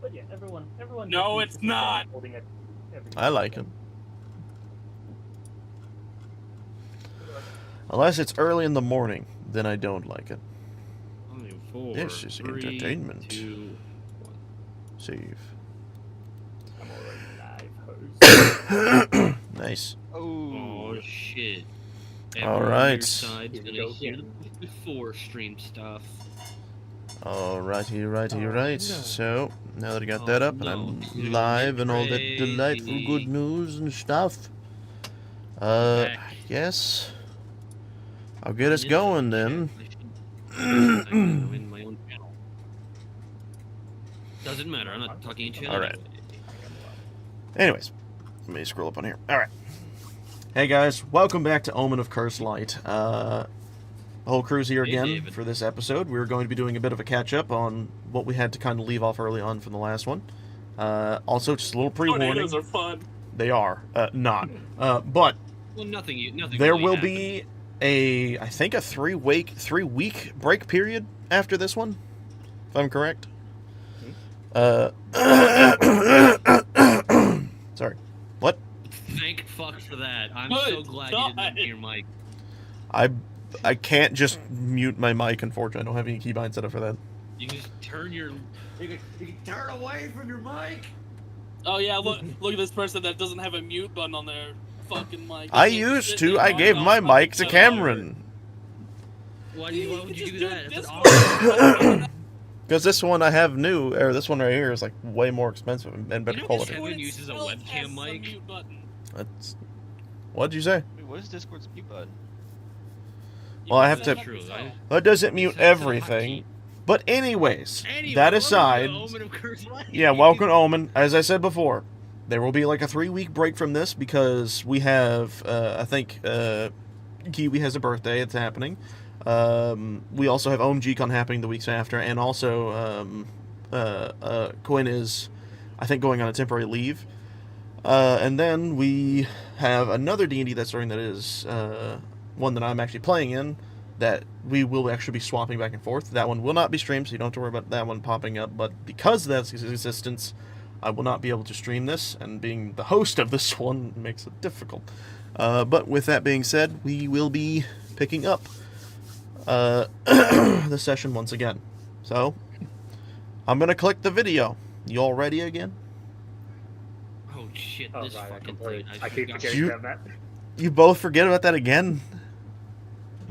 But yeah, everyone. No, it's not. I like it. Unless it's early in the morning, then I don't like it. Only 4, This is 3, entertainment. 2, 1. Save. I'm already live, host. Nice. Oh shit. All right. On your side's gonna hear the before stream stuff. Alrighty, righty, right. No. So, now that I got that up and I'm live and all that delightful good news and stuff, yes, I'll get us going then. I'm in my own channel. Doesn't matter, I'm not talking in channel. Alright. Anyways, let me scroll up on here. Alright. Hey guys, welcome back to Omen of Cursed Light. Whole crew's here again for this episode. We're going to be doing a bit of a catch-up on what we had to kind of leave off early on from the last one. Also, just a little pre-warning. Tornadoes are fun. They are. Not. But Well, nothing there really will happened. be I think a 3-week break period after this one, if I'm correct. Sorry. What? Thank fuck for that. I'm Good so glad you God. didn't mute your mic. I can't just mute my mic, unfortunately. I don't have any keybind set up for that. You can just turn your... You can turn away from your mic! Oh yeah, look at this person that doesn't have a mute button on their fucking mic. I used to. I gave my mic to Cameron. Why would you do that? That's an Discord. Because this one I have new, or this one right here is like way more expensive and better quality. Cameron uses a webcam mic? That's... What'd you say? Wait, what is Discord's mute button? Well, I have to... True, right? That doesn't mute everything. But anyways, that aside... Yeah, welcome to Omen. As I said before, there will be like a 3-week break from this because we have, I think, Kiwi has a birthday that's happening. We also have OMGCon happening the weeks after, and also Quinn is, I think, going on a temporary leave. And then we have another D&D that's starting that is one that I'm actually playing in, that we will actually be swapping back and forth. That one will not be streamed, so you don't have to worry about that one popping up, but because of that's its existence, I will not be able to stream this, and being the host of this one makes it difficult. But with that being said, we will be picking up the session once again. So, I'm going to click the video. You all ready again? Oh shit, Oh, this right, fucking completely. thing. I keep forgetting You- about that. You both forget about that again?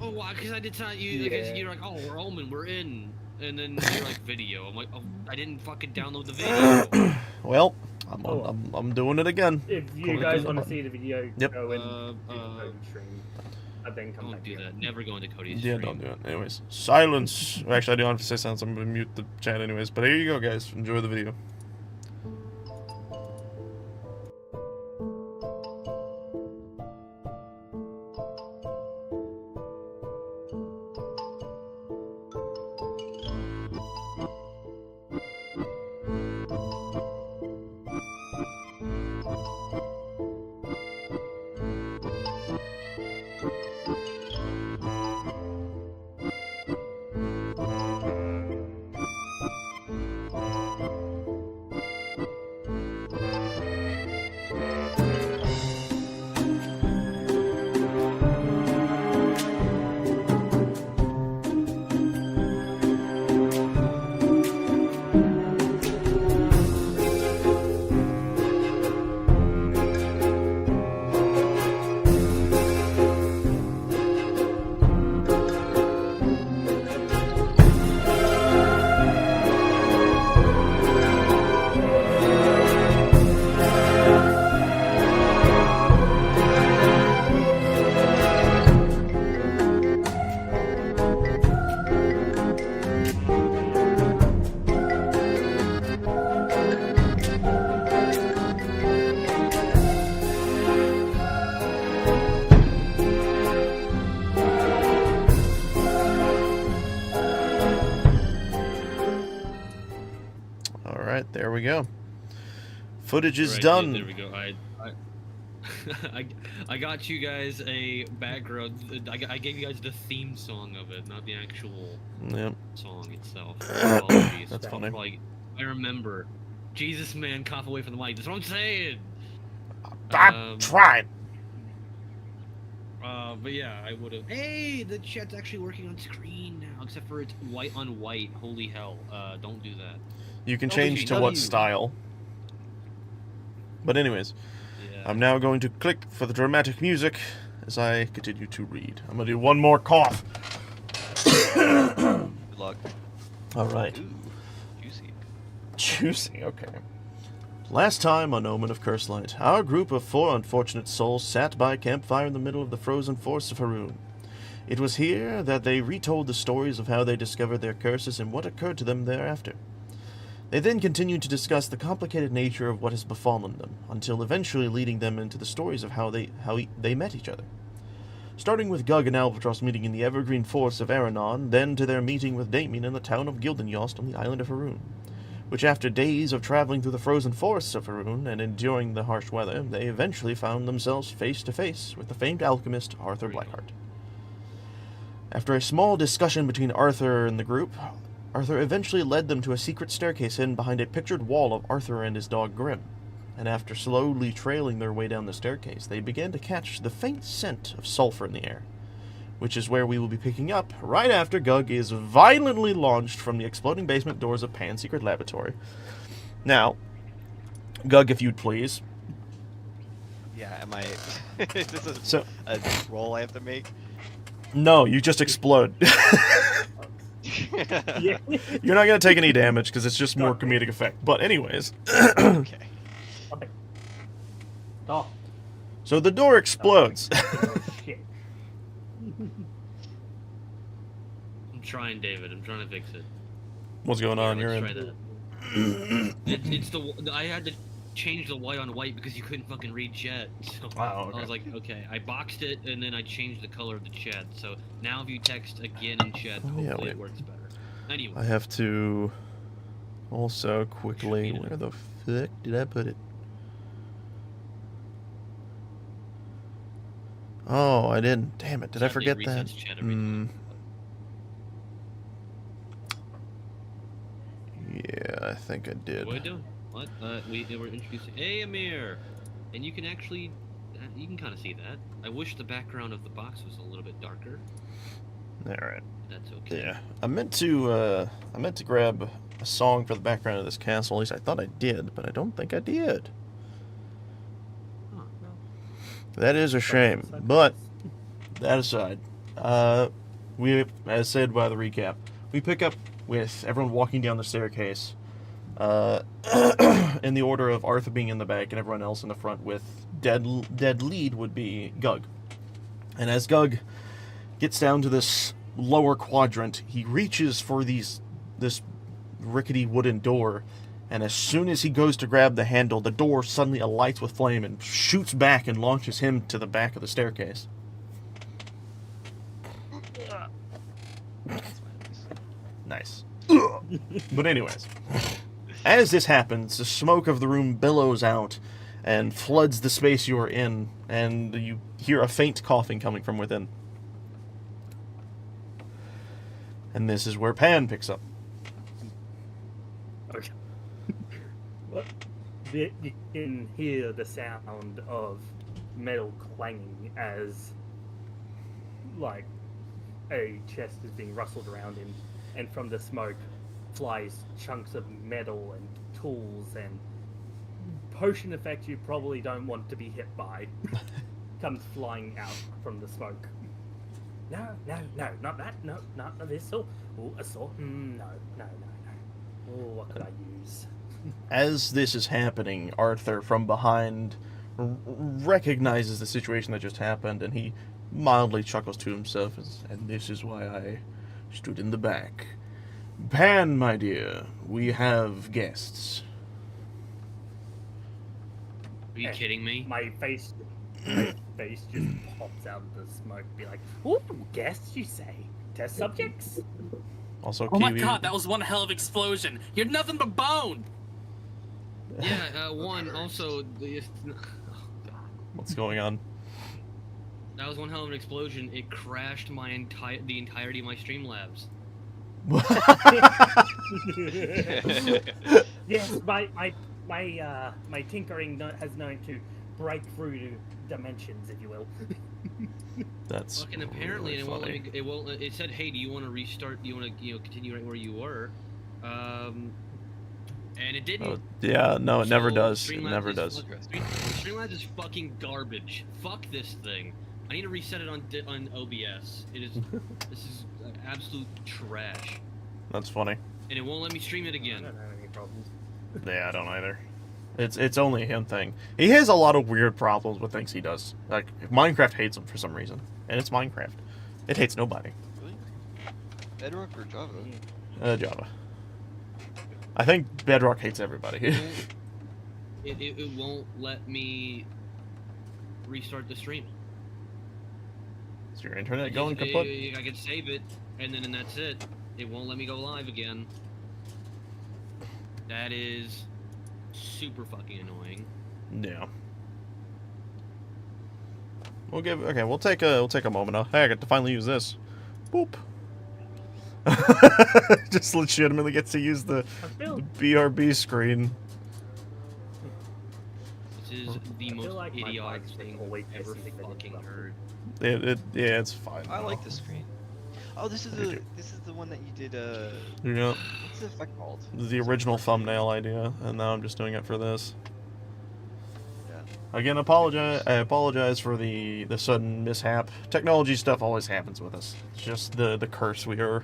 Oh, why? Because I did tell you, because you're like, oh, we're Omen, we're in. And then you're like, video. I'm like, oh, I didn't fucking download the video. Well, I'm doing it again. If you Click guys the want to button. see the video, Yep. go in do the Cody stream, and then come Don't back do here. that. Never go into Cody's Yeah, stream. don't do it. Anyways, silence. Actually, I don't have to say silence. I'm going to mute the chat anyways. But here you go, guys. Enjoy the video. Alright, there we go. Footage is Right, done. Yeah, there we go. I got you guys a background. I gave you guys the theme song of it, not the actual Yep. song itself. Apologies. That's funny. Like, I remember Jesus, man, cough away from the mic. That's what I'm saying. I'm trying. But yeah, I would have. Hey, the chat's actually working on screen now, except for it's white on white. Holy hell! Don't do that. You can change to what style. But anyways, Yeah. I'm now going to click for the dramatic music as I continue to read. I'm gonna do one more cough. Good luck. All right. Ooh, juicy. Juicy, okay. Last time on Omen of Curselight, our group of 4 unfortunate souls sat by a campfire in the middle of the frozen forests of Haroon. It was here that they retold the stories of how they discovered their curses and what occurred to them thereafter. They then continued to discuss the complicated nature of what has befallen them, until eventually leading them into the stories of how they met each other. Starting with Gug and Albatross meeting in the evergreen forests of Aranon, then to their meeting with Damien in the town of Gildenyost on the island of Haroon, which after days of traveling through the frozen forests of Haroon and enduring the harsh weather, they eventually found themselves face to face with the famed alchemist Arthur Blackheart. After a small discussion between Arthur and the group, Arthur eventually led them to a secret staircase hidden behind a pictured wall of Arthur and his dog Grim, and after slowly trailing their way down the staircase, they began to catch the faint scent of sulfur in the air, which is where we will be picking up right after Gug is violently launched from the exploding basement doors of Pan's secret laboratory. Now, Gug, if you'd please. Yeah, am I... Is this So, a roll I have to make? no, you just explode. Yeah. You're not going to take any damage because it's just more comedic effect. But anyways. Okay. Oh, So the door explodes. shit. I'm trying, David. I'm trying to fix it. What's going on? Let's You're try in. that. It's the I had to change the white on white because you couldn't fucking read chat. So Wow, okay. I was like, okay, I boxed it and then I changed the color of the chat. So now if you text again in chat, hopefully wait. it works better. Anyway, I have to also quickly. Where the fuck did I put it? Oh, I didn't. Damn it. Did I sadly, forget it that? resets chat every time. Yeah, I think I did. What are we doing? What? We were introducing. Hey, Amir, and you can actually, you can kind of see that. I wish the background of the box was a little bit darker. Alright. That's okay. Yeah. I meant to grab a song for the background of this castle. At least I thought I did, but I don't think I did. Oh, no. That is a shame. But that aside, we, as said by the recap, we pick up with everyone walking down the staircase, in the order of Arthur being in the back and everyone else in the front, with dead lead would be Gug. And as Gug gets down to this lower quadrant, he reaches for this rickety wooden door, and as soon as he goes to grab the handle, the door suddenly alights with flame and shoots back and launches him to the back of the staircase. Nice. But anyways, as this happens, the smoke of the room billows out and floods the space you are in, and you hear a faint coughing coming from within. And this is where Pan picks up. Okay. Well, you can hear the sound of metal clanging as, like, a chest is being rustled around him, and from the smoke flies chunks of metal and tools and potion effect you probably don't want to be hit by comes flying out from the smoke. No, not that. No, not this. Oh, a sword. No. Oh, what could I use? As this is happening, Arthur from behind recognizes the situation that just happened, and he mildly chuckles to himself, and this is why I stood in the back. Pan, my dear, we have guests. Are you kidding me? My face just pops out of the smoke. Be like, ooh, guests, you say? Test subjects? Also, Oh my Kiwi. god, that was one hell of explosion. You're nothing but bone. Yeah. One. Also, What's going on? that was one hell of an explosion. It crashed the entirety of my Streamlabs. Yes, my my tinkering has known to break through to dimensions, if you will. That's Fucking apparently, really and it won't funny. let me. It won't. It said, "Hey, do you want to restart? Do you want to, continue right where you were?" And it didn't. Oh, yeah, no, it never So, does. It Streamlabs never is does. Streamlabs is fucking garbage. Fuck this thing. I need to reset it on OBS. It is. This is absolute trash, That's funny. and it won't let me stream it I again. don't have any problems. Yeah, I don't either. It's only a him thing. He has a lot of weird problems with things he does. Like Minecraft hates him for some reason, and it's Minecraft. It hates nobody. Really? Bedrock or Java? Java. I think Bedrock hates everybody. It won't let me restart the stream. Is your internet going Just- kaput? I can save it, and then that's it. It won't let me go live again. That is super fucking annoying. Yeah. We'll take a moment now. Hey, I get to finally use this. Boop. Just legitimately gets to use the BRB screen. This is the I feel most like my idiotic mic's thing always I've ever messing with fucking it. heard. Yeah, it's fine. I like the screen. Oh, this is the one that you did. Yeah, What's the effect called? the original thumbnail idea, and now I'm just doing it for this. Yeah. Again, I apologize for the sudden mishap. Technology stuff always happens with us. It's just the curse we are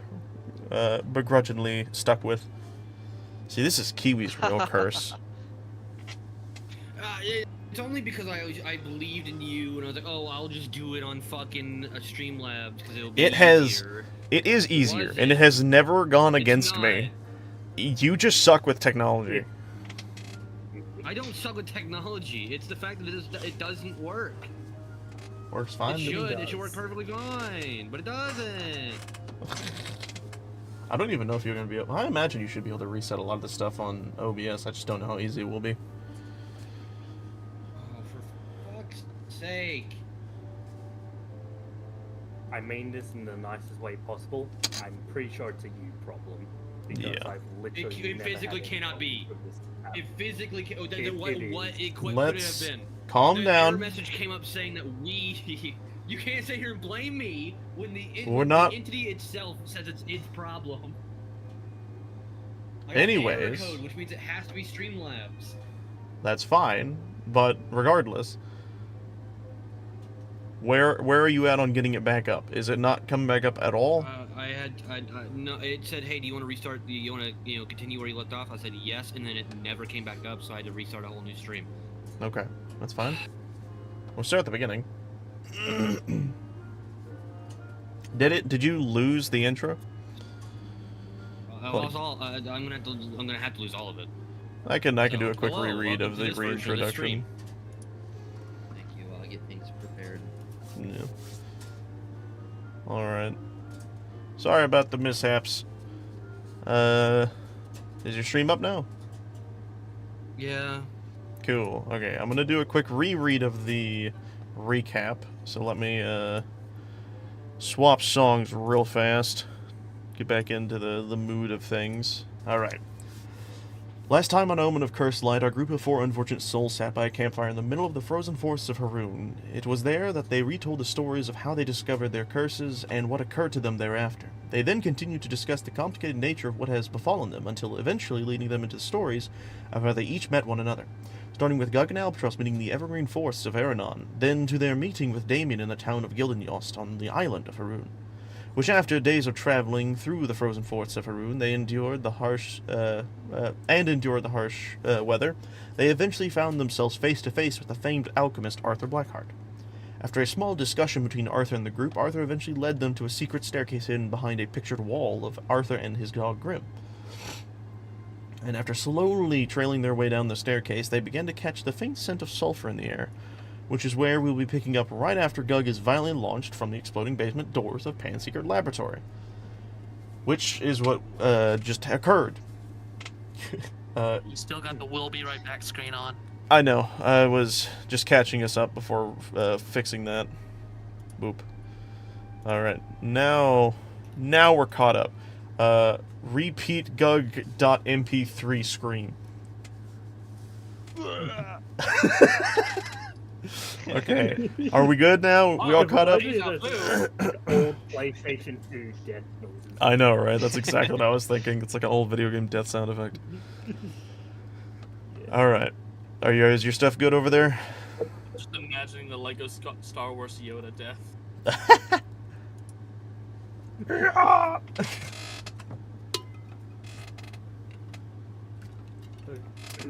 begrudgingly stuck with. See, this is Kiwi's real curse. It's only because I believed in you, and I was like, oh, I'll just do it on fucking Streamlabs because it'll be easier. It is easier, Was and it? it has never gone It's against not. me. You just suck with technology. I don't suck with technology. It's the fact that it doesn't work. Works fine. It to me. should. It does. should work perfectly fine, but it doesn't. I don't even know if you're going to be able... I imagine you should be able to reset a lot of the stuff on OBS. I just don't know how easy it will be. Oh, for fuck's sake. I mean this in the nicest way possible. I'm pretty sure it's a you problem. Because Yeah. I've literally It never physically had any cannot be. problems with this app. It physically can. Oh, then It what is. it could have Let's been? calm The error down. message came up saying that we. You can't sit here and blame me when We're not- the entity itself says it's its problem. I got Anyways. error code, which means it has to be Streamlabs. That's fine, but regardless, where are you at on getting it back up? Is it not coming back up at all? No. It said, "Hey, do you want to restart? Do you want to, continue where you left off?" I said yes, and then it never came back up, so I had to restart a whole new stream. Okay, that's fine. We'll start at the beginning. Did you lose the intro? I lost all. I'm gonna have to lose all of it. I can do So, a quick hello, reread welcome of to the this version of the reintroduction. stream. Thank you. I'll get things prepared. Yeah. All right. Sorry about the mishaps. Is your stream up now? Yeah. Cool. Okay, I'm gonna do a quick reread of the recap. So let me swap songs real fast. Get back into the mood of things. All right. Last time on Omen of Cursed Light, our group of 4 unfortunate souls sat by a campfire in the middle of the frozen forests of Haroon. It was there that they retold the stories of how they discovered their curses and what occurred to them thereafter. They then continued to discuss the complicated nature of what has befallen them, until eventually leading them into the stories of how they each met one another. Starting with Gug and Albatross meeting the evergreen forests of Aranon, then to their meeting with Damien in the town of Gildenyost on the island of Haroon. Which, after days of traveling through the frozen forests of Haroon, they endured the harsh weather, they eventually found themselves face to face with the famed alchemist Arthur Blackheart. After a small discussion between Arthur and the group, Arthur eventually led them to a secret staircase hidden behind a pictured wall of Arthur and his dog Grim. And after slowly trailing their way down the staircase, they began to catch the faint scent of sulfur in the air, which is where we'll be picking up right after Gug is violently launched from the exploding basement doors of Pan's secret laboratory. Which is what just occurred. You still got the "We'll be right back" screen on. I know. I was just catching us up before fixing that. Boop. Alright. Now we're caught up. Repeat Gug.mp3 screen. Okay. Are we good now? We all caught up? Old PlayStation 2 death noises. I know, right? That's exactly what I was thinking. It's like an old video game death sound effect. Alright. Is your stuff good over there? Just imagining the Lego Star Wars Yoda death.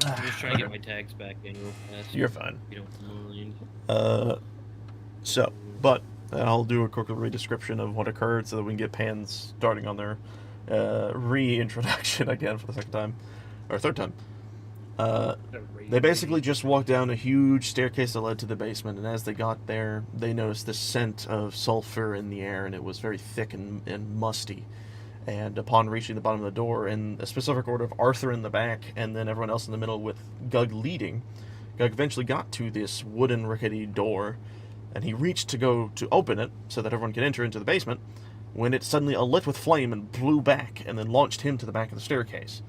I'm just trying to get my tags back in real fast. You're fine. You don't mind. But I'll do a quick re-description of what occurred so that we can get Pans starting on their reintroduction again for the second time. Or third time. They basically just walked down a huge staircase that led to the basement, and as they got there, they noticed the scent of sulfur in the air, and it was very thick and musty. And upon reaching the bottom of the door, in a specific order of Arthur in the back, and then everyone else in the middle with Gug leading, Gug eventually got to this wooden rickety door, and he reached to go to open it so that everyone could enter into the basement, when it suddenly alit with flame and blew back, and then launched him to the back of the staircase.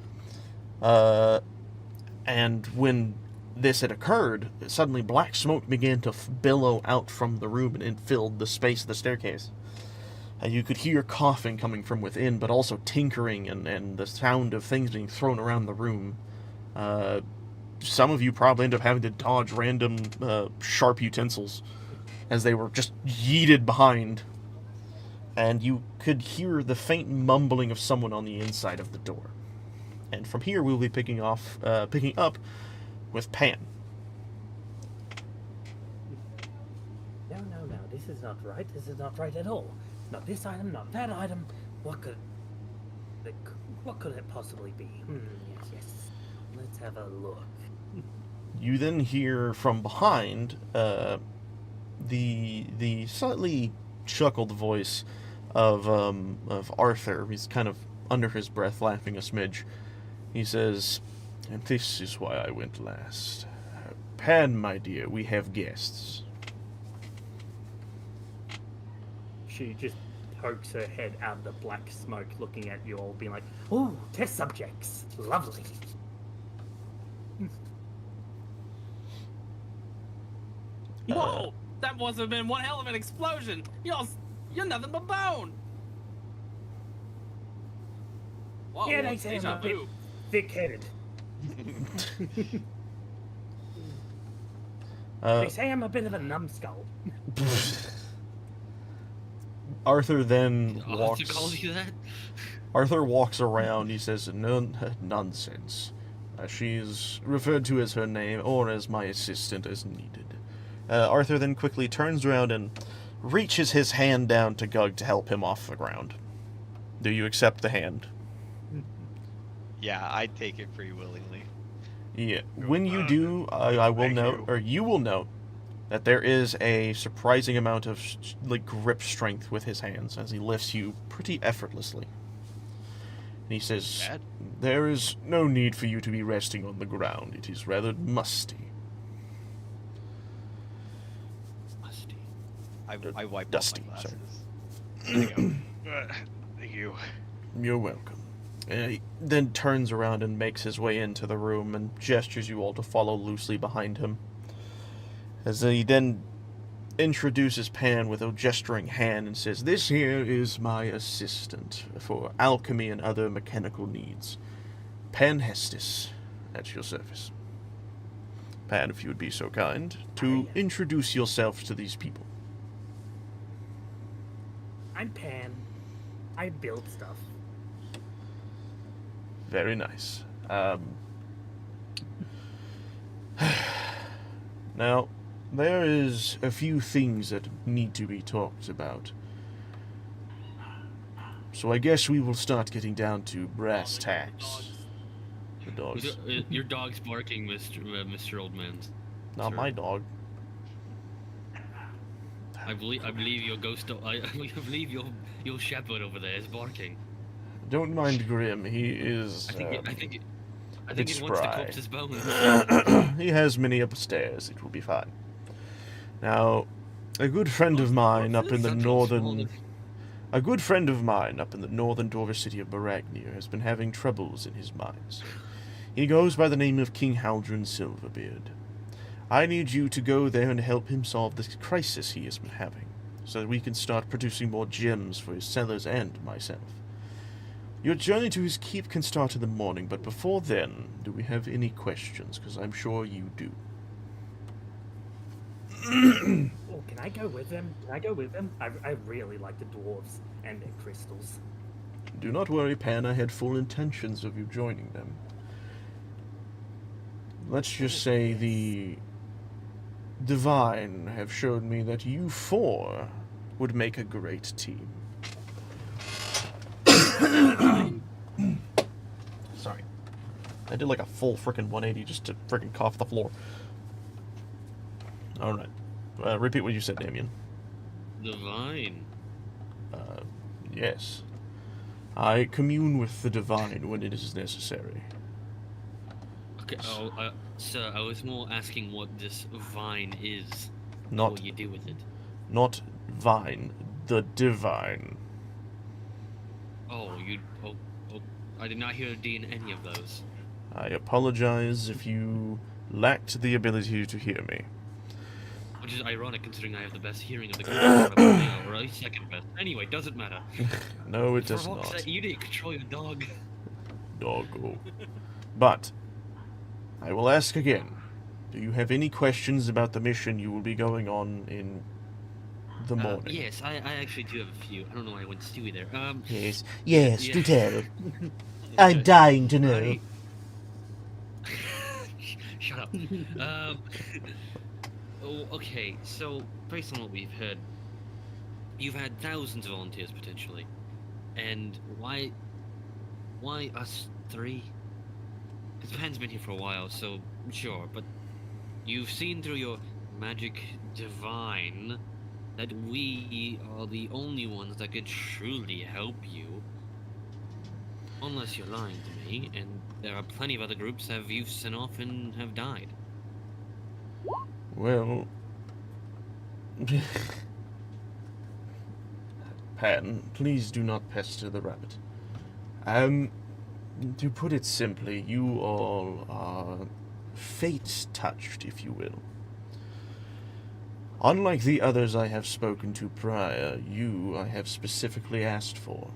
And when this had occurred, suddenly black smoke began to billow out from the room, and it filled the space of the staircase. And you could hear coughing coming from within, but also tinkering and the sound of things being thrown around the room. Some of you probably end up having to dodge random sharp utensils as they were just yeeted behind. And you could hear the faint mumbling of someone on the inside of the door. And from here, we'll be picking up with Pan. No, this is not right. This is not right at all. Not this item, not that item. What could it possibly be? Yes. Let's have a look. You then hear from behind the slightly chuckled voice of Arthur. He's kind of under his breath, laughing a smidge. He says, "And this is why I went last. Pan, my dear, we have guests." She just pokes her head out of the black smoke, looking at you all, being like, "Ooh, test subjects. Lovely." Whoa! That must have been one hell of an explosion! You're nothing but bone! Whoa, Yeah, they say I'm a bit thick-headed. They say I'm a bit of a numbskull. Arthur then Arthur calls you that? Arthur walks around. He says, "Nonsense. She's referred to as her name or as my assistant as needed." Arthur then quickly turns around and reaches his hand down to Gug to help him off the ground. Do you accept the hand? Yeah, I'd take it pretty willingly. Yeah. When you do, I will note, or you will note, that there is a surprising amount of grip strength with his hands as he lifts you pretty effortlessly. And he says, "There is no need for you to be resting on the ground. It is rather musty." I wipe Dusty, off my sorry. glasses. There you go. Thank you. You're welcome. He then turns around and makes his way into the room and gestures you all to follow loosely behind him. As he then introduces Pan with a gesturing hand and says, "This here is my assistant for alchemy and other mechanical needs. Pan Hestis, at your service." Pan, if you would be so kind, to introduce yourself to these people. I'm Pan. I build stuff. Very nice. Now, there is a few things that need to be talked about. So I guess we will start getting down to brass tacks. The dogs. Your dog's barking, Mr. Oldman. Not sir. my dog. I believe your ghost. I believe your shepherd over there is barking. Don't mind Grim. He is. I think he it's wants to spry. corpse his bones. He has many upstairs. It will be fine. Now, a good friend of mine up in the northern Dwarvish city of Baragnir has been having troubles in his mines. He goes by the name of King Haldren Silverbeard. I need you to go there and help him solve this crisis he has been having, so that we can start producing more gems for his sellers and myself. Your journey to his keep can start in the morning, but before then, do we have any questions? Because I'm sure you do. Oh, can I go with them? Can I go with them? I really like the dwarves and their crystals. Do not worry, Pan. I had full intentions of you joining them. Let's just say the Divine have showed me that you four would make a great team. Sorry. I did like a full frickin' 180 just to frickin' cough the floor. Alright. Repeat what you said, Damien. Divine. Yes. I commune with the Divine when it is necessary. Okay, sir, I was more asking what this vine is. Not, what you do with it. not Vine, the Divine. Oh, I did not hear a D in any of those. I apologize if you lacked the ability to hear me. Which is ironic considering I have the best hearing of the group, or a second best. Anyway, doesn't matter. No, it does For fuck's not. sake, you didn't control your dog. Doggo. But, I will ask again. Do you have any questions about the mission you will be going on in the morning? Yes, I actually do have a few. I don't know why I went Stewie there. Yes, Yeah. do tell. I'm dying to know. I- Shut up. Okay, so based on what we've heard, you've had thousands of volunteers potentially, and why us three? Because Pan's been here for a while, so sure, but you've seen through your magic divine that we are the only ones that could truly help you. Unless you're lying to me, and there are plenty of other groups that you've sent off and have died. Well... Pan, please do not pester the rabbit. To put it simply, you all are fate-touched, if you will. Unlike the others I have spoken to prior, you I have specifically asked for.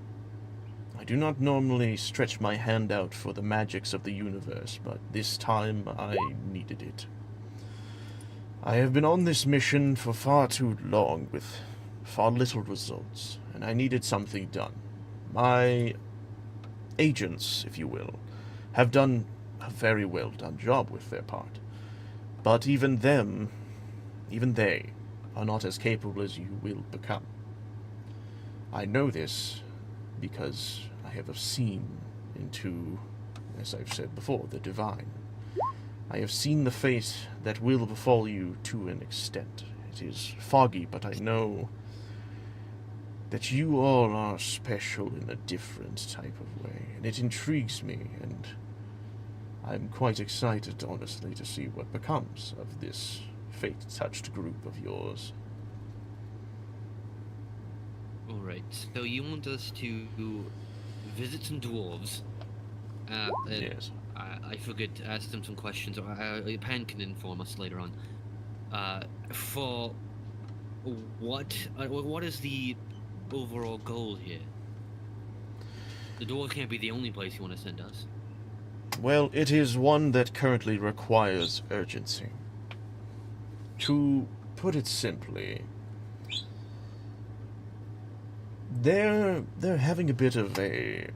I do not normally stretch my hand out for the magics of the universe, but this time I needed it. I have been on this mission for far too long with far little results, and I needed something done. My agents, if you will, have done a very well done job with their part. But even they are not as capable as you will become. I know this because I have seen into, as I've said before, the divine. I have seen the fate that will befall you to an extent. It is foggy, but I know that you all are special in a different type of way, and it intrigues me, and I'm quite excited, honestly, to see what becomes of this fate-touched group of yours. Alright, so you want us to visit some dwarves? Yes. I forget to ask them some questions, or Pan can inform us later on. For what is the overall goal here? The dwarves can't be the only place you want to send us. Well, it is one that currently requires urgency. To put it simply, they're having a bit of a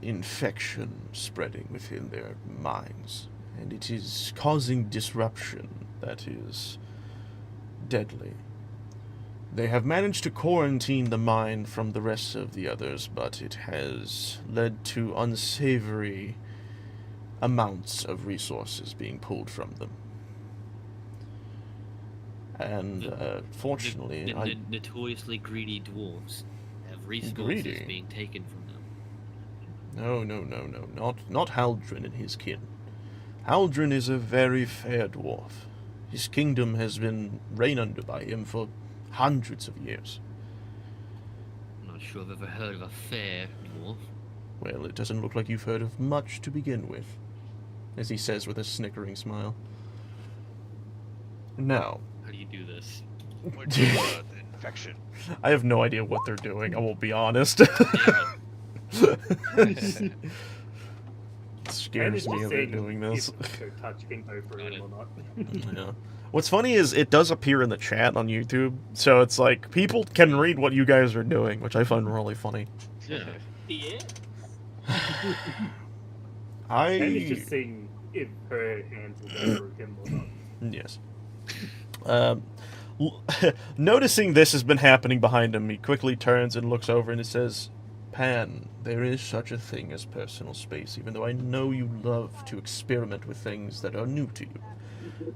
infection spreading within their minds, and it is causing disruption that is deadly. They have managed to quarantine the mind from the rest of the others, but it has led to unsavory amounts of resources being pulled from them. And fortunately, the notoriously greedy dwarves have resources Greedy? being taken from them. No, not Haldren and his kin. Haldren is a very fair dwarf. His kingdom has been reigned under by him for hundreds of years. I'm not sure I've ever heard of a fair dwarf. Well, it doesn't look like you've heard of much to begin with. as he says with a snickering smile. Now, How do you do this? What's the infection? I have no idea what they're doing, I won't be honest. It scares me that they're doing this. If they're touching over him or not. Yeah. What's funny is it does appear in the chat on YouTube, so it's like people can read what you guys are doing, which I find really funny. Yeah. Yeah. And he's just seeing if her hands will go through him or not. Yes. Noticing this has been happening behind him, he quickly turns and looks over and it says, Pan, there is such a thing as personal space, even though I know you love to experiment with things that are new to you.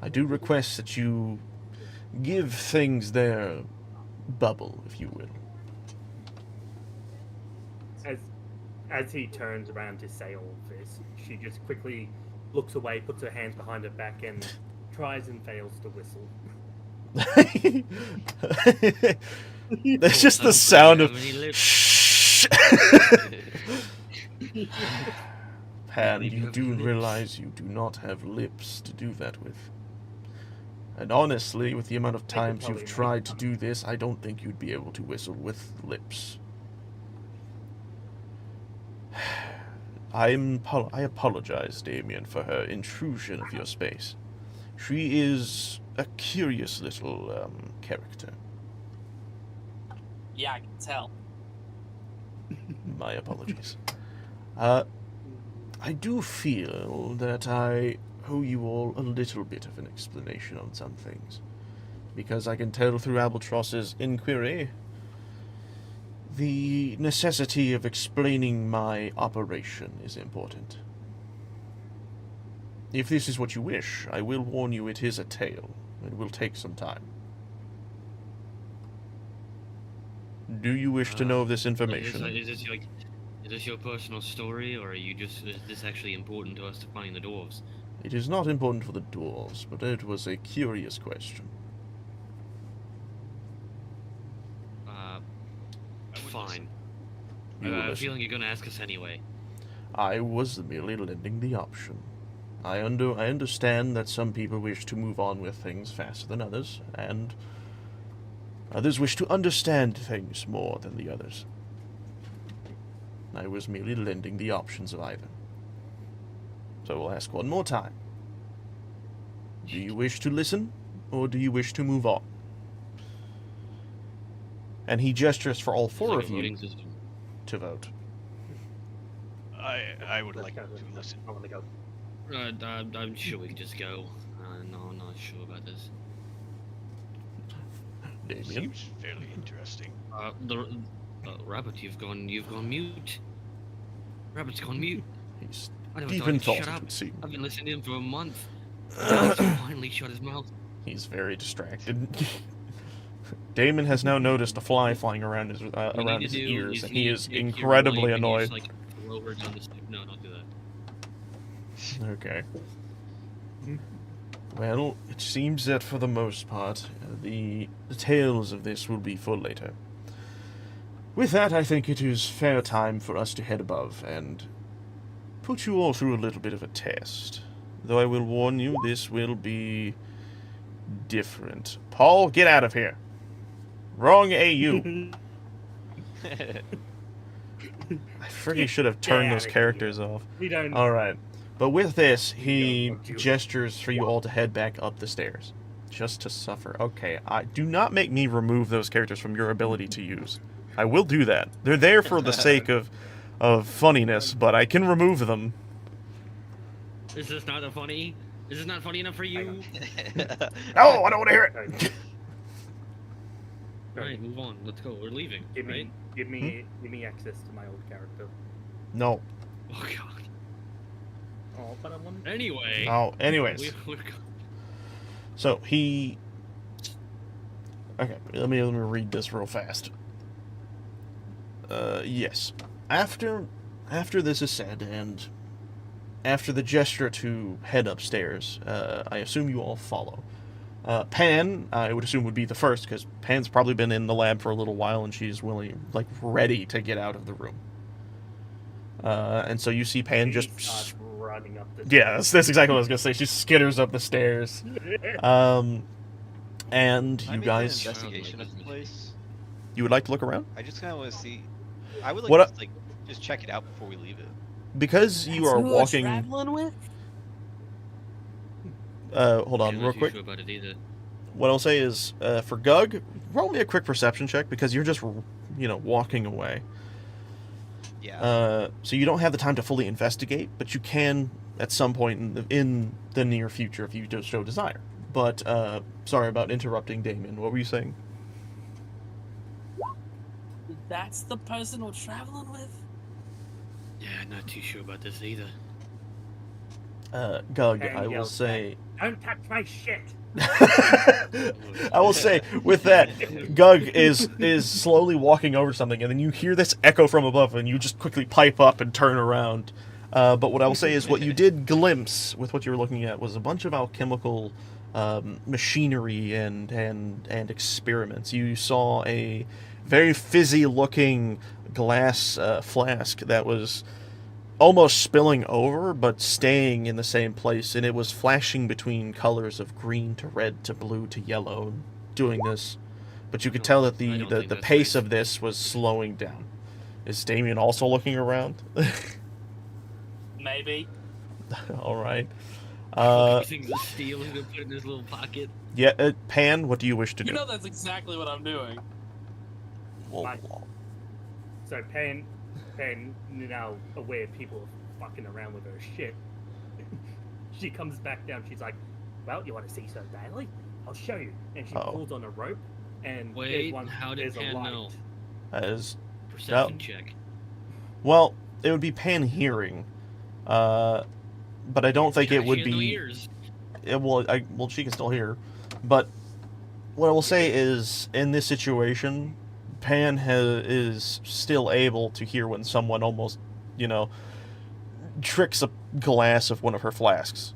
I do request that you give things their bubble, if you will. As he turns around to say all of this, she just quickly looks away, puts her hands behind her back, and tries and fails to whistle. That's just the sound of shh. Pan, you do realize you do not have lips to do that with. And honestly, with the amount of times you've tried to do this, I don't think you'd be able to whistle with lips. I apologize, Damien, for her intrusion of your space. She is a curious little character. Yeah, I can tell. My apologies. I do feel that I owe you all a little bit of an explanation on some things. Because I can tell through Albatross's inquiry the necessity of explaining my operation is important. If this is what you wish, I will warn you it is a tale. It will take some time. Do you wish to know of this information? Is this your personal story, or are you just is this actually important to us to find the dwarves? It is not important for the dwarves, but it was a curious question. Fine. You I have a listen. feeling you're gonna ask us anyway. I was merely lending the option. I understand that some people wish to move on with things faster than others, and others wish to understand things more than the others. I was merely lending the options of either. So we'll ask one more time. Do you wish to listen, or do you wish to move on? And he gestures for all four of you to vote. I would like to Let's go. listen. I want to go. I'm sure we can just go. No, I'm not sure about this. Damien? Seems fairly interesting. Rabbit, you've gone mute. Rabbit's gone mute. He's I never deep thought in he'd thought, shut it up. would seem. I've been listening to him for a month. Now he's finally shut his mouth. He's very distracted. Damon has now noticed a fly flying around his ears, and he is incredibly annoyed. Just, like, lower down the no, don't do that. Okay. Well, it seems that for the most part, the tales of this will be for later. With that, I think it is fair time for us to head above and put you all through a little bit of a test. Though I will warn you, this will be different. Paul, get out of here. Wrong AU. I freaking should have turned those characters off. We don't. Alright. But with this, he gestures for you all to head back up the stairs. Just to suffer. Okay, do not make me remove those characters from your ability to use. I will do that. They're there for the sake of funniness, but I can remove them. Is this not funny? Is this not funny enough for you? No, I don't want to hear it! Alright, move on. Let's go. We're leaving, right? Give me access to my old character. No. Oh god. Oh, but I want. Anyway. Oh, anyways. We're So, he... Okay, let me read this real fast. Yes. After this is said, and after the gesture to head upstairs, I assume you all follow. Pan, I would assume, would be the first, because Pan's probably been in the lab for a little while, and she's ready to get out of the room. And so you see Pan just... running up the Yeah, that's exactly what I was gonna say. She skitters up the stairs. And Can I you make guys, an investigation of the place? you would like to look around? I just kind of want to see. I would What like to like just check it out before we leave it. Because you That's are who we're walking. traveling with? Hold on, I'm real not too quick. sure about it either. What I'll say is, for Gug, roll me a quick perception check because you're just, walking away. Yeah. So you don't have the time to fully investigate, but you can at some point in the near future if you just show desire. But sorry about interrupting, Damien. What were you saying? That's the person we're traveling with? Yeah, not too sure about this either. Gug, And I will yells say. Don't touch my shit. I will say, with that, Gug is slowly walking over something, and then you hear this echo from above, and you just quickly pipe up and turn around. But what I will say is, what you did glimpse with what you were looking at was a bunch of alchemical machinery and experiments. You saw a very fizzy-looking glass flask that was almost spilling over, but staying in the same place, and it was flashing between colors of green to red to blue to yellow, doing this. But you could tell that I the don't think that's pace safe. of this was slowing down. Is Damien also looking around? Maybe. All right. Things of steel he's gonna put in his little pocket. Yeah, Pan, what do you wish to do? You know that's exactly what I'm doing. Like, so Pan now aware people are fucking around with her shit. She comes back down. She's like, "Well, you want to see so badly? I'll show you." And she Uh-oh. pulls on a rope, and Wait, there's how did there's a Pan light. know? As Perception No. check. well, it would be Pan hearing, but I don't think Yeah, it would she has no be. ears. Well, she can still hear, but what I will say is, in this situation, Pan is still able to hear when someone almost, tricks a glass of one of her flasks.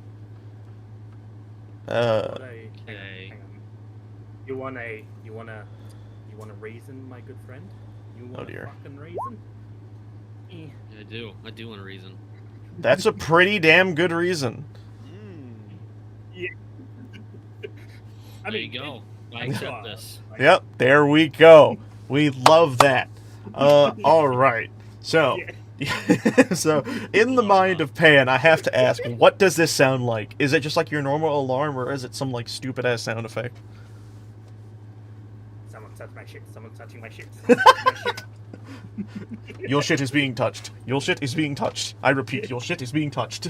Hang on, Okay. hang on. You want a reason, my good friend? You want dear. a fucking reason? Eh. Yeah, I do want a reason. That's a pretty damn good reason. Mm. I There mean, you go. I it's- accept this. like, Yep, there we go. We love that. All right. So, so in the mind of Pan, I have to ask, what does this sound like? Is it just like your normal alarm, or is it some like stupid ass sound effect? Someone touched my shit. Someone's touching my shit. Someone's touching my shit. Your shit is being touched. Your shit is being touched. I repeat, your shit is being touched.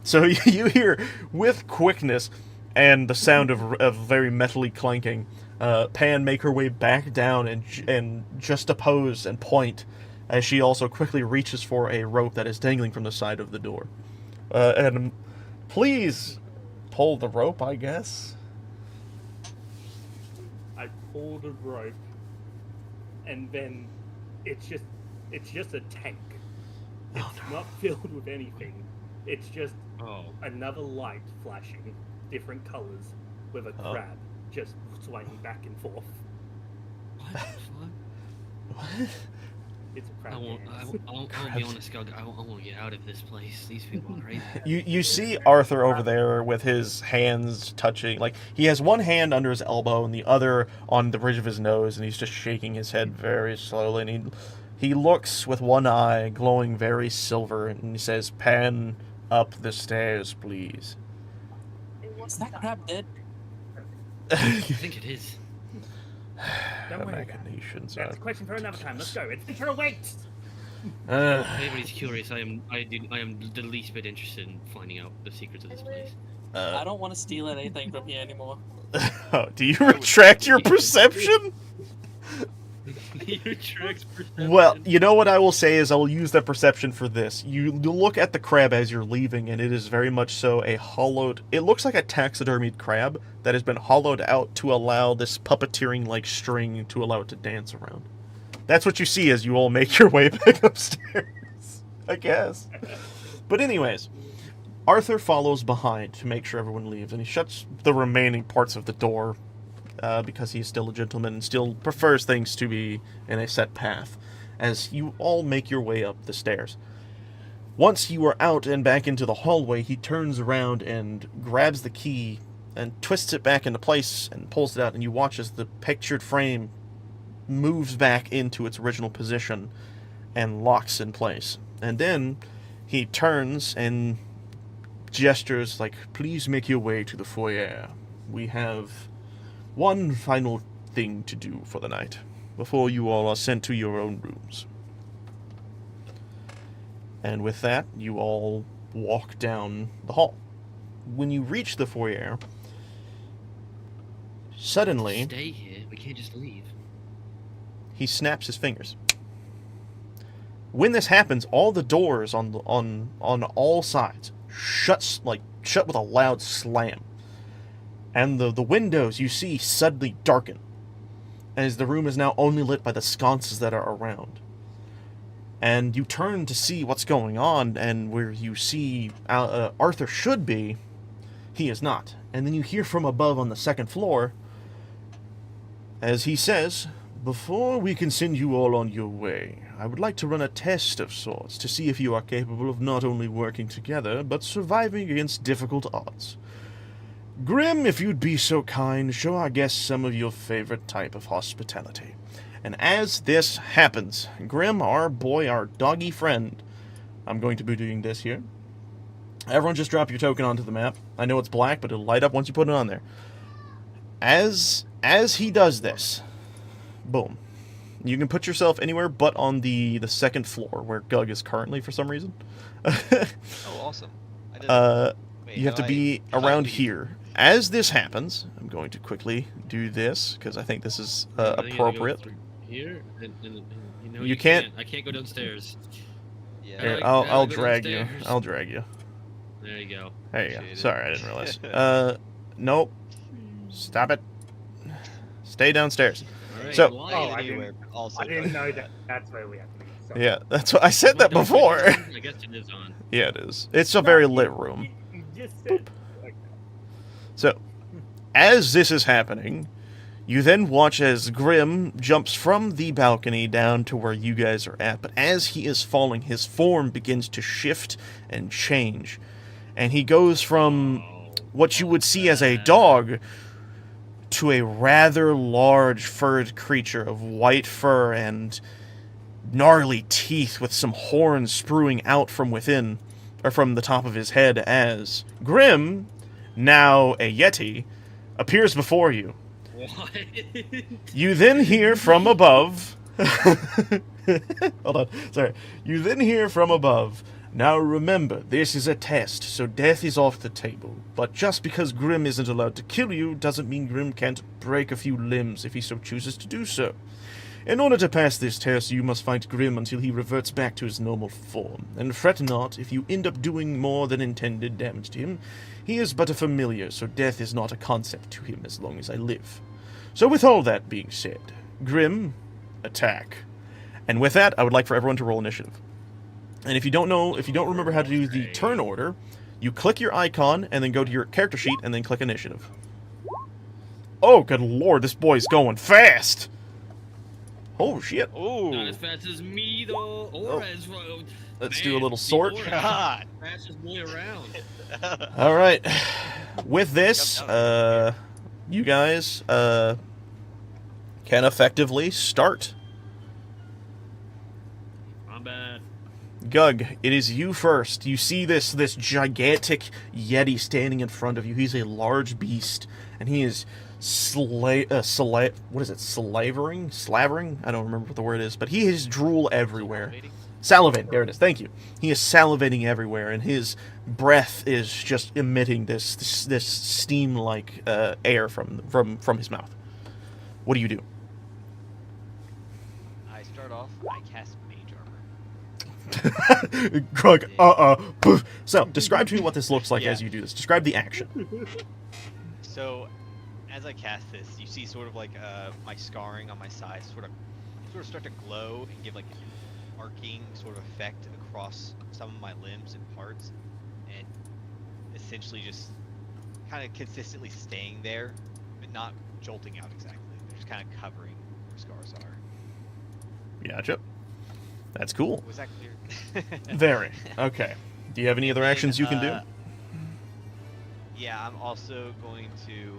So you hear, with quickness and the sound of very metally clanking, Pan make her way back down and just oppose and point, as she also quickly reaches for a rope that is dangling from the side of the door. And please pull the rope, I guess. I pulled a rope, and then it's just a tank. It's not filled with anything. It's just Oh. another light flashing, different colors, with a Oh. crab just swaying back and forth. What the fuck? What? It's a crab. I won't be honest, Gug. I want to get out of this place. These people are crazy. You see Arthur over there with his hands touching, like he has one hand under his elbow and the other on the bridge of his nose, and he's just shaking his head very slowly, and he looks with one eye glowing very silver, and he says, "Pan up the stairs, please." Is that crab dead? I think it is. Don't worry about it. Machinations That's a question for another time. Let's go. It's your wait. If anybody's curious, I am the least bit interested in finding out the secrets of this place. I don't want to steal anything from here anymore. Oh, do you retract your perception? Your tracks perception. Well, you know what I will say is I will use that perception for this. You look at the crab as you're leaving, and it is very much so a hollowed... It looks like a taxidermied crab that has been hollowed out to allow this puppeteering-like string to allow it to dance around. That's what you see as you all make your way back upstairs, I guess. But anyways, Arthur follows behind to make sure everyone leaves, and he shuts the remaining parts of the door because he's still a gentleman and still prefers things to be in a set path, as you all make your way up the stairs. Once you are out and back into the hallway, he turns around and grabs the key and twists it back into place and pulls it out, and you watch as the pictured frame moves back into its original position and locks in place. And then he turns and gestures like, please make your way to the foyer. We have one final thing to do for the night before you all are sent to your own rooms. And with that, you all walk down the hall. When you reach the foyer, suddenly Stay here. We can't just leave. he snaps his fingers. When this happens, all the doors on all sides shut with a loud slam, and the windows you see suddenly darken, as the room is now only lit by the sconces that are around. And you turn to see what's going on, and where you see Arthur should be, he is not. And then you hear from above on the second floor, as he says, before we can send you all on your way, I would like to run a test of sorts to see if you are capable of not only working together, but surviving against difficult odds. Grim, if you'd be so kind, show our guests some of your favorite type of hospitality. And as this happens, Grim, our boy, our doggy friend, I'm going to be doing this here. Everyone just drop your token onto the map. I know it's black, but it'll light up once you put it on there. As he does this, boom. You can put yourself anywhere but on the second floor, where Gug is currently for some reason. Oh, awesome. You have to be around here. As this happens, I'm going to quickly do this, because I think this is appropriate. Here? You can't. I can't go downstairs. Yeah. Here, Like, I'll go drag you. downstairs. I'll drag you. There you go. There you go. Appreciate it. Sorry, I didn't realize. Nope. Stop it. Stay downstairs. All right, So- why? Oh, I Anywhere, also I didn't know that's where we have to be. So. Yeah, that's what I said that before. I guess it is on. Yeah, it is. It's a very lit room. You just said. Okay. So, as this is happening, you then watch as Grim jumps from the balcony down to where you guys are at, but as he is falling, his form begins to shift and change. And he goes from what you would see as a dog to a rather large furred creature of white fur and gnarly teeth with some horns spewing out from within, or from the top of his head, as Grim, now a Yeti, appears before you. What? You then hear from above... Hold on, sorry. You then hear from above, now remember, this is a test, so death is off the table. But just because Grim isn't allowed to kill you, doesn't mean Grim can't break a few limbs if he so chooses to do so. In order to pass this test, you must fight Grim until he reverts back to his normal form. And fret not, if you end up doing more than intended damage to him, he is but a familiar, so death is not a concept to him as long as I live. So with all that being said, Grim, attack. And with that, I would like for everyone to roll initiative. And if you don't remember how to do the turn order, you click your icon and then go to your character sheet and then click initiative. Oh, good lord, this boy's going fast! Oh, shit. Ooh. Not as fast as me, though. Or as... Let's man, do a little sort. Or God. fastest boy around. Alright. With this, you guys, can effectively start. I'm bad. Gug, it is you first. You see this gigantic Yeti standing in front of you. He's a large beast, and he is slavering? Slavering? I don't remember what the word is, but he has drool everywhere. Salivating, there it is, thank you. He is salivating everywhere, and his breath is just emitting this steam-like air from his mouth. What do you do? I start off, I cast Mage Armor. Grug, poof. So, describe to me what this looks like as you do this. Describe the action. So, as I cast this, you see sort of like my scarring on my side sort of start to glow and give like an arcing sort of effect across some of my limbs and parts, and essentially just kind of consistently staying there, but not jolting out exactly. They're just kind of covering where scars are. Gotcha. That's cool. Was that clear? Very. Okay. Do you have any other actions you can do? Yeah, I'm also going to.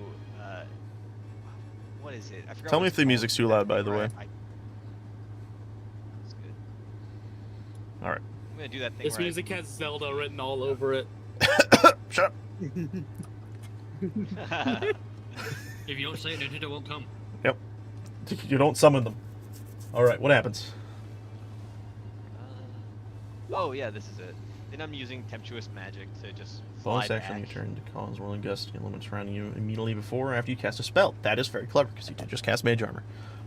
What is it? I forgot. Tell what me it's if the music's called. too loud, by the Where way. That's good. All right. I'm gonna do that thing. This where I music has move Zelda written all over it. Shut up. If you don't say it, Nintendo won't come. Yep. You don't summon them. All right. What happens? Oh yeah, this is it. Then I'm using tempestuous magic to just fly Bonus action on back. your turn to cause whirling gusts and elements surrounding you immediately before or after you cast a spell. That is very clever because you did just cast Mage Armor.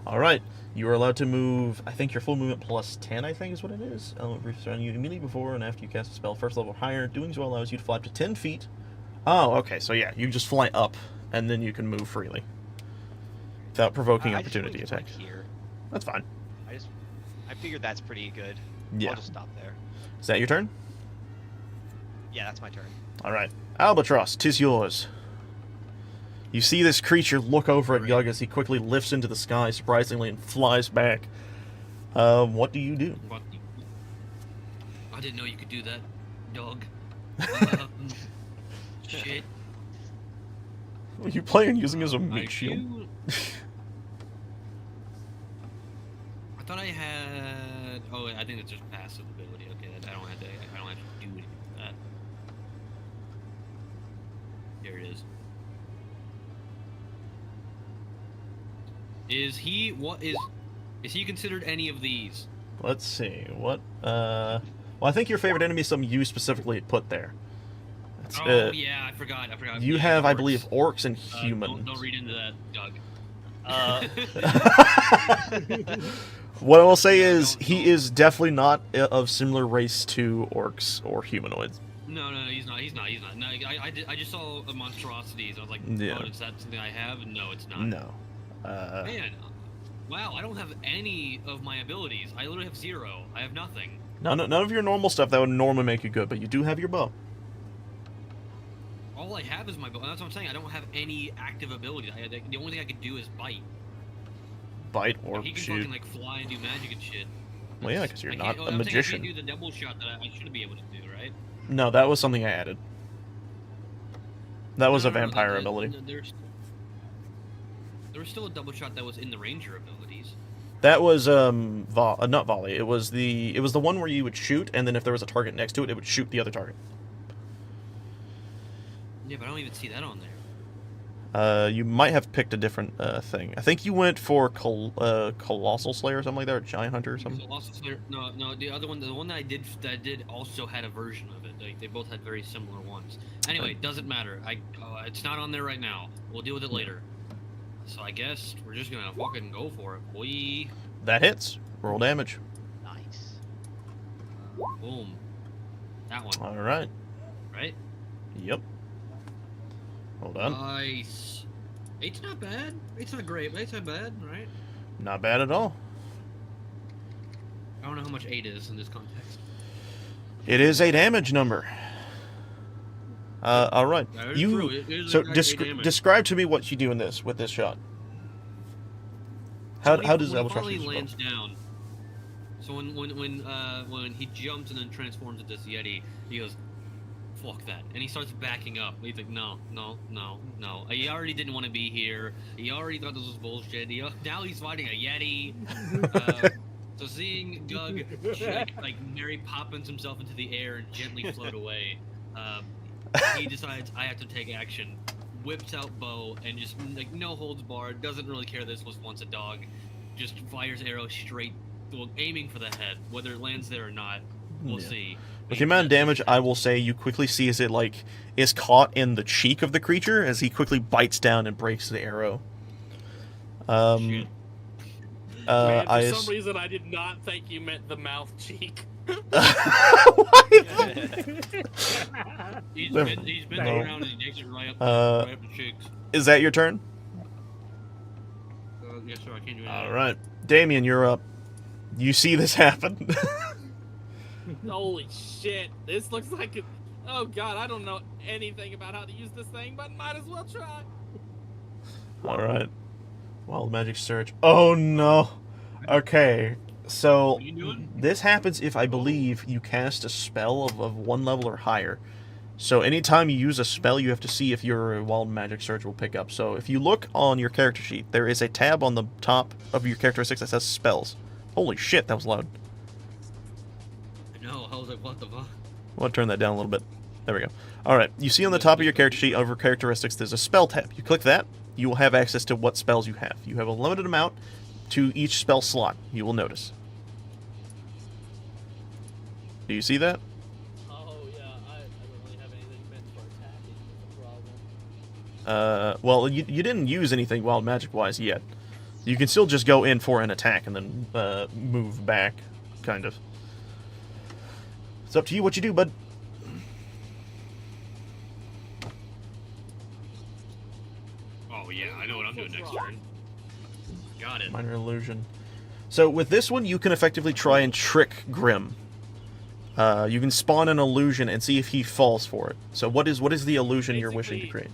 All right, you are allowed to move. I think your full movement plus 10. I think is what it is. Element surrounding you immediately before and after you cast a spell, first level or higher. Doing so allows you to fly up to 10 feet. Oh, okay. So yeah, you just fly up and then you can move freely without provoking I just opportunity went, like, attack. here. That's fine. I figured that's pretty good. Yeah. I'll just stop there. Is that your turn? Yeah, that's my turn. All right, Albatross, 'tis yours. You see this creature look over at Yug as he quickly lifts into the sky, surprisingly, and flies back. What do you do? What? I didn't know you could do that, dog. Shit. You plan using as a I meat shield. do- I thought I had. Oh, I think it's just passive ability. Okay, I don't have to. I don't have to do anything with that. Here it is. Is he what is? Is he considered any of these? Let's see. What? Well, I think your favorite enemy is something you specifically put there. That's, Oh yeah, I forgot. You Yeah, have, I orcs. believe, orcs and humans. Don't read into that, Doug. What I will say is, don't- he don't. is definitely not of similar race to orcs or humanoids. No, he's not. No, I just saw a monstrosities. I was like, Yeah. oh, is that something I have? No, it's not. No. Man, wow, I don't have any of my abilities. I literally have 0. I have nothing. None of your normal stuff that would normally make you good, but you do have your bow. All I have is my bow. That's what I'm saying. I don't have any active abilities. The only thing I could do is bite. Bite or Like, he can shoot. fucking like fly and do magic and shit. Well, yeah, because you're I not can't- a I'm saying magician. I can't do the double shot that I should be able to do, right? No, that was something I added. That was a No, vampire that- ability. There was still a double shot that was in the ranger abilities. That was not volley. It was the one where you would shoot, and then if there was a target next to it, it would shoot the other target. Yeah, but I don't even see that on there. You might have picked a different thing. I think you went for Colossal Slayer or something like that, or Giant Hunter or something. Colossal Slayer. No, the other one, the one that I did also had a version of it. They both had very similar ones. Anyway, doesn't matter. It's not on there right now. We'll deal with it later. So I guess we're just gonna fucking go for it, boy. That hits. Roll damage. Nice. Boom. That one, All right. right? Yep. Hold on. Nice. 8's not bad. 8's not great, but 8's not bad, right? Not bad at all. I don't know how much 8 is in this context. It is a damage number. All right. That is true. It is So like 8 damage. describe to me what you do in this with this shot. How So how does when he Albatross finally use the lands down? So when he jumps and then transforms into this Yeti, he goes, "Fuck that!" And he starts backing up. He's like, "No. He already didn't want to be here. He already thought this was bullshit. Now he's fighting a Yeti." So seeing Doug like Mary Poppins himself into the air and gently float away, he decides I have to take action. Whips out bow and just like no holds barred. Doesn't really care this was once a dog. Just fires arrow straight, well, aiming for the head. Whether it lands there or not, we'll Yeah. see. With the amount of damage, I will say you quickly see as it is caught in the cheek of the creature as he quickly bites down and breaks the arrow. Shit. Man, for I some reason, I did not think you meant the mouth cheek. He's No. been No. around and he takes it right up the cheeks. Is that your turn? Yes, sir. I can't do anything. All right, Damien, you're up. You see this happen. Holy shit! This looks like it. Oh god, I don't know anything about how to use this thing, but might as well try. All right. Wild magic search. Oh no. Okay. So What are you doing? this happens if I believe you cast a spell of 1 level or higher. So anytime you use a spell, you have to see if your Wild Magic Surge will pick up. So if you look on your character sheet, there is a tab on the top of your characteristics that says spells. Holy shit, that was loud. I know. I was like, what the fuck? I want to turn that down a little bit. There we go. Alright, you see on the top of your character sheet, over characteristics, there's a spell tab. You click that, you will have access to what spells you have. You have a limited amount to each spell slot, you will notice. Do you see that? Oh yeah, I don't really have anything meant for attacking. That's the problem. Well, you didn't use anything wild magic-wise yet. You can still just go in for an attack and then move back, kind of. It's up to you what you do, bud. Oh yeah, I know what I'm doing next turn. Got it. Minor illusion. So with this one, you can effectively try and trick Grim. You can spawn an illusion and see if he falls for it. So what is the illusion you're wishing to create?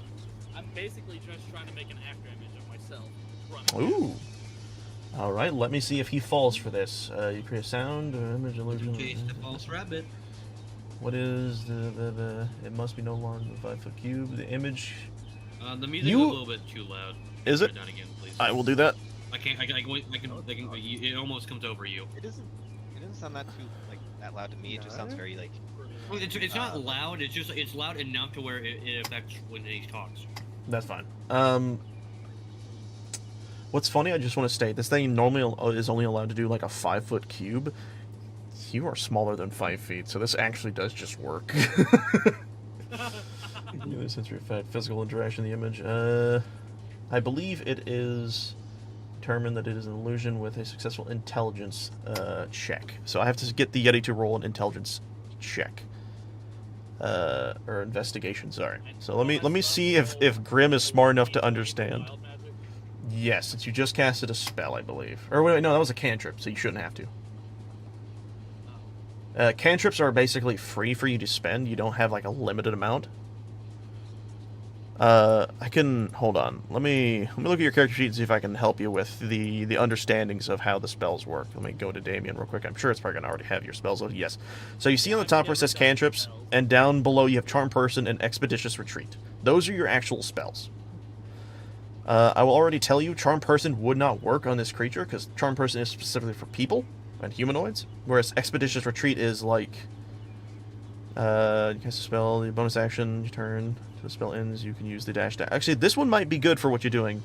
I'm basically just trying to make an after image of myself. Running. Ooh. All right, let me see if he falls for this. You create a sound, image, illusion. Chase the false rabbit. What is the? It must be no longer the 5-foot cube. The image. The music's a little bit too loud. Is Turn it? Down again, please. I will do that. I can. It almost comes over you. It doesn't sound that too that loud to me. It just sounds very like. Well, it's not loud. It's loud enough to where it affects when he talks. That's fine. What's funny, I just want to state, this thing normally is only allowed to do like a 5-foot cube. You are smaller than 5 feet, so this actually does just work. Sensory effect, physical interaction, the image. I believe it is determined that it is an illusion with a successful intelligence check. So I have to get the Yeti to roll an intelligence check. Or investigation, sorry. So let me see if Grim is smart enough to understand. Wild magic. Yes, since you just casted a spell, I believe. Or wait, no, that was a cantrip, so you shouldn't have to. Cantrips are basically free for you to spend. You don't have like a limited amount. I can hold on. Let me look at your character sheet and see if I can help you with the understandings of how the spells work. Let me go to Damien real quick. I'm sure it's probably gonna already have your spells. Oh, yes. So you see on the top where it says cantrips, and down below you have Charm Person and Expeditious Retreat. Those are your actual spells. I will already tell you, Charm Person would not work on this creature, because Charm Person is specifically for people and humanoids, whereas Expeditious Retreat is like, you cast a spell, the bonus action, you turn, till the spell ends, you can use the dash. Actually, this one might be good for what you're doing,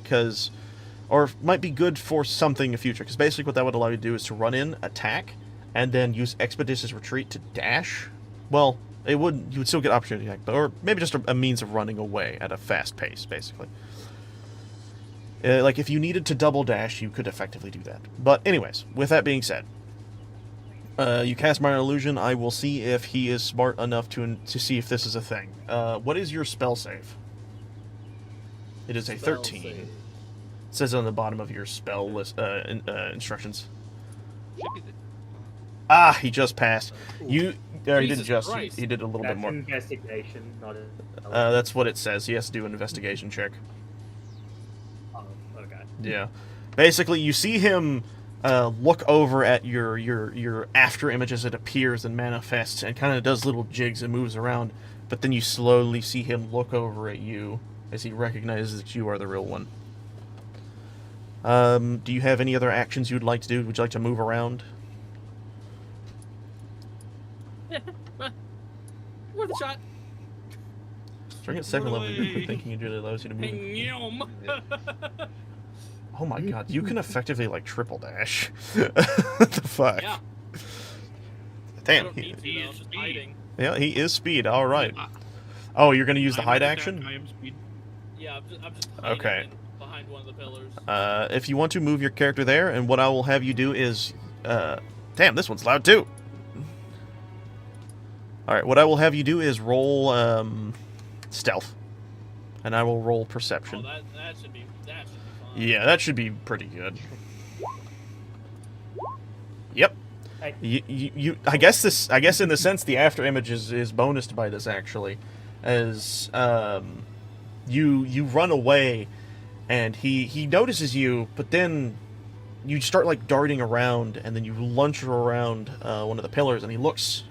or might be good for something in the future, because basically what that would allow you to do is to run in, attack, and then use Expeditious Retreat to dash. Well, you would still get opportunity attack, or maybe just a means of running away at a fast pace, basically. Like, if you needed to double dash, you could effectively do that. But anyways, with that being said, you cast Minor Illusion. I will see if he is smart enough to see if this is a thing. What is your spell save? It is a 13. It says on the bottom of your spell list instructions. Should be the. Ah, he just passed. He didn't Jesus just. Christ. He did a little bit That's more. investigation, not a. That's what it says. He has to do an investigation check. Oh, okay. Yeah. Basically, you see him look over at your after image as it appears and manifests and kind of does little jigs and moves around, but then you slowly see him look over at you as he recognizes that you are the real one. Do you have any other actions you'd like to do? Would you like to move around? Worth a shot. During its second level, your quick thinking usually allows you to move. Yum. Oh my god, you can effectively, like, triple dash. What the fuck? Yeah. I Damn. don't need to, He though. is Just speed. hiding. Yeah, he is speed. All right. Oh, you're going to use the hide action? I am speed. Yeah, I'm just hiding Okay. behind one of the pillars. If you want to move your character there, and what I will have you do is... damn, this one's loud too! Alright, what I will have you do is roll stealth. And I will roll perception. Oh, that should be fine. Yeah, that should be pretty good. Yep. I guess in the sense the after image is bonused by this, actually, as you run away and he notices you, but then you start like darting around, and then you lunge around one of the pillars, and he looks,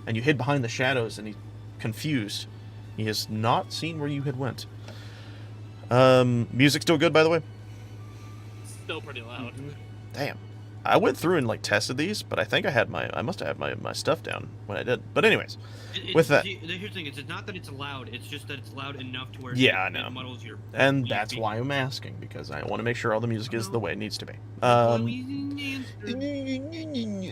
and you hid behind the shadows, and he's confused. He has not seen where you had went. Music still good, by the way? Still pretty loud. Damn. I went through and like tested these, but I think I must have had my stuff down when I did. But anyways, with that, here's the thing: it's not that it's loud; it's just that it's loud enough to where yeah, I it know, muddles your. and that's why I'm asking, because I want to make sure all the music is the way it needs to be.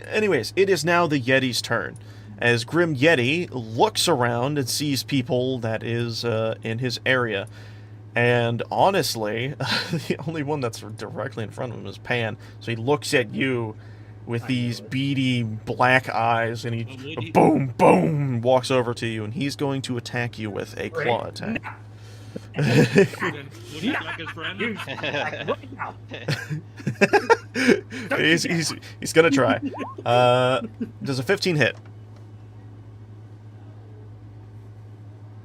Anyways, it is now the Yeti's turn, as Grim Yeti looks around and sees people that is in his area. And honestly, the only one that's directly in front of him is Pan. So he looks at you with these beady black eyes, and he boom, boom, walks over to you, and he's going to attack you with a claw attack. He's gonna try. Does a 15 hit?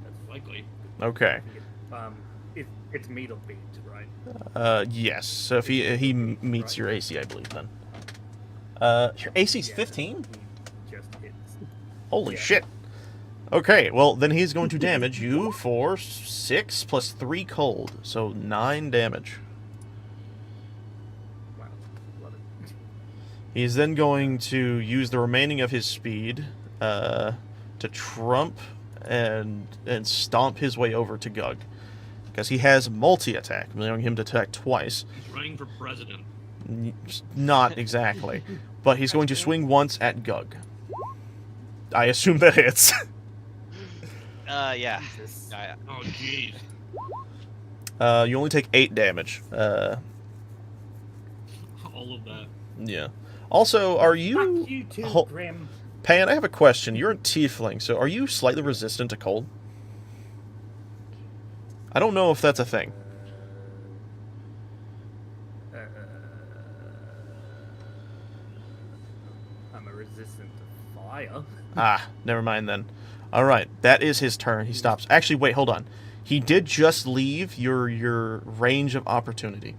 That's likely. Okay. It's meat or beat, right? Yes. So if he meets your AC, I believe then. Your AC's 15? Just hits. Holy Yeah. shit. Okay, well then he's going to damage you for 6 plus 3 cold, so 9 damage. Wow, love it. He's then going to use the remaining of his speed to trump and stomp his way over to Gug. Because he has multi-attack, allowing him to attack twice. He's running for president. Not exactly. But he's going to swing once at Gug. I assume that hits. Yeah. Jesus. Oh, jeez. You only take 8 damage. All of that. Yeah. Also, are you... Fuck you too, Grim. Pan, I have a question. You're a tiefling, so are you slightly resistant to cold? I don't know if that's a thing. I'm a resistant to fire. Ah, never mind then. Alright, that is his turn. He stops. Actually, wait, hold on. He did just leave your range of opportunity.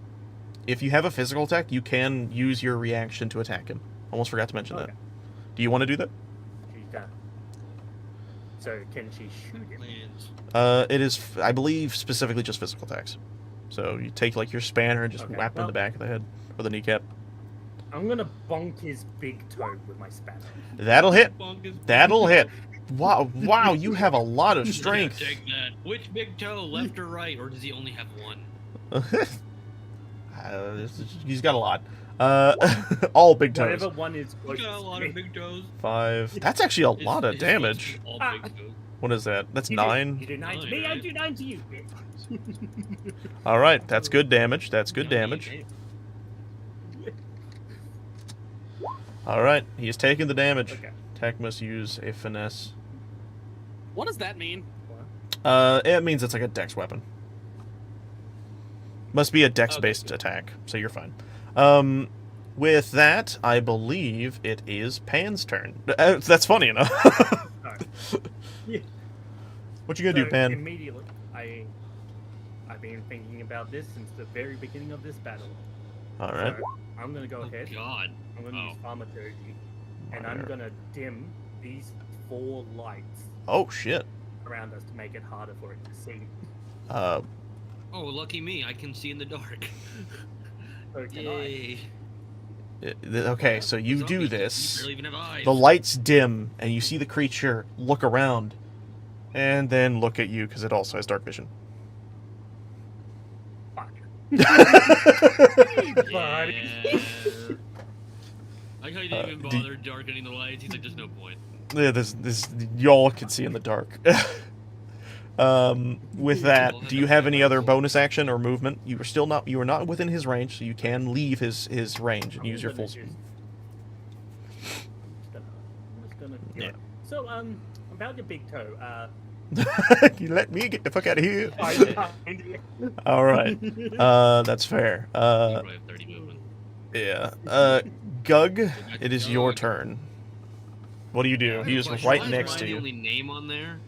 If you have a physical attack, you can use your reaction to attack him. Almost forgot to mention that. Do you want to do that? She's done. So can she shoot him? It is, I believe, specifically just physical attacks. So you take like your spanner and just whap him in the back of the head or the kneecap. I'm gonna bonk his big toe with my spanner. That'll hit. That'll hit. Wow, wow, you have a lot of strength. Yeah, take that. Which big toe, left or right, or does he only have one? He's got a lot. All big toes. Whatever one is He's closest got a lot to of me. big toes. 5. That's actually a lot of His damage. all big toes. What is that? That's You 9. do 9 to Nine, me, I right? do 9 to you, bitch. All right, that's good damage. That's good damage. All right, he is taking the damage. Okay. Attack must use a finesse. What does that mean? It means it's like a dex weapon. Must be a dex-based attack, so you're fine. With that, I believe it is Pan's turn. That's funny enough. Alright. Yeah. What you gonna do, Pan? Immediately, I've been thinking about this since the very beginning of this battle. All right. So I'm gonna go ahead. God. I'm gonna use thaumaturgy, and I'm gonna dim these 4 lights Oh shit. around us to make it harder for it to see. Uh, Oh, lucky me! I can see in the dark. So can Yay! okay, so you do Zombies this. barely even have eyes. The lights dim, and you see the creature look around, and then look at you because it also has dark vision. Fuck. Hey, buddy. Yeah. I how you didn't even do- bother darkening the lights. He's like, there's no point. Yeah, this y'all can see in the dark. With that, do you have any other bonus action or movement? You are not within his range, so you can leave his range and use your full speed. I'm just gonna Yeah. So about your big toe. You let me get the fuck out of here. I All right, that's fair. You probably have 30 movement. Yeah. Gug, it is your turn. What do you do? He is Question, right why is next Ryan to the you. only name on there?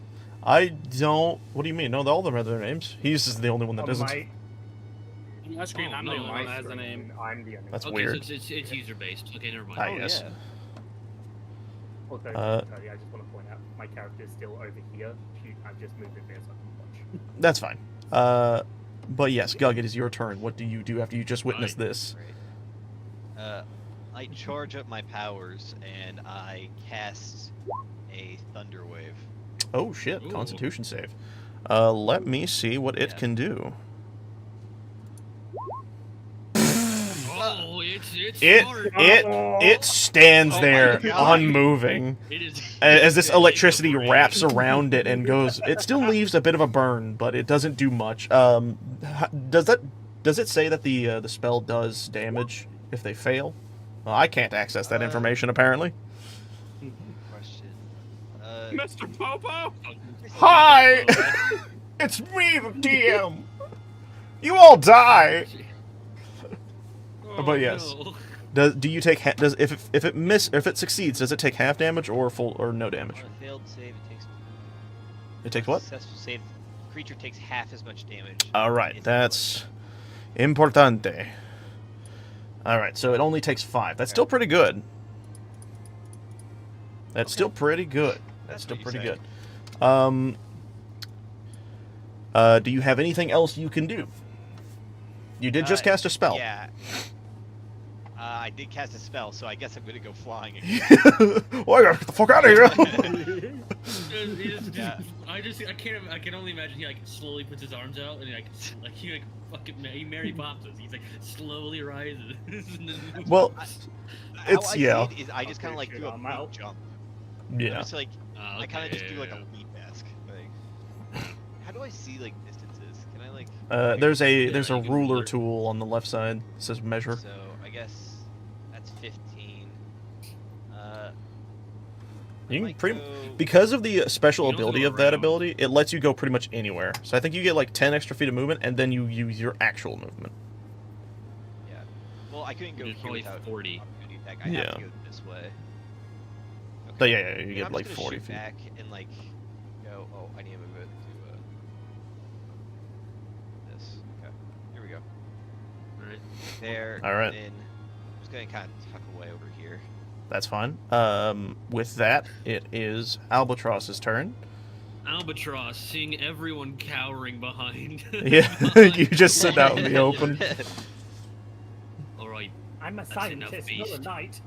I don't. What do you mean? No, all of them have their names. He's just the only one that doesn't. On my screen, I'm the only one that has a name. I'm the only That's one. Okay, weird. So it's user based. Okay, never mind. Ah, yes. yeah. Also, Uh, I just want to point out my character is still over here. I've just moved it there so I can watch. That's fine. But yes, Gug, it is your turn. What do you do after you just witnessed this? Right. I charge up my powers and I cast a thunder wave. Oh shit! Ooh. Constitution save. Let me see what it Yeah. can do. Oh, it's It smart. it stands Oh my there, God. unmoving, It is as this electricity Brain. wraps around it and goes. It still leaves a bit of a burn, but it doesn't do much. Does it say that the spell does damage if they fail? Well, I can't access that information apparently. Question. Mr. Popo? Hi, it's me, the DM. You all die. Oh, But yes. no. Do you take if it succeeds, does it take half damage or full or no damage? On a failed save, it takes. It takes what? Successful save. Creature takes half as much damage. All right, It's that's importante. All right, so it only takes 5. That's still pretty good. That's still pretty good. That's That's still what you pretty say. good. Do you have anything else you can do? You did just cast a spell. Yeah. I did cast a spell, so I guess I'm gonna go flying again. Well, I gotta get the fuck out of here. Yeah. I can only imagine he like slowly puts his arms out and he fucking Mary Poppins. He's like slowly rises. Well, How it's I yeah, see it is I just kind of like Okay, do a I'm big out. jump. yeah. I'm just like I kind of just do like yeah. a leap mask. Like, how do I see like distances? Can I like? There's a Yeah, there's a you can ruler ruler. tool on the left side. It says measure. So I guess that's 15. I You can might pretty go- because of the special You can also ability go of that around. ability, it lets you go pretty much anywhere. So I think you get like 10 extra feet of movement, and then you use your actual movement. Yeah. Well, I couldn't go Which is here probably without 40. opportunity attack. I Yeah. have to go this way. But yeah, you Then get I'm like just gonna 40 shoot feet. back and like go. Oh, I need to move it to this. Okay. Here we go. Right. There. All right. And then I'm just gonna kind of tuck away over here. That's fine. With that, it is Albatross's turn. Albatross, seeing everyone cowering behind. Yeah, you just sit out in the open. All right, I'm a enough, scientist, not a beast. knight.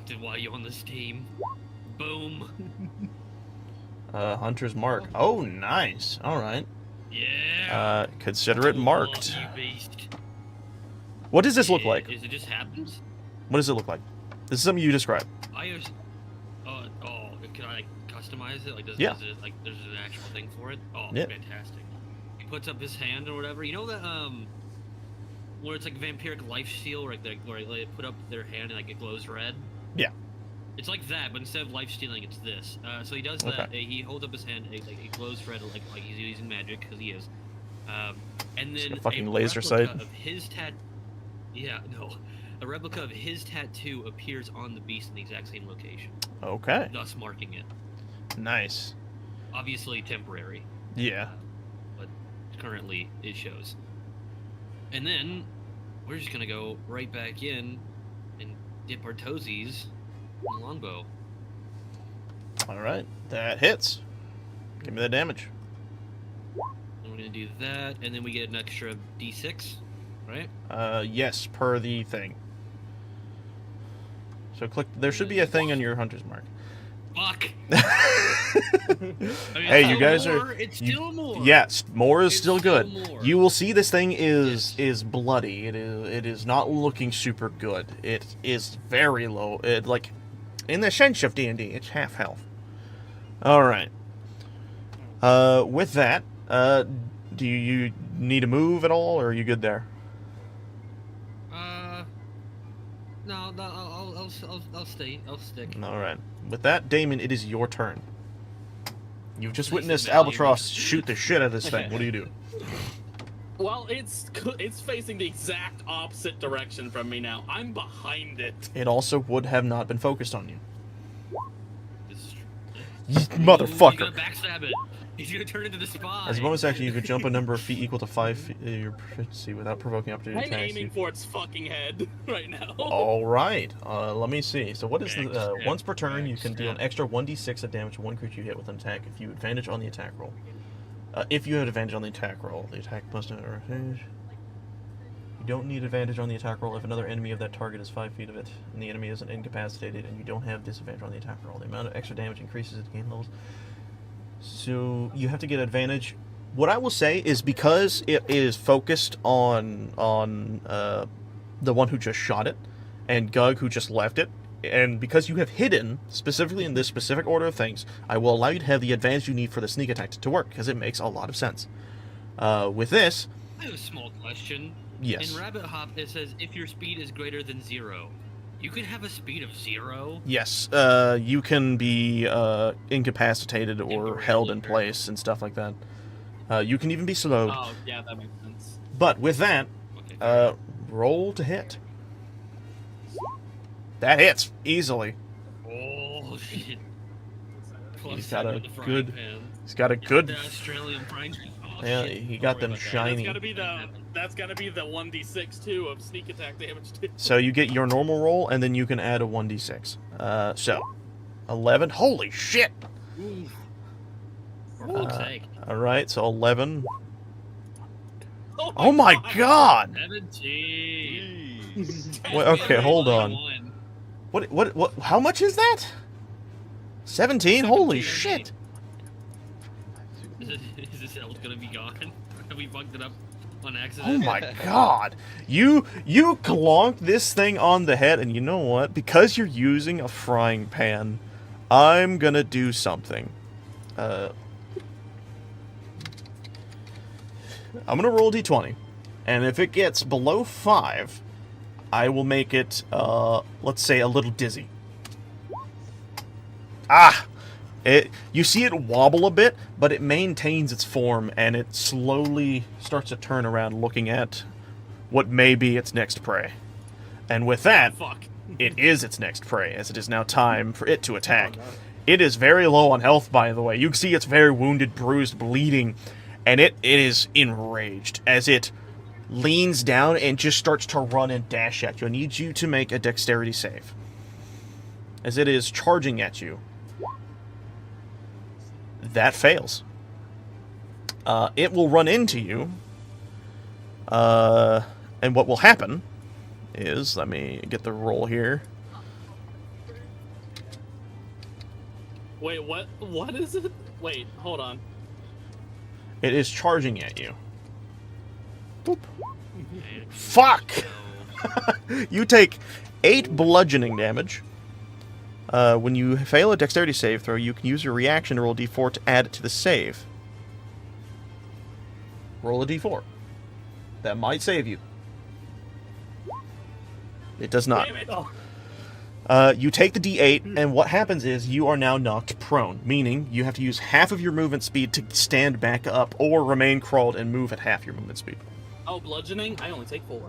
then why are you on this team? Boom. Hunter's mark. Oh, nice. All right. Yeah. Consider it Cool, marked. You beast. What does this look like? Is it just happens? What does it look like? This is something you describe. I just. Can I like, customize it? Like, Yeah. does it, like, there's an actual thing for it? Oh, Yeah. fantastic. He puts up his hand or whatever. You know that where it's like vampiric lifesteal, where they put up their hand and like it glows red. Yeah. It's like that, but instead of life stealing, it's this. So he does that. Okay. He holds up his hand. It glows red, like he's using magic because he is. And It's then a fucking a laser replica sight. of his Yeah, no. A replica of his tattoo appears on the beast in the exact same location, Okay. thus marking it. Nice. Obviously temporary, Yeah. but currently it shows. And then we're just gonna go right back in and dip our toesies in the longbow. All right. That hits. Give me the damage. And we're gonna do that, and then we get an extra d6, right? Yes, per the thing. So click. There should be a thing on your hunter's mark. Fuck. Hey, you guys are. It's you- still more. Yes, more is It's still still good. more. You will see this thing is Yes. is bloody. It is not looking super good. It is very low. It like in the sense of D&D, it's half health. All right. With that, do you need to move at all, or are you good there? No, I'll stay. I'll stick. All right. With that, Damon, it is your turn. You've just Please witnessed value. Albatross shoot the shit out of this thing. What do you do? Well, it's facing the exact opposite direction from me now. I'm behind it. It also would have not been focused on you. This is true. You You gotta motherfucker. backstab it. He's gonna turn into the spy. As a bonus action, you could jump a number of feet equal to 5 feet your proficiency without provoking opportunity I'm attacks. aiming for its fucking head right now. All right. Let me see. So what is the Extra, once per turn you can deal an extra. extra 1d6 of damage to one creature you hit with an attack if you advantage on the attack roll. If you had advantage on the attack roll, the attack must have advantage. You don't need advantage on the attack roll if another enemy of that target is 5 feet of it, and the enemy isn't incapacitated, and you don't have disadvantage on the attack roll. The amount of extra damage increases at gain levels. So you have to get advantage. What I will say is because it is focused on the one who just shot it, and Gug who just left it, and because you have hidden specifically in this specific order of things, I will allow you to have the advantage you need for the sneak attack to work because it makes a lot of sense. With this, I have a small question. yes, In Rabbit Hop, it says if your speed is greater than 0. You can have a speed of 0? yes, you can be incapacitated or held in place and stuff like that. You can even be slowed. Oh, yeah, that makes sense. But with that, Okay. roll to hit. That hits easily. Oh, shit. Plus He's got a with the frying good- pan. He's got a Yeah, good. the Australian frying pan. Oh, Yeah, shit. he Don't got worry them about that. shiny. That's gotta be the 1d6 too of sneak attack damage too. So you get your normal roll, and then you can add a 1d6. So 11. Holy shit! Oof. For fuck's Uh, sake. All right, so 11. Oh my god! 17. Wait, okay, hold on. What? How much is that? 17? Holy 17. shit! Is this else gonna be gone? Have we fucked it up on accident? Oh my god! You clonked this thing on the head, and you know what? Because you're using a frying pan, I'm gonna do something. I'm gonna roll a d20, and if it gets below 5, I will make it, let's say, a little dizzy. Ah! You see it wobble a bit, but it maintains its form, and it slowly starts to turn around looking at what may be its next prey. And with that, Fuck. it is its next prey, as it is now time for it to attack. Oh, no. It is very low on health, by the way. You can see it's very wounded, bruised, bleeding, and it is enraged as it leans down and just starts to run and dash at you. I need you to make a dexterity save, as it is charging at you. That fails. It will run into you, and what will happen is, let me get the roll here. Wait, what? What is it? Wait, hold on. It is charging at you. Boop. Fuck! You take 8 bludgeoning damage. When you fail a dexterity save throw, you can use your reaction to roll a d4 to add it to the save. Roll a d4. That might save you. It does not. Damn it. You take the d8, and what happens is you are now knocked prone, meaning you have to use half of your movement speed to stand back up, or remain crawled and move at half your movement speed. Oh, bludgeoning? I only take 4.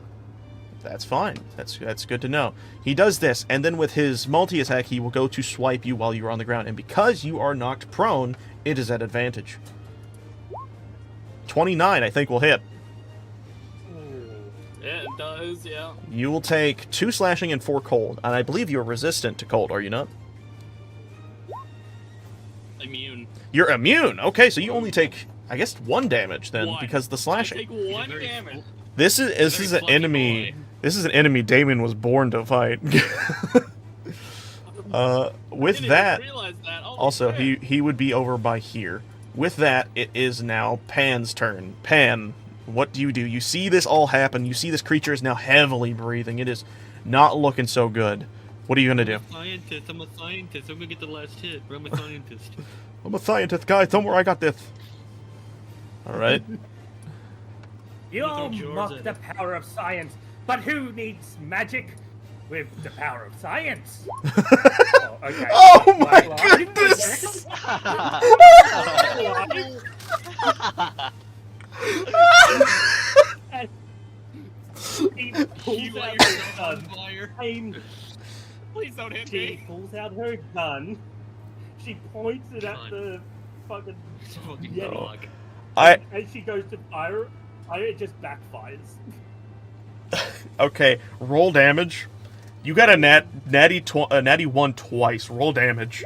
That's fine. That's good to know. He does this, and then with his multi-attack, he will go to swipe you while you're on the ground, and because you are knocked prone, it is at advantage. 29, I think, will hit. Yeah, it does, yeah. You will take 2 slashing and 4 cold, and I believe you're resistant to cold, are you not? Immune. You're immune! Okay, so you only take, I guess, 1 damage then, One. because the I slashing. take 1 damage. This is very an fluffy enemy. boy. This is an enemy Damon was born to fight. With Didn't that, even realize that. Holy also shit. he would be over by here. With that, it is now Pan's turn. Pan, what do? You see this all happen. You see this creature is now heavily breathing. It is not looking so good. What are you gonna do? Scientist. I'm a scientist. I'm gonna get the last hit. But I'm a scientist. I'm a scientist, guys. Somewhere I got this. All right. You all Look at yours mock and- the power of science, but who needs magic with the power of science? Oh, okay. Oh my Well, goodness! He You pulls light out yourself her on gun. fire. Please don't hit She me. pulls out her gun. She points it at Gun. the fucking It's a fucking Yeti. dog. As she goes to fire, it just backfires. Okay, roll damage. You got a natty 1 twice. Roll damage.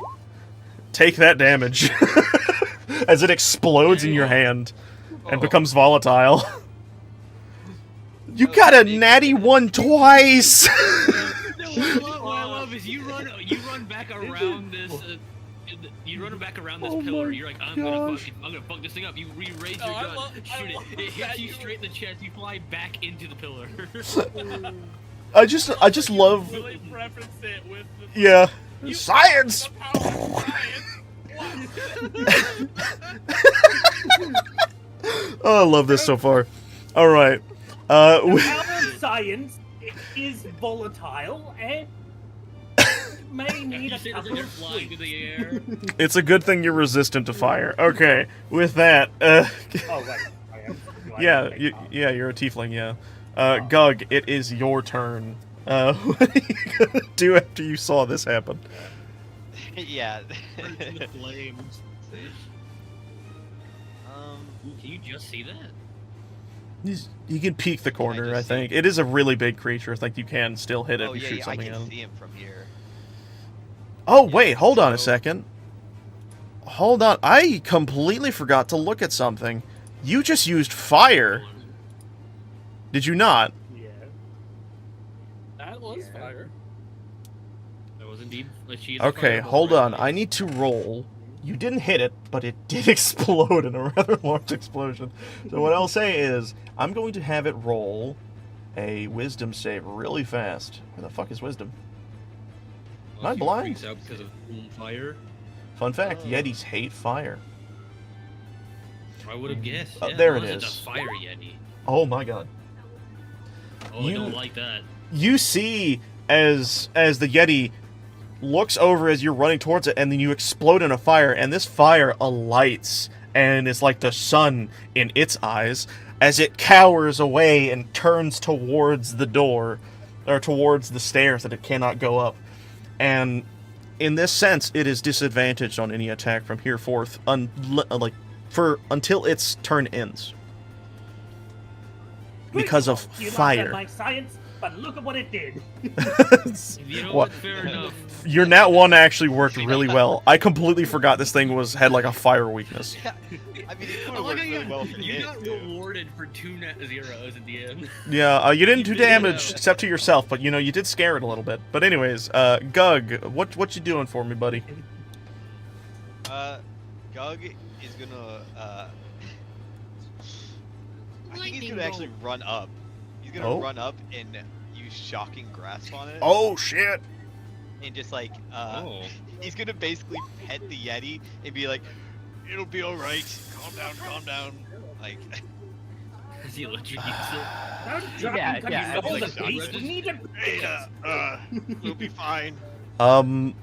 Take that damage. As it explodes in your hand and becomes volatile. You got a natty 1 twice! No, what I love is you run back around this. You run back around this pillar. You're like, I'm gonna fuck this thing up. You raise your gun, shoot it. It hits you straight in the chest. You fly back into the pillar. I just love. Really preference it with the Yeah. Science. the power of science. Oh, I love this so far. All right. The power of science is volatile and may need a You couple they're of flying through sleeps. the air. It's a good thing you're resistant to fire. Okay. With that, Oh wait, I am. Do I yeah, take part? yeah, you're a tiefling. Yeah. Gug, it is your turn. What are you gonna do after you saw this happen? Yeah. Burns in the flames. Um, Ooh, can you just see that? You can peek the corner. I just see think it is a really big creature. I think you can still hit it oh if you yeah, shoot I something at can him. see him from here. Oh wait, hold on a so- second. Hold on, I completely forgot to look at something. You just used fire, did you not? Yeah. That was Yeah. fire. That was indeed. She is a Okay, fireball, hold right? on. I need to roll. You didn't hit it, but it did explode in a rather large explosion. So what I'll say is, I'm going to have it roll a wisdom save really fast. Where the fuck is wisdom? Well, Am I she blind? freaks out because of boom fire. Fun fact, Oh. Yetis hate fire. I would have guessed. Oh, Yeah, there it unless is. It's a fire yeti. Oh my god. Oh, You- I don't like that. You see as the Yeti looks over as you're running towards it, and then you explode in a fire, and this fire alights and is like the sun in its eyes as it cowers away and turns towards the door, or towards the stairs that it cannot go up. And in this sense, it is disadvantaged on any attack from here forth, until its turn ends. Because of You fire. laughed at my science, but look at what it did. You know What? what? Fair enough. Your nat 1 actually worked really well. I completely forgot this thing had like a fire weakness. I mean, it I could like work how really well for you it, got too. rewarded for 2 net zeros at the end. Yeah, you didn't do You did it damage out. except to yourself, but you did scare it a little bit. But anyways, Gug, what you doing for me, buddy? Gug is gonna, I think he's Lightning gonna actually bolt. run up. He's gonna Oh. run up and use Shocking Grasp on it. Oh shit! And just like, Oh. he's gonna basically pet the Yeti and be like, it'll be alright, calm down. Like, Has he electrocutes it? Don't drop Yeah, him 'cause yeah, you stole it's the like beast. We need to. we'll be fine.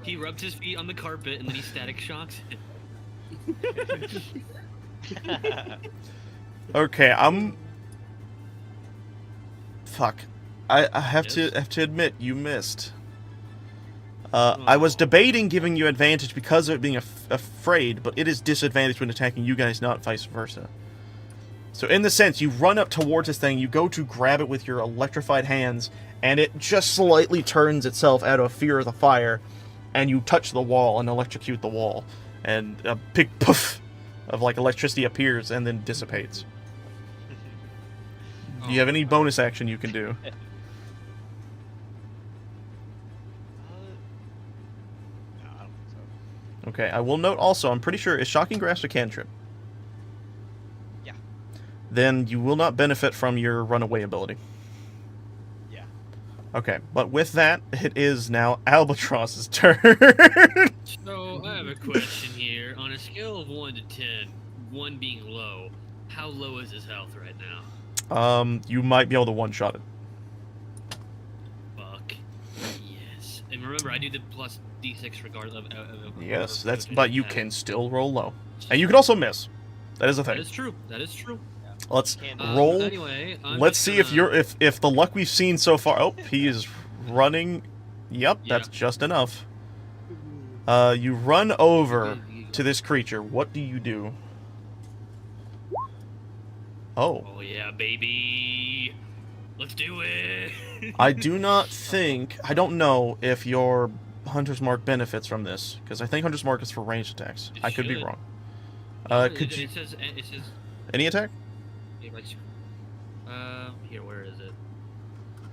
He rubs his feet on the carpet and then he static shocks it. Okay, Fuck. I have to admit, you missed. I was debating giving you advantage because of it being afraid, but it is disadvantaged when attacking you guys, not vice versa. So in the sense, you run up towards this thing, you go to grab it with your electrified hands, and it just slightly turns itself out of fear of the fire, and you touch the wall and electrocute the wall, and a big poof of like electricity appears and then dissipates. Do you have any bonus action you can do? No, I don't think so. Okay, I will note also, I'm pretty sure, is Shocking Grasp a cantrip? Yeah. Then you will not benefit from your runaway ability. Yeah. Okay, but with that, it is now Albatross's turn. So, I have a question here. On a scale of 1 to 10, 1 being low, how low is his health right now? You might be able to one-shot it. Fuck. Yes. And remember, I do the plus d6 regardless of Yes, that's. of But you attack. can still roll low, and you can also miss. That is a That thing. is true. That is true. Let's Can roll. Anyway, I'm Let's just see if gonna- you're if the luck we've seen so far. Oh, he is running. Yep, that's Yeah. just enough. You run over to this creature, what do you do? Oh. Oh yeah, baby. Let's do it. I do not think... I don't know if your Hunter's Mark benefits from this, because I think Hunter's Mark is for ranged attacks. It I could be should. wrong. No, Could you... It says. Any attack? Here, where is it?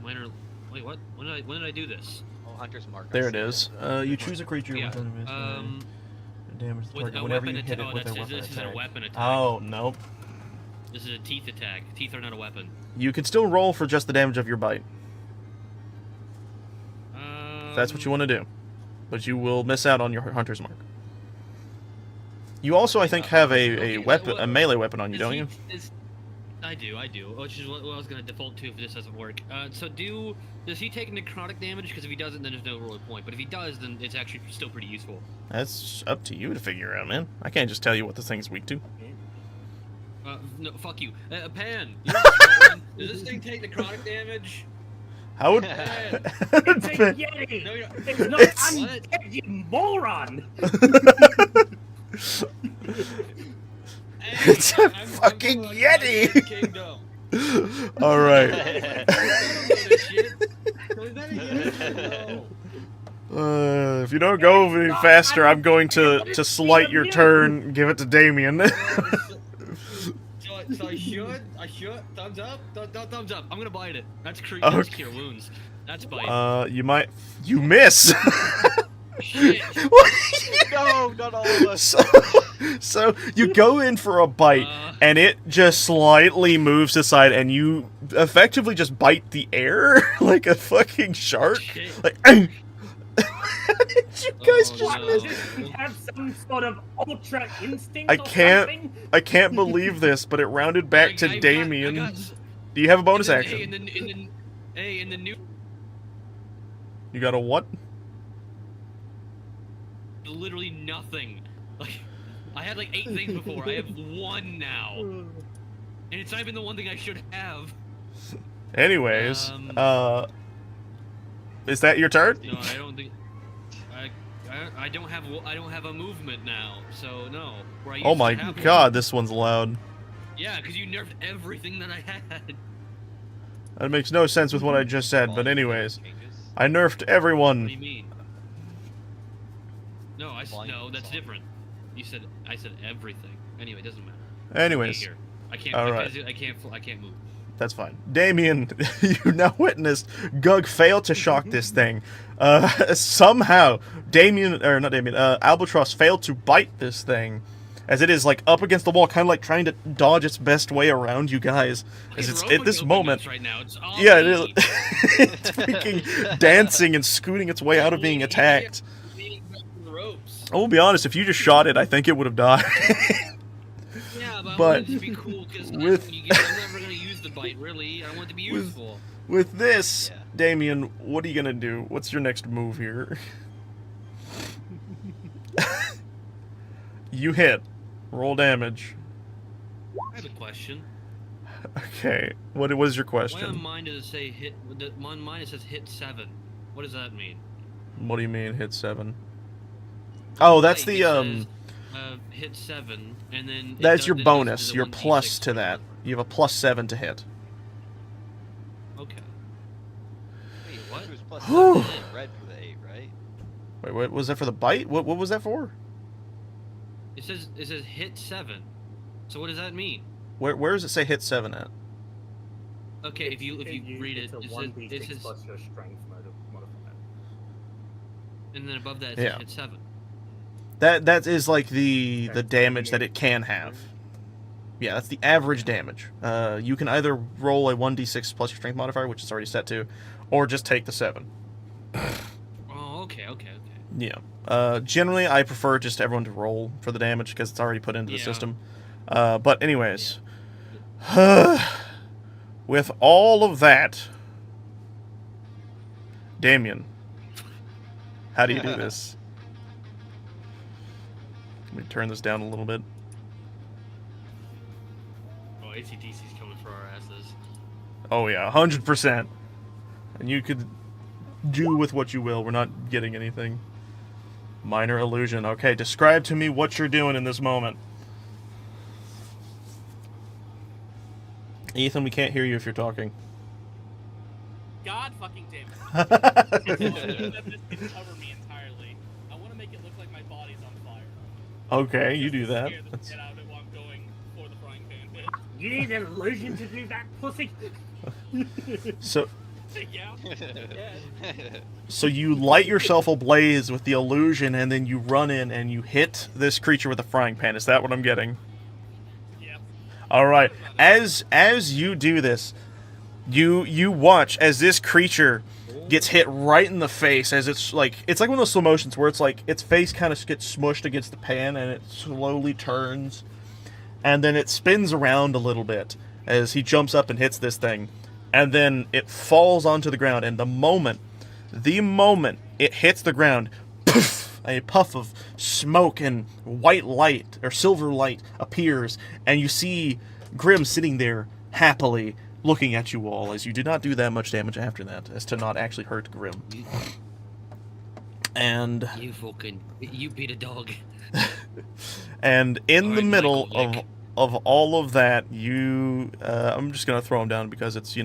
Minor. Wait, what? When did I do this? Oh, Hunter's Mark. I There it see is. You choose a creature Yeah. with damage the With target a whenever weapon you hit it attack. with a Oh, weapon this isn't a attack. weapon attack. Oh, nope. This is a teeth attack. Teeth are not a weapon. You can still roll for just the damage of your bite. If that's what you want to do. But you will miss out on your Hunter's Mark. You also, I think, have a weapon, a melee weapon on you, don't you? I do, which is what I was going to default to if this doesn't work. Does he take necrotic damage? Because if he doesn't, then there's no roll point. But if he does, then it's actually still pretty useful. That's up to you to figure out, man. I can't just tell you what this thing's weak to. No, fuck you. Pan, you're the smart one. Does this thing take necrotic damage? How would... Pan. It's a Yeti! No, you're... It's not It's- undead, you moron! It's a fucking Yeti! Kingdom. Alright. If you don't go any faster, I'm going to slight your turn, give it to Damien. So I should. Thumbs up. Thumbs up. I'm gonna bite it. That's cure wounds. That's bite. You miss. Shit. No, not all of us. So you go in for a bite, and it just slightly moves aside, and you effectively just bite the air like a fucking shark. Shit. Like, how did you guys just no. miss? Does he have some sort of ultra instinct I or can't- something? I can't believe this, but it rounded back to Damien. I got, Do you have a bonus Hey, action? in the new. You got a what? Literally nothing. Like, I had like 8 things before. I have 1 now, and it's not even the one thing I should have. Anyways, is that your turn? No, I don't think. I don't have a movement now, so no. Where I used Oh to my have one. god, this one's loud. Yeah, because you nerfed everything that I had. That makes no sense with what I just said, but anyways. Changes. I nerfed What do everyone. you mean? No, no, that's different. I said everything. Anyway, it doesn't matter. Anyways, Here. I can't. alright. I can't move. That's fine. Damien, you now witnessed Gug fail to shock this thing. Somehow, Albatross failed to bite this thing, as it is like up against the wall, kind of like trying to dodge its best way around you guys. As it's at this moment, right now. It's all yeah, it is. me. It's freaking dancing and scooting its way out of being attacked. Leaning back from the ropes. I will be honest, if you just shot it, I think it would have died. Yeah, but I But want it to be cool because I'm with- never gonna use the bite. Really, I want it to be With- useful. With this, Yeah. Damien, what are you gonna do? What's your next move here? You hit. Roll damage. I have a question. Okay. What was your Why on question? mine does it say hit? On mine it says hit 7. What does that mean? What do you mean hit 7? Oh, that's Right, the it says, hit 7, and then that's your it does bonus. the Your 1d6 plus to that. whatever. You have a +7 to hit. Okay. Wait, what? It was plus Whew. 7 red for the 8, right? Wait, what was that for the bite? What was that for? It says hit 7. So what does that mean? Where does it say hit 7 at? Okay, if you read it, it's a it 1d6 says, plus your strength modifier. and then above that it Yeah. says hit 7. That is like the Okay, damage so that it can have. Yeah, that's the average damage. You can either roll a 1d6 plus your strength modifier, which is already set to, or just take the 7. Oh, okay. Yeah. Generally, I prefer just everyone to roll for the damage because it's already put into the Yeah. system. But anyways, with all of that, Damien, how do you do this? Let me turn this down a little bit. Oh, ACDC's coming for our asses. Oh yeah, 100%. And you could do with what you will. We're not getting anything. Minor illusion. Okay, describe to me what you're doing in this moment. Ethan, we can't hear you if you're talking. God fucking damn it. I want to let this thing cover me entirely. I want to make it look like my body's on fire. Okay, you Just do to that. scare the shit out of it while I'm going for the frying pan bit. You need an illusion to do that, pussy. So, Yeah. so you light yourself ablaze with the illusion, and then you run in and you hit this creature with a frying pan. Is that what I'm getting? Yeah. All right. As you do this, you watch as this creature gets hit right in the face. As it's like one of those slow motions where it's like its face kind of gets smushed against the pan, and it slowly turns, and then it spins around a little bit as he jumps up and hits this thing, and then it falls onto the ground. And the moment it hits the ground, poof, a puff of smoke and white light or silver light appears, and you see Grim sitting there happily looking at you all, as you did not do that much damage after that, as to not actually hurt Grim. And you beat a dog. and in the Alright, middle Michael, of all of that, I'm just gonna throw him down because it's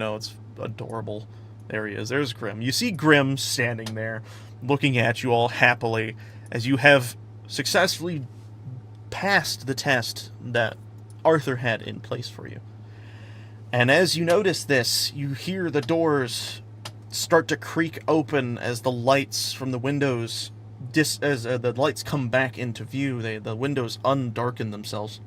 adorable. There he is. There's Grim. You see Grim standing there, looking at you all happily, as you have successfully passed the test that Arthur had in place for you. And as you notice this, you hear the doors start to creak open as the lights from the windows, the lights come back into view. The windows undarken themselves.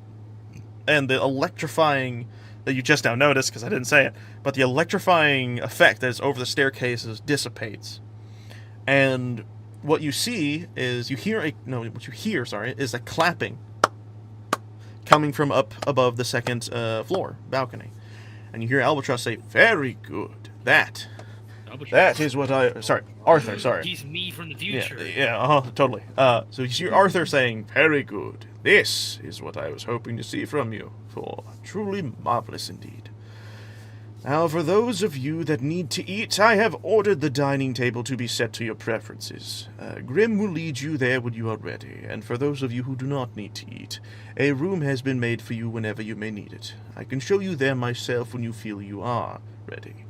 And the electrifying, that you just now noticed, because I didn't say it, but the electrifying effect that is over the staircases dissipates. And what you see is, is a clapping coming from up above the second floor balcony. And you hear Albatross say, "Very good. That is what Arthur, sorry. He's me from the future. Yeah, totally. So you hear Arthur saying, "Very good. This is what I was hoping to see from you, for truly marvelous indeed. Now, for those of you that need to eat, I have ordered the dining table to be set to your preferences. Grim will lead you there when you are ready, and for those of you who do not need to eat, a room has been made for you whenever you may need it. I can show you there myself when you feel you are ready.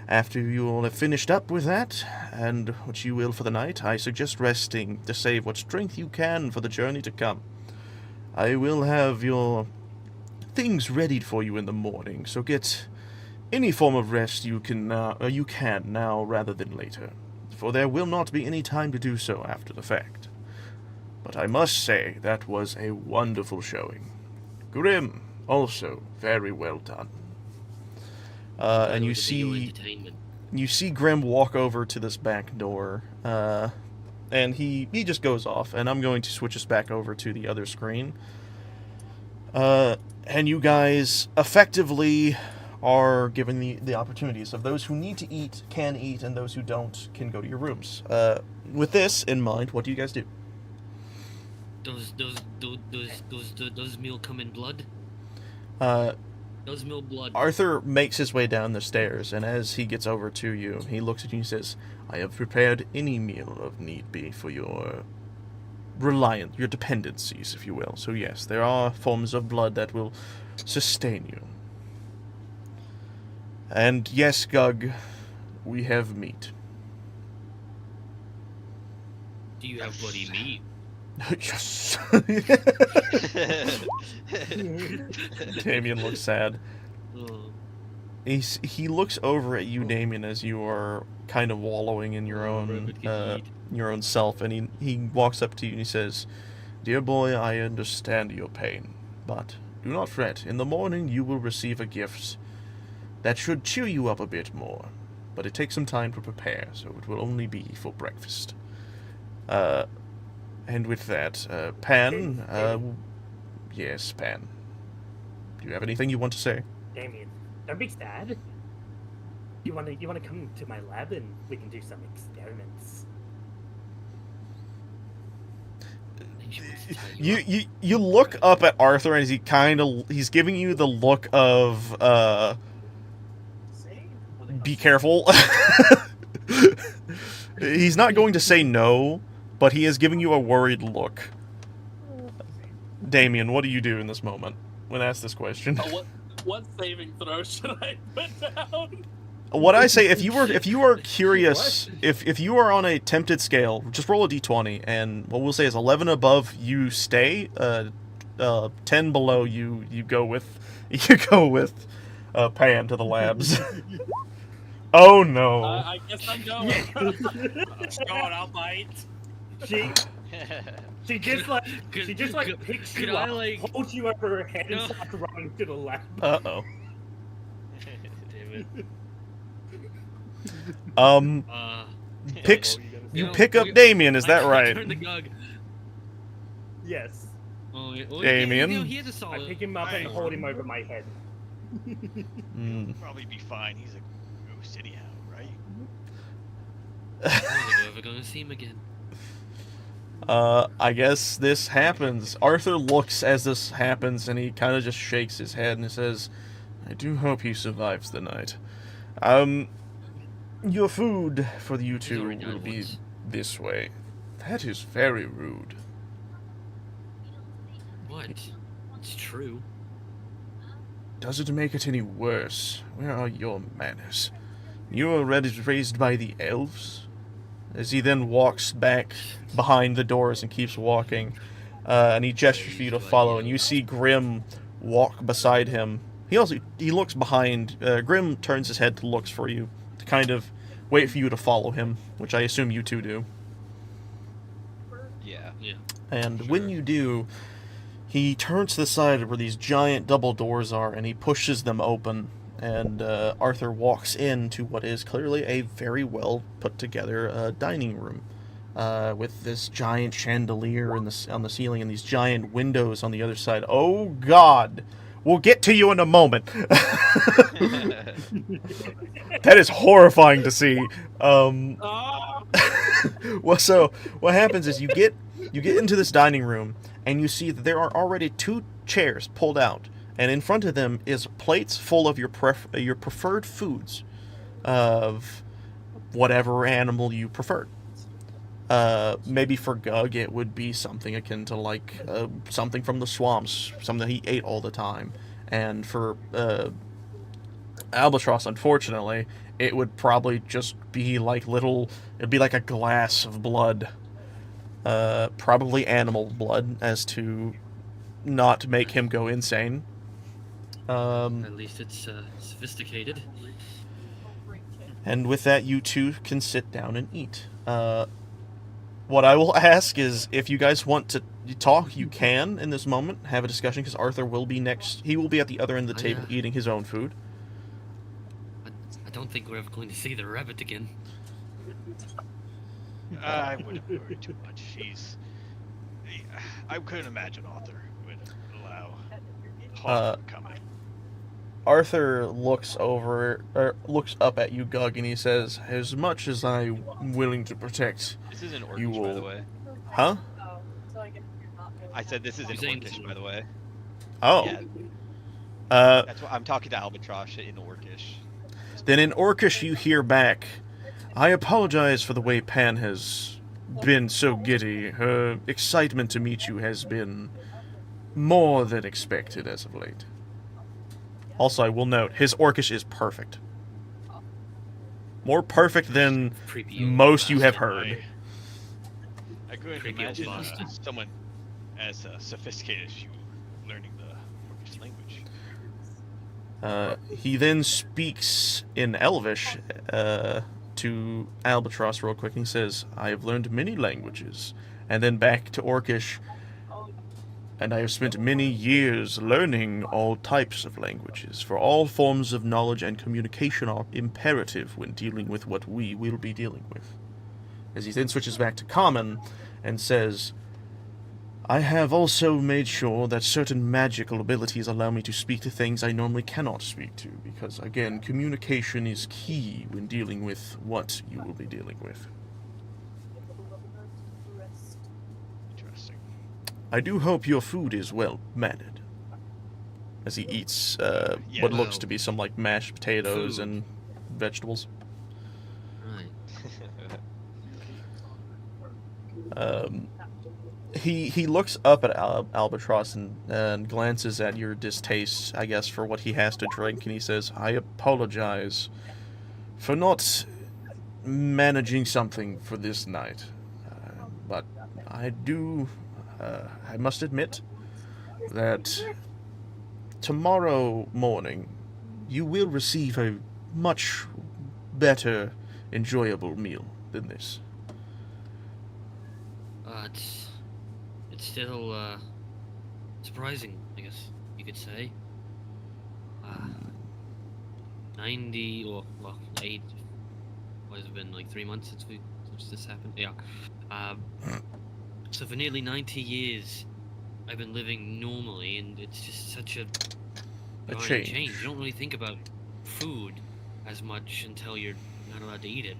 After you all have finished up with that, and what you will for the night, I suggest resting to save what strength you can for the journey to come. I will have your things readied for you in the morning, so get any form of rest you can now rather than later, for there will not be any time to do so after the fact. But I must say that was a wonderful showing. Grim, also very well done." And you see Grim walk over to this back door, and he just goes off. And I'm going to switch us back over to the other screen. And you guys effectively are given the opportunities of those who need to eat can eat, and those who don't can go to your rooms. With this in mind, what do you guys do? Does meal come in blood? Does meal blood? Arthur makes his way down the stairs, and as he gets over to you, he looks at you and says, "I have prepared any meal of need be for your your dependencies, if you will. So yes, there are forms of blood that will sustain you. And yes, Gug, we have meat." Do you have bloody meat? Yes. Damien looks sad. Oh. He looks over at you, Damien, as you are kind of wallowing in your own self, and he walks up to you and he says, "Dear boy, I understand your pain, but do not fret. In the morning you will receive a gift that should cheer you up a bit more, but it takes some time to prepare, so it will only be for breakfast." And with that, Pan, yes, Pan. Do you have anything you want to say? Damien, don't be sad. You wanna come to my lab and we can do some experiments. You look up at Arthur and he's giving you the look of be careful. He's not going to say no, but he is giving you a worried look. Damien, what do you do in this moment when asked this question? What saving throw should I put down? What I say, if you are curious, if you are on a tempted scale, just roll a d20, and what we'll say is 11 above you stay, 10 below you go with Pan to the labs. Oh no! I guess I'm going. I'll bite. She just picks you up, holds you over her head, and starts running to the lab. Uh-oh. Damn it. You pick up Damien, is that right? Turn the gug. Yes. Damien? He has a solid. I pick him up and hold him over my head. He'll probably be fine. He's a ghost anyhow, right? I'm never gonna see him again. I guess this happens. Arthur looks as this happens, and he kind of just shakes his head and says, I do hope he survives the night. Your food for you two will be this way. That is very rude. What? It's true. Does it make it any worse? Where are your manners? You were raised by the elves? As he then walks back behind the doors and keeps walking, and he gestures for you to follow, and you see Grim walk beside him. He looks behind. Grim turns his head to looks for you, to kind of wait for you to follow him, which I assume you two do. Yeah. And when you do, he turns to the side where these giant double doors are, and he pushes them open, and Arthur walks into what is clearly a very well put together dining room, with this giant chandelier on the ceiling and these giant windows on the other side. Oh God! We'll get to you in a moment. That is horrifying to see. Well, so what happens is you get into this dining room, and you see that there are already 2 chairs pulled out, and in front of them is plates full of your preferred foods, of whatever animal you preferred. Maybe for Gug, it would be something akin to like something from the swamps, something he ate all the time. And for Albatross, unfortunately, it would probably just be like it'd be like a glass of blood. Probably animal blood, as to not make him go insane. At least it's sophisticated. And with that, you two can sit down and eat. What I will ask is, if you guys want to talk, you can in this moment, have a discussion, because Arthur will be next. He will be at the other end of the table eating his own food. I don't think we're ever going to see the rabbit again. I wouldn't worry too much. I couldn't imagine Arthur would allow harm coming. Arthur looks up at you, Gug, and he says, as much as I'm willing to protect, this is in Orcish, you will... by the way. Huh? I said this is in Orcish, by the way. Oh. Yeah. That's what I'm talking to Albatross in Orcish. Then in Orcish you hear back, I apologize for the way Pan has been so giddy. Her excitement to meet you has been more than expected as of late. Also, I will note, his Orcish is perfect. More perfect than most you have heard. I couldn't imagine someone as sophisticated as you learning the Orcish language. He then speaks in Elvish to Albatross real quick. He says, I have learned many languages. And then back to Orcish. And I have spent many years learning all types of languages, for all forms of knowledge and communication are imperative when dealing with what we will be dealing with. As he then switches back to Common and says, I have also made sure that certain magical abilities allow me to speak to things I normally cannot speak to, because, again, communication is key when dealing with what you will be dealing with. I do hope your food is well mannered. As he eats what looks to be some like mashed potatoes and vegetables. Right. He looks up at Albatross and glances at your distaste, I guess, for what he has to drink, and he says, "I apologize for not managing something for this night, but I must admit that tomorrow morning you will receive a much better, enjoyable meal than this." It's still, surprising, I guess you could say. 90 or, well, 8, what has it been, like 3 months since this happened? Yeah. So for nearly 90 years, I've been living normally, and it's just such a change. You don't really think about food as much until you're not allowed to eat it.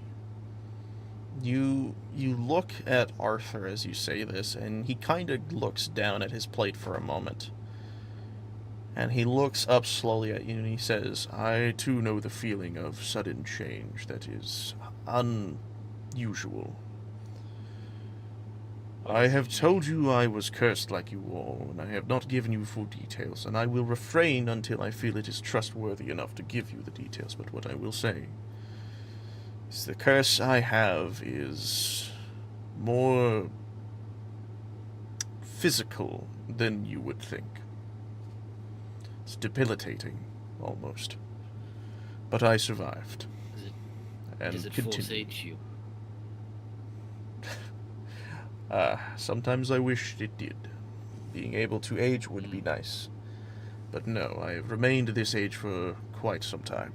You look at Arthur as you say this, and he kind of looks down at his plate for a moment. And he looks up slowly at you and he says, "I too know the feeling of sudden change that is unusual. I have told you I was cursed like you all, and I have not given you full details, and I will refrain until I feel it is trustworthy enough to give you the details, but what I will say is the curse I have is more physical than you would think. It's debilitating, almost. But I survived. Does it force age you? Sometimes I wish it did. Being able to age would be nice. But no, I have remained this age for quite some time.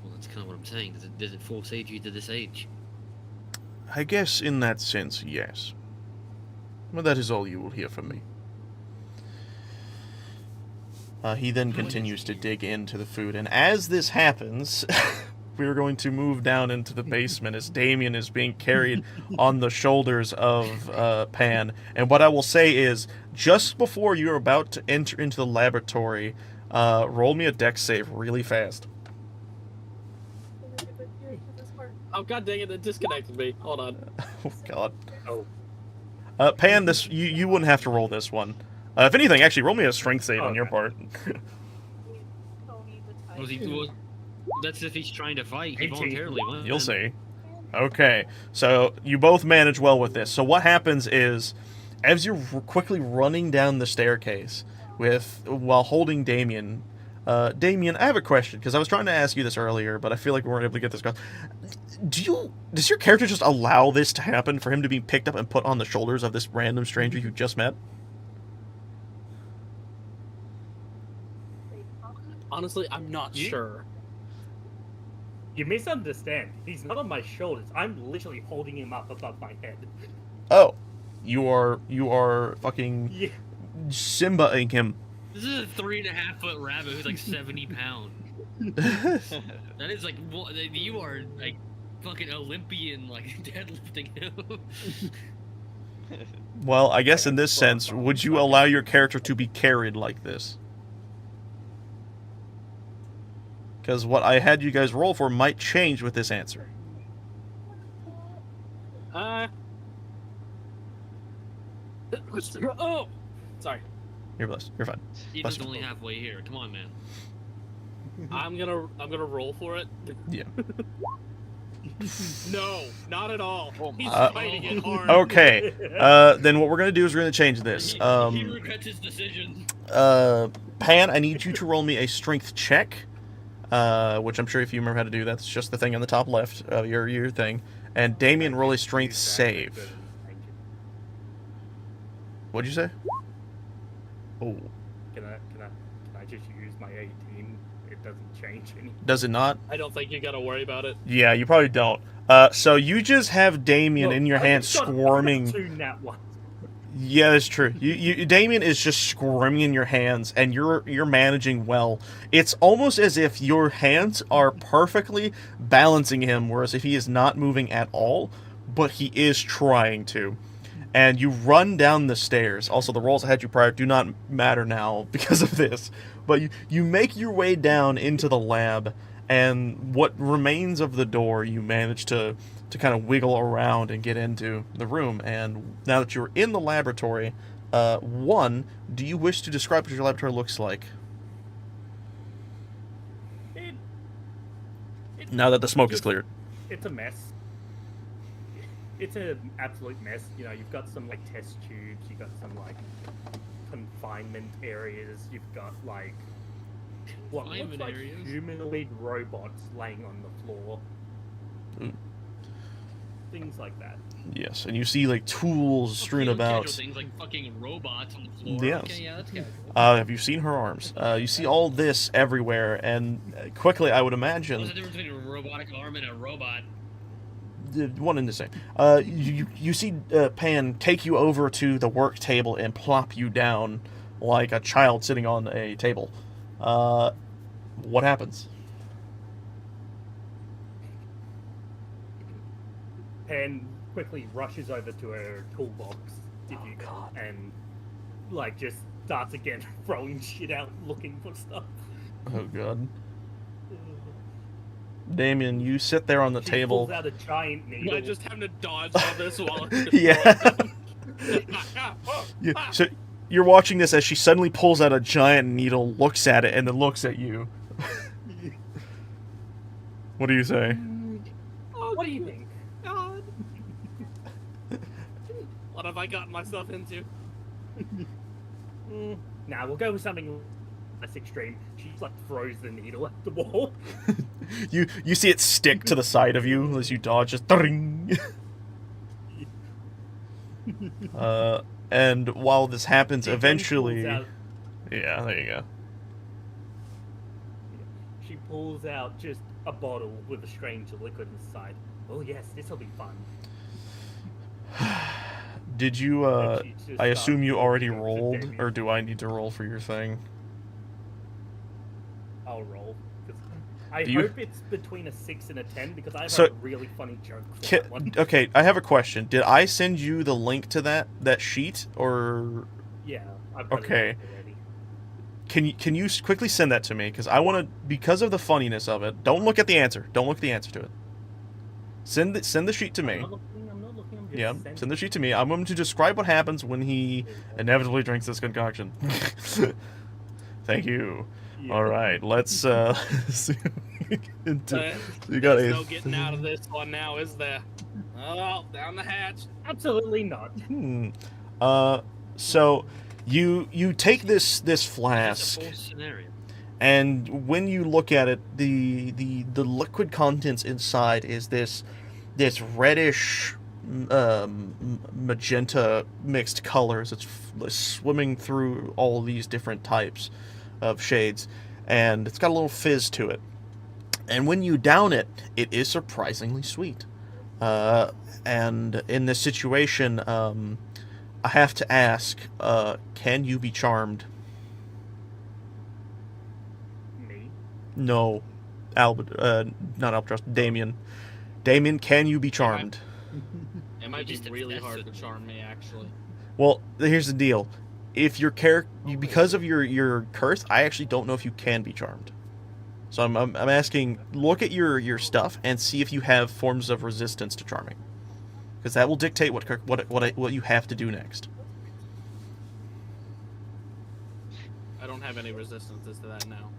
Well, that's kind of what I'm saying. Does it force age you to this age? I guess in that sense, yes. But that is all you will hear from me. He then continues to dig into the food, and as this happens, we are going to move down into the basement as Damien is being carried on the shoulders of Pan. And what I will say is, just before you're about to enter into the laboratory, roll me a dex save really fast. Oh, god dang it, it disconnected me. Hold on. Oh, God. Oh. Pan, you wouldn't have to roll this one. If anything, actually, roll me a strength save on your part. That's if he's trying to fight. He 18. voluntarily went. You'll see. Okay, so you both manage well with this. So what happens is, as you're quickly running down the staircase while holding Damien, Damien, I have a question, because I was trying to ask you this earlier, but I feel like we weren't able to get this across. Does your character just allow this to happen, for him to be picked up and put on the shoulders of this random stranger you just met? Honestly, I'm not sure. You misunderstand. He's not on my shoulders. I'm literally holding him up above my head. Oh, you are fucking Yeah. Simba-ing him. This is a 3.5-foot rabbit who's like 70 pounds. That is like, you are like fucking Olympian, like deadlifting him. Well, I guess in this sense, would you allow your character to be carried like this? Because what I had you guys roll for might change with this answer. Oh! Sorry. You're blessed. You're fine. He's only halfway here. Come on, man. I'm gonna roll for it. Yeah. No, not at all. He's fighting it hard. Okay. Then what we're gonna do is we're gonna change this. He regrets his decision. Pan, I need you to roll me a strength check. Which I'm sure if you remember how to do, that's just the thing on the top left of your thing. And Damien, roll a strength save. What'd you say? Oh. Can I just use my 18? It doesn't change anything. Does it not? I don't think you gotta worry about it. Yeah, you probably don't. So you just have Damien in your hand squirming. Yeah, that's true. Damien is just squirming in your hands, and you're managing well. It's almost as if your hands are perfectly balancing him, whereas if he is not moving at all, but he is trying to. and you run down the stairs. Also, the rolls I had you prior do not matter now because of this. But you make your way down into the lab, and what remains of the door you manage to kind of wiggle around and get into the room. And now that you're in the laboratory, one, do you wish to describe what your laboratory looks like? Now that the smoke is cleared. It's a mess. It's an absolute mess. You know, you've got some like test tubes, you've got some like confinement areas, you've got like what looks Confinement like areas? humanoid robots laying on the floor. Mm. Things like that. Yes, and you see like tools strewn about. Things like fucking robots on the floor. Yes. Okay, yeah, that's casual. Have you seen her arms? You see all this everywhere, and quickly I would What's the imagine difference between a robotic arm and a robot? one and the same. You see Pan take you over to the work table and plop you down like a child sitting on a table. What happens? Pan quickly rushes over to her toolbox, and like just starts again throwing shit out, looking for stuff. Oh god. Damien, you sit there on the She table. pulls out a giant needle. I just having to dodge all this while I'm Yeah. So you're watching this as she suddenly pulls out a giant needle, looks at it, and then looks at you. What do you say? Oh, What do you think? God. What have I gotten myself into? Nah, we'll go with something less extreme. She like throws the needle at the wall. You see it stick to the side of you as you dodge. Just ding. And while this happens, She then eventually, pulls out- yeah, there you go. She pulls out just a bottle with a strange liquid inside. Oh yes, this'll be fun. Did you? And she just I assume you starts already looking for rolled, Damien. or do I need to roll for your thing? I'll roll. 'Cause I Do you- hope it's between a 6 and a 10 because I have So- a really funny joke for that one. Okay, I have a question. Did I send you the link to that sheet, or Yeah, I've got Okay. it already. can you quickly send that to me? Because I want to, because of the funniness of it. Don't look at the answer. Don't look at the answer to it. Send the sheet to me. I'm not looking, I'm just Yeah, sending send the sheet to me. I'm going to describe what happens when he inevitably drinks this concoction. Thank you. Yeah. All right, let's see. You got There's a no getting out of this one now, is there? Oh, down the hatch. Absolutely not. So you take this It's flask, a false scenario. and when you look at it, the liquid contents inside is this reddish magenta mixed colors. It's swimming through all these different types of shades, and it's got a little fizz to it. And when you down it, it is surprisingly sweet. And in this situation, I have to ask, can you be charmed? Me. No, not Albatross, Damien. Damien, can you be charmed? It might be just really obsessed hard to with charm me, actually. Well, here's the deal. If your character, because of your curse, I actually don't know if you can be charmed. So I'm asking, look at your stuff and see if you have forms of resistance to charming, because that will dictate what you have to do next. I don't have any resistances to that now.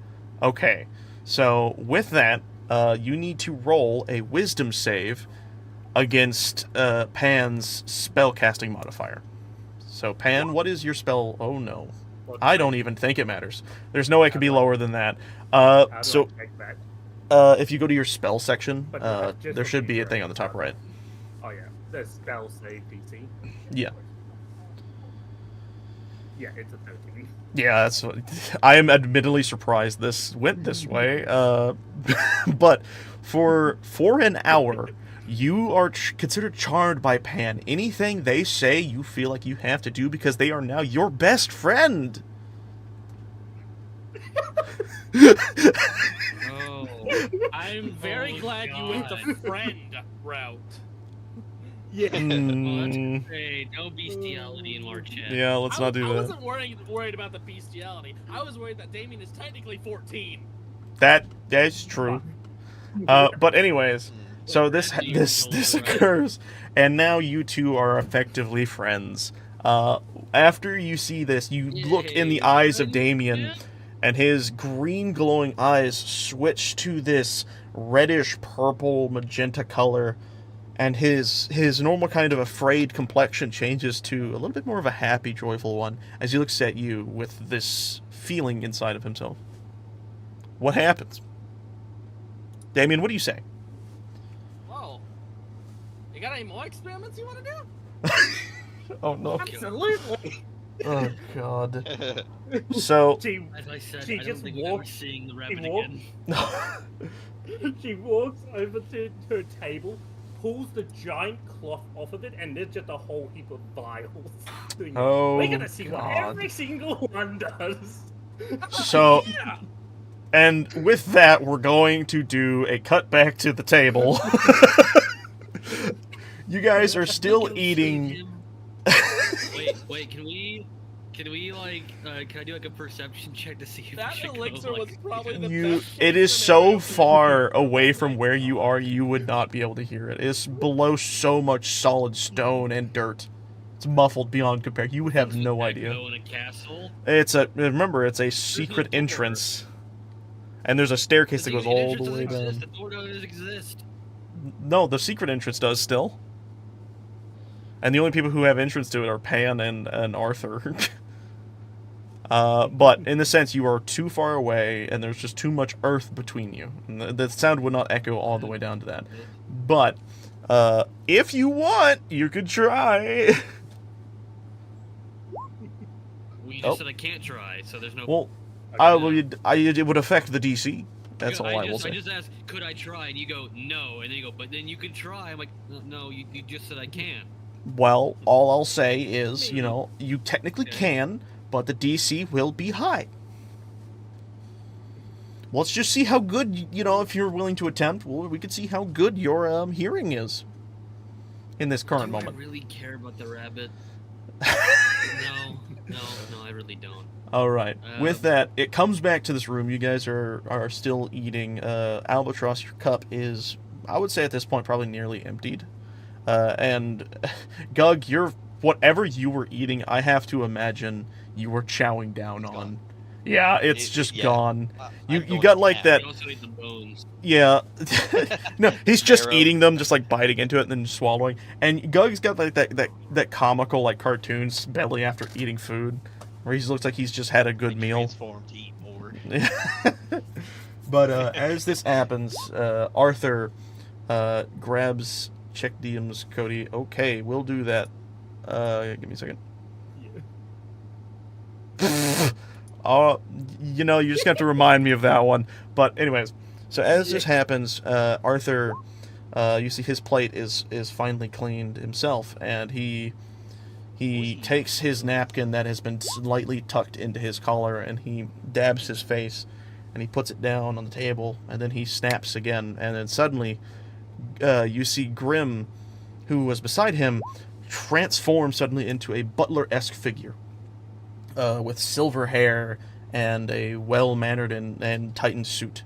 Okay, so with that, you need to roll a wisdom save against Pan's spellcasting modifier. So Pan, what is your spell? Oh no, I don't even think it matters. There's no way it could be lower than that. How do So I check that? if you go to your spell section, But just there should looking be a for thing it. on the top right. Oh yeah, the spell save DC. Yeah. Yeah, it's a 13. Yeah, that's. I am admittedly surprised this went this way. But for an hour, you are considered charmed by Pan. Anything they say, you feel like you have to do because they are now your best friend. Oh. I'm very Oh, glad you went the God. friend route. Yeah. Hey, no bestiality in our chat. Yeah, let's not do I that. wasn't worried about the bestiality. I was worried that Damien is technically 14. That's true. But anyways, so this occurs, and now you two are effectively friends. After you see this, you look in the eyes of Damien, and his green glowing eyes switch to this reddish purple magenta color, and his normal kind of afraid complexion changes to a little bit more of a happy, joyful one as he looks at you with this feeling inside of himself. What happens? Damien, what do you say? Whoa. You got any more experiments you want to do? Oh no. Absolutely. Oh god. So As I said, she I don't just think we're ever walks- seeing the she rabbit walks- again. She walks over to her table, pulls the giant cloth off of it, and there's just a whole heap of vials. Oh, We're gonna see what God. every single one does. So, and with that, we're going to do a cut back to the table. You guys are still eating. Wait, can we like, can I do like a perception check to see if That we should elixir go, like, was probably the You, best it case is so scenario. far away from where you are, you would not be able to hear it. It's below so much solid stone and dirt. It's muffled beyond compare. You would have no idea. Echo in a castle? Remember, it's a secret door. entrance. And there's a staircase that The goes all entrance the way doesn't down. exist, the door doesn't exist. No, the secret entrance does still. And the only people who have entrance to it are Pan and Arthur. But in the sense, you are too far away, and there's just too much earth between you. And the sound would not echo all the way down to that. But if you want, you could try. We Oh. just said I can't try, so there's no... Well, it would affect the DC. That's all I will I say. just asked, could I try? And you go, no. And then you go, but then you could try. I'm like, no, you just said I can. Well, all I'll say is, you technically can, but the DC will be high. Let's just see how good, if you're willing to attempt, we could see how good your hearing is in this current moment. I really care about the rabbit? No, I really don't. All right. With that, it comes back to this room. You guys are still eating. Albatross, your cup is, I would say at this point, probably nearly emptied. And Gug, whatever you were eating, I have to imagine you were chowing down on. Gone. Yeah, it's just yeah. gone. I'm You going got to like half. that. You also eat the bones. Yeah. No, he's just Arrow. eating them, just like biting into it and then swallowing. And Gug's got like that comical like cartoons belly after eating food, where he looks like he's just had a good meal. Transformed to eat more. But as this happens, Arthur grabs Check DM's Cody. Okay, we'll do that. Give me a second. You just have to remind me of that one. But anyways, so as this happens, Arthur, you see his plate is finally cleaned himself, and he takes his napkin that has been slightly tucked into his collar, and he dabs his face, and he puts it down on the table, and then he snaps again, and then suddenly you see Grim, who was beside him, transform suddenly into a butler-esque figure. With silver hair and a well-mannered and tightened suit,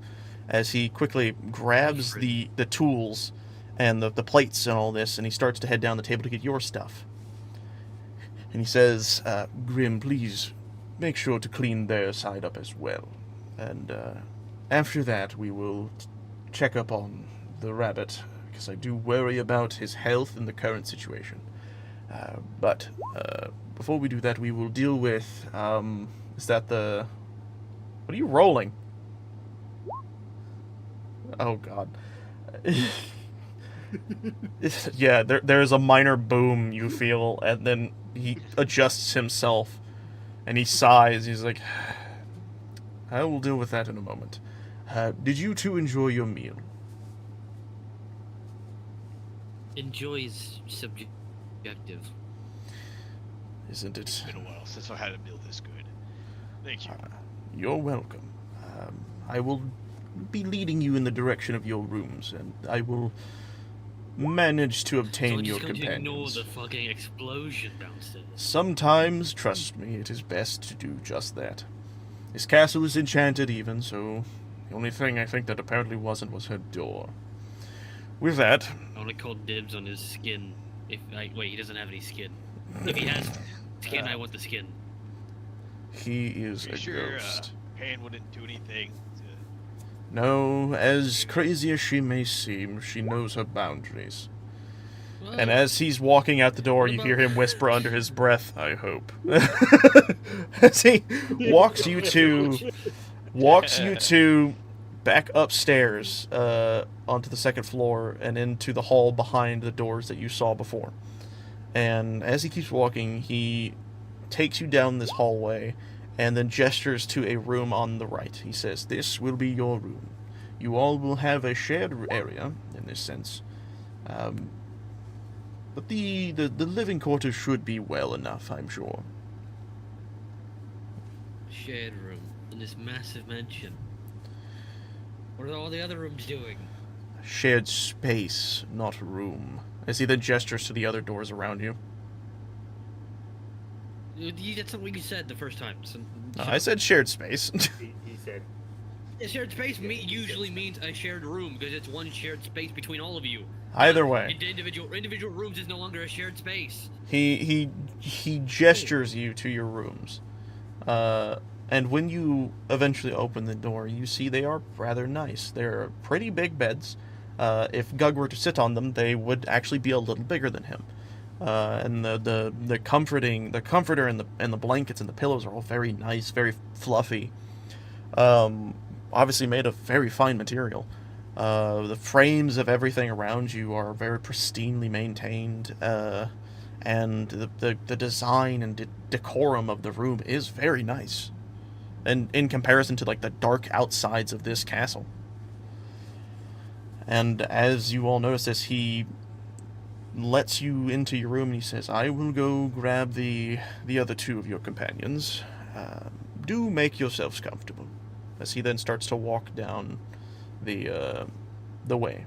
as he quickly grabs the tools and the plates and all this, and he starts to head down the table to get your stuff. And he says, Grim, please make sure to clean their side up as well. And after that, we will check up on the rabbit, because I do worry about his health in the current situation. But before we do that, we will deal with, is that the... What are you rolling? Oh, God. Yeah, there's a minor boom you feel, and then he adjusts himself, and he sighs. He's like, I will deal with that in a moment. Did you two enjoy your meal? Enjoy is subjective. Isn't it? It's been a while since I had a meal this good. Thank you. You're welcome. I will be leading you in the direction of your rooms, and I will manage to So obtain I'm your just going to ignore companions. the fucking explosion downstairs. Sometimes, trust me, it is best to do just that. This castle is enchanted even, so the only thing I think that apparently wasn't was her door. With that, I want to call dibs on his skin. Wait, he doesn't have any skin. If he has skin, I want the skin. he is a Sure, ghost. Pan wouldn't do anything. No, as crazy as she may seem, she knows her boundaries. Well, And as he's walking out the door, What you about- hear him whisper under his breath, I hope. As he walks you to back upstairs onto the second floor and into the hall behind the doors that you saw before. And as he keeps walking, he takes you down this hallway and then gestures to a room on the right. He says, "This will be your room. You all will have a shared area, in this sense. But the living quarters should be well enough, I'm sure." shared room in this massive mansion. What are all the other rooms doing? Shared space, not room. As he then gestures to the other doors around you. That's not what you said the first time. So, I said shared space. He said, a shared space usually means a shared room because it's one shared space between all of you. Either way, Individual rooms is no longer a shared space. he gestures you to your rooms. And when you eventually open the door, you see they are rather nice. They're pretty big beds. If Gug were to sit on them, they would actually be a little bigger than him. And the comforter and the blankets and the pillows are all very nice, very fluffy. Obviously made of very fine material. The frames of everything around you are very pristinely maintained. And the design and decorum of the room is very nice. And in comparison to like the dark outsides of this castle. And as you all notice this, he lets you into your room and he says, "I will go grab the other two of your companions. Do make yourselves comfortable." As he then starts to walk down the hallway.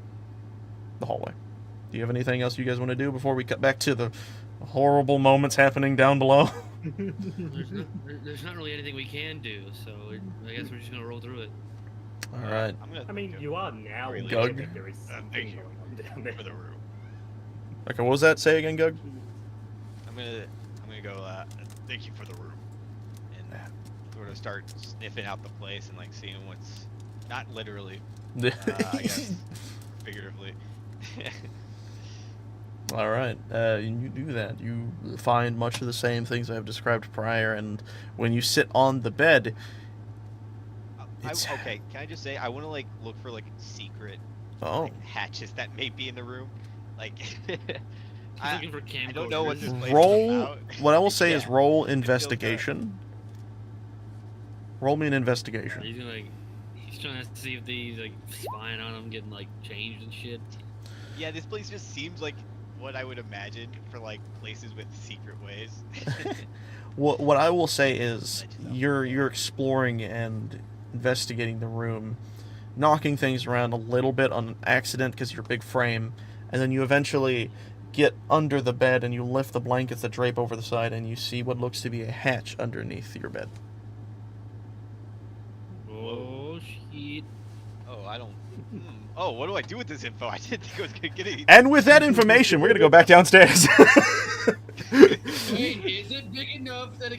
Do you have anything else you guys want to do before we cut back to the horrible moments happening down below? There's not really anything we can do, so I guess we're just gonna roll through it. All right. I mean, you are now Really? aware Gug? that there is something Thank you going on down there. for the room. Okay, what was that? Say again, Gug? I'm gonna go. Thank you for the room, and sort of start sniffing out the place and like seeing what's not literally, I guess, figuratively. All right, you do that. You find much of the same things I've described prior, and when you sit on the bed, Okay, can I just say I want to like look for like secret like, hatches that may be in the room, like. He's looking for I don't know what this place is roll. about. What I will say is Yeah. roll It feels investigation. Roll me an investigation. He's gonna he's trying to see if these like spying on him, getting like changed and shit. Yeah, this place just seems like what I would imagine for like places with secret ways. What I will say is you're exploring and investigating the room, knocking things around a little bit on accident because your big frame, and then you eventually get under the bed and you lift the blankets that drape over the side and you see what looks to be a hatch underneath your bed. Oh shit! Oh, I don't. Oh, what do I do with this info? I didn't think I was gonna get it. And with that information, we're gonna go back downstairs. Wait, is it big enough that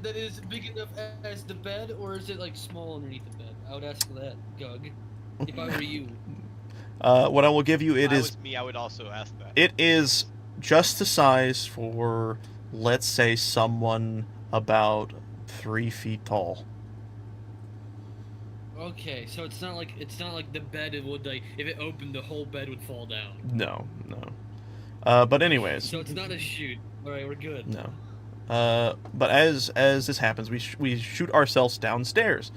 that is big enough as the bed, or is it like small underneath the bed? I would ask that, Gug. If I were you. What I will give you, If it was me, I would also ask that. it is just the size for, let's say, someone about 3 feet tall. Okay, so it's not like the bed. It would like if it opened, the whole bed would fall down. No. But anyways, So it's not a shoot. All right, we're good. no. But as this happens, we shoot ourselves downstairs.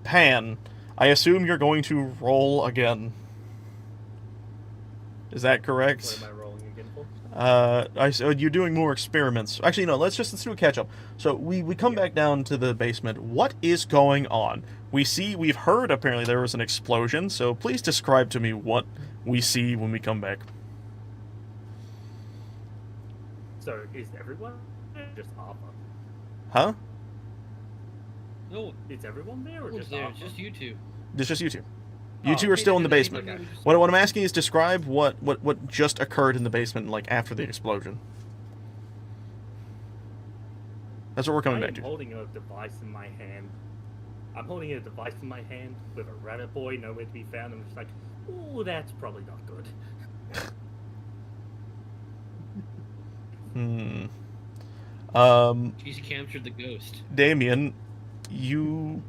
Pan, I assume you're going to roll again. Is that correct? What am I rolling again for? You're doing more experiments. Actually, no. Let's do a catch up. So we come back down to the basement. What is going on? We've heard apparently there was an explosion. So please describe to me what we see when we come back. So is everyone just Arthur? Huh? No, Is everyone there or one's just there. Arthur? It's just you two. It's just you two. You Oh, two are still in the Okay. basement. What I'm asking is describe what just occurred in the basement, like after the explosion. That's what we're coming I back am to. holding a device in my hand. I'm holding a device in my hand with a rabbit boy nowhere to be found. I'm just like, ooh, that's probably not good. She's captured the ghost. Damien, you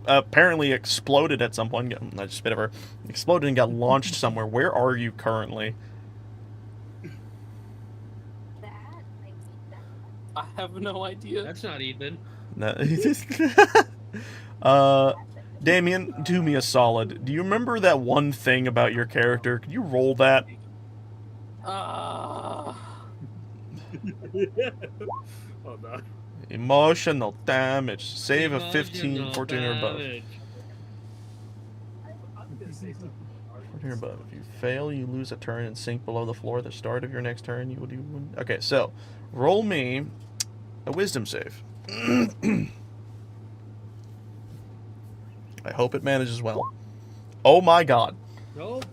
apparently exploded at some point. Not just a bit of her exploded and got launched somewhere. Where are you currently? I have no idea. That's not Ethan. No. Damien, do me a solid. Do you remember that one thing about your character? Could you roll that? Oh no. Emotional damage. Save a 15, 14 or above. Damage. 14 or above. If you fail, you lose a turn and sink below the floor. At the start of your next turn, you will do one. Okay, so roll me a wisdom save. I hope it manages well. Oh my god. Nope.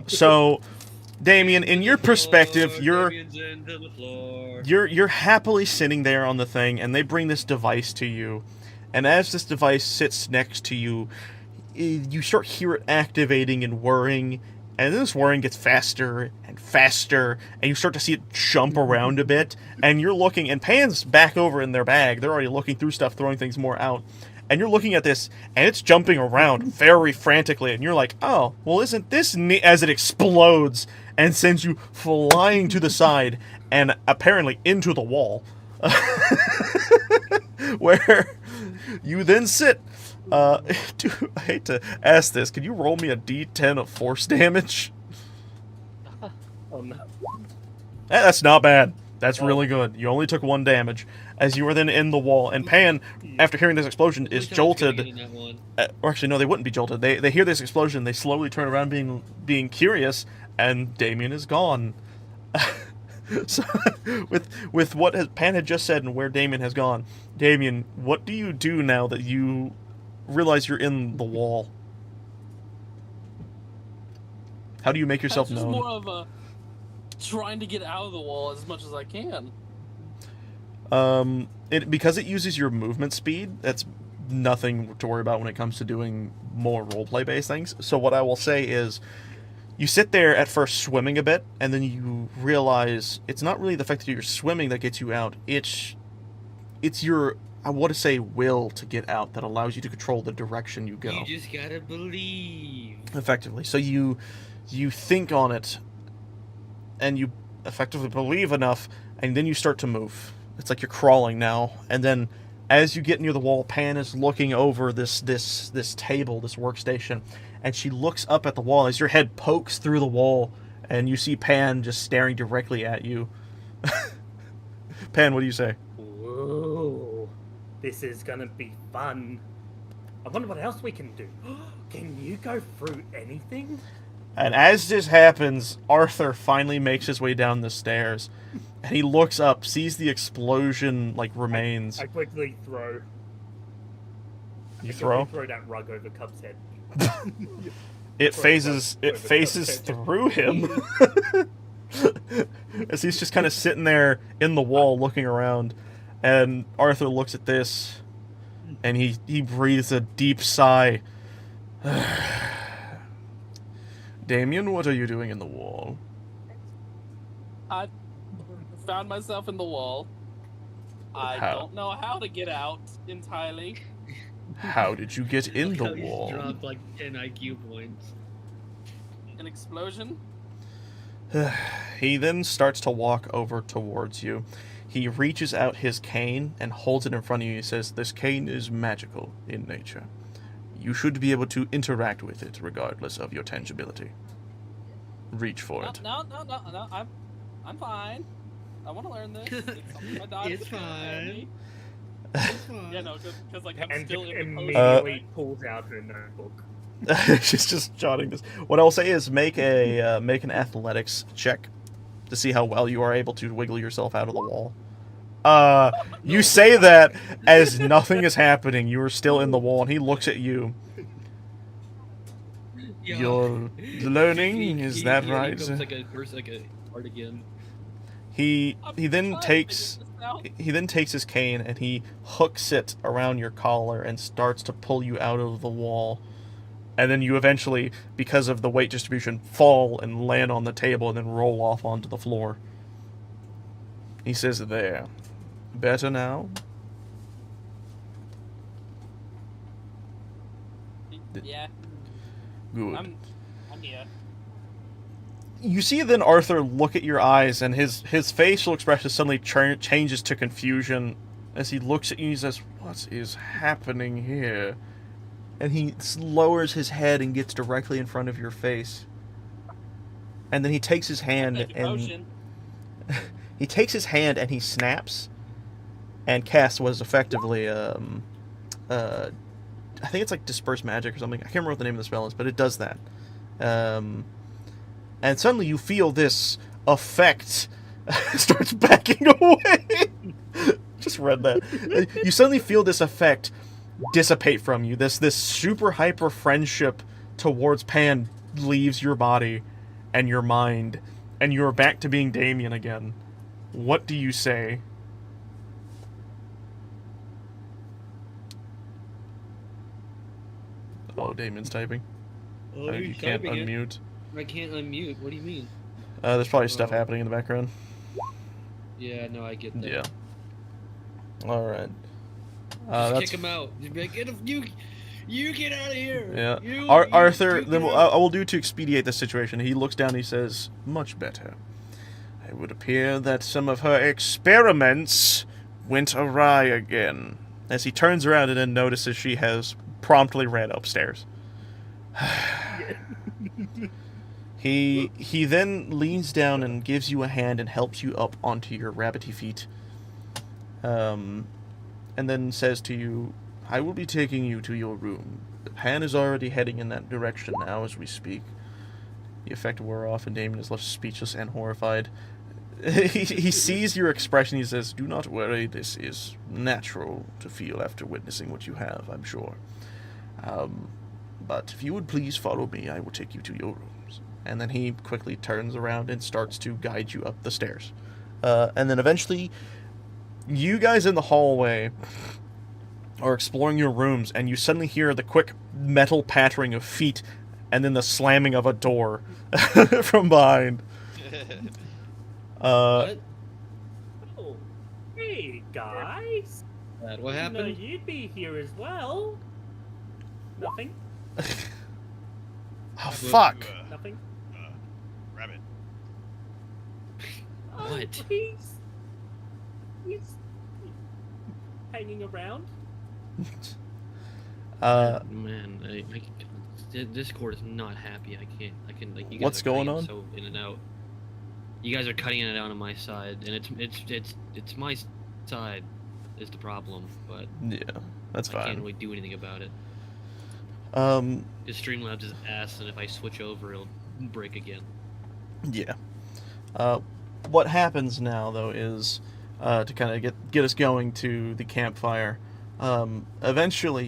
So Damien, in your perspective, you're Damien's into the floor. you're happily sitting there on the thing, and they bring this device to you, and as this device sits next to you, you start hear it activating and whirring, and then this whirring gets faster and faster, and you start to see it jump around a bit, and you're looking, and Pan's back over in their bag. They're already looking through stuff, throwing things more out. And you're looking at this, and it's jumping around very frantically, and you're like, oh, well, isn't this neat? As it explodes and sends you flying to the side and apparently into the wall, where you then sit. Dude, I hate to ask this. Can you roll me a d10 of force damage? Oh no. That's not bad. That's really good. You only took 1 damage as you were then in the wall. And Pan, after hearing this explosion, is jolted. Or actually, no, they wouldn't be jolted. They hear this explosion. They slowly turn around, being curious, and Damien is gone. So, with what Pan had just said and where Damien has gone, Damien, what do you do now that you realize you're in the wall? How do you make yourself It's just known? more of a trying to get out of the wall as much as I can. Because it uses your movement speed, that's nothing to worry about when it comes to doing more roleplay based things. So what I will say is, you sit there at first swimming a bit, and then you realize it's not really the fact that you're swimming that gets you out. It's your, I want to say, will to get out that allows you to control the direction you go. You just gotta believe. Effectively. So you think on it, and you effectively believe enough, and then you start to move. It's like you're crawling now, and then as you get near the wall, Pan is looking over this table, this workstation, and she looks up at the wall as your head pokes through the wall, and you see Pan just staring directly at you. Pan, what do you say? Whoa. This is gonna be fun. I wonder what else we can do. Can you go through anything? And as this happens, Arthur finally makes his way down the stairs, and he looks up, sees the explosion remains. I quickly throw. You throw? Throw that rug over Cub's head. It Throw phases it over phases Cub's head. through him. As he's just kind of sitting there in the wall looking around, and Arthur looks at this, and he breathes a deep sigh. Damien, what are you doing in the wall? I found myself in the wall. I How? don't know how to get out entirely. How did you get in the How you just wall? dropped like 10 IQ points. An explosion? He then starts to walk over towards you. He reaches out his cane and holds it in front of you. He says, "This cane is magical in nature. You should be able to interact with it regardless of your tangibility. Reach for it." No, I'm fine. I want to learn this. It's something my dad It's was gonna tell fine. me. It's fine. Yeah, no, because like I'm And still in the post. immediately pulls out her notebook. She's just jotting this. What I'll say is make an athletics check to see how well you are able to wiggle yourself out of the wall. You say that as nothing is happening. You are still in the wall, and he looks at you. You're learning, is that right? Like a cardigan. He then takes his cane and he hooks it around your collar and starts to pull you out of the wall. And then you eventually, because of the weight distribution, fall and land on the table and then roll off onto the floor. He says, "There. Better now?" Yeah. Good. I'm here. You see then Arthur look at your eyes, and his facial expression suddenly changes to confusion as he looks at you and he says, "What is happening here?" And he lowers his head and gets directly in front of your face. And then he takes his hand and he takes his hand and he snaps and casts what is effectively I think it's like disperse magic or something. I can't remember what the name of the spell is, but it does that. And suddenly you feel this effect starts backing away. Just read that. You suddenly feel this effect dissipate from you. This super hyper friendship towards Pan leaves your body and your mind, and you're back to being Damien again. What do you say? Oh, Damien's typing. Oh, You can't unmute. I can't unmute. What do you mean? There's probably stuff happening in the background. Yeah, no, I get that. Yeah. All right. Just kick him out. Just be like, you get out of here. Yeah. Arthur, then I will do to expedite the situation. He looks down and he says, "Much better. It would appear that some of her experiments went awry again." As he turns around and then notices she has promptly ran upstairs. He then leans down and gives you a hand and helps you up onto your rabbity feet. And then says to you, "I will be taking you to your room. Pan is already heading in that direction now as we speak." The effect wore off and Damien is left speechless and horrified. He sees your expression. He says, "Do not worry. This is natural to feel after witnessing what you have, I'm sure. But if you would please follow me, I will take you to your rooms." And then he quickly turns around and starts to guide you up the stairs. And then eventually, you guys in the hallway are exploring your rooms, and you suddenly hear the quick metal pattering of feet and then the slamming of a door from behind. What? Oh, hey guys. What happened? No, you'd be here as well. Nothing. Oh, fuck. Nothing. Rabbit. Oh, What? He's hanging around. Man, Discord is not happy. I can like you guys What's are going cutting on? So in and out. You guys are cutting it out on my side, and it's my side is the problem, but Yeah, that's I can't fine. really do anything about it. Just Streamlabs is ass, and if I switch over, it'll break again. Yeah. What happens now, though, is to kind of get us going to the campfire. Eventually,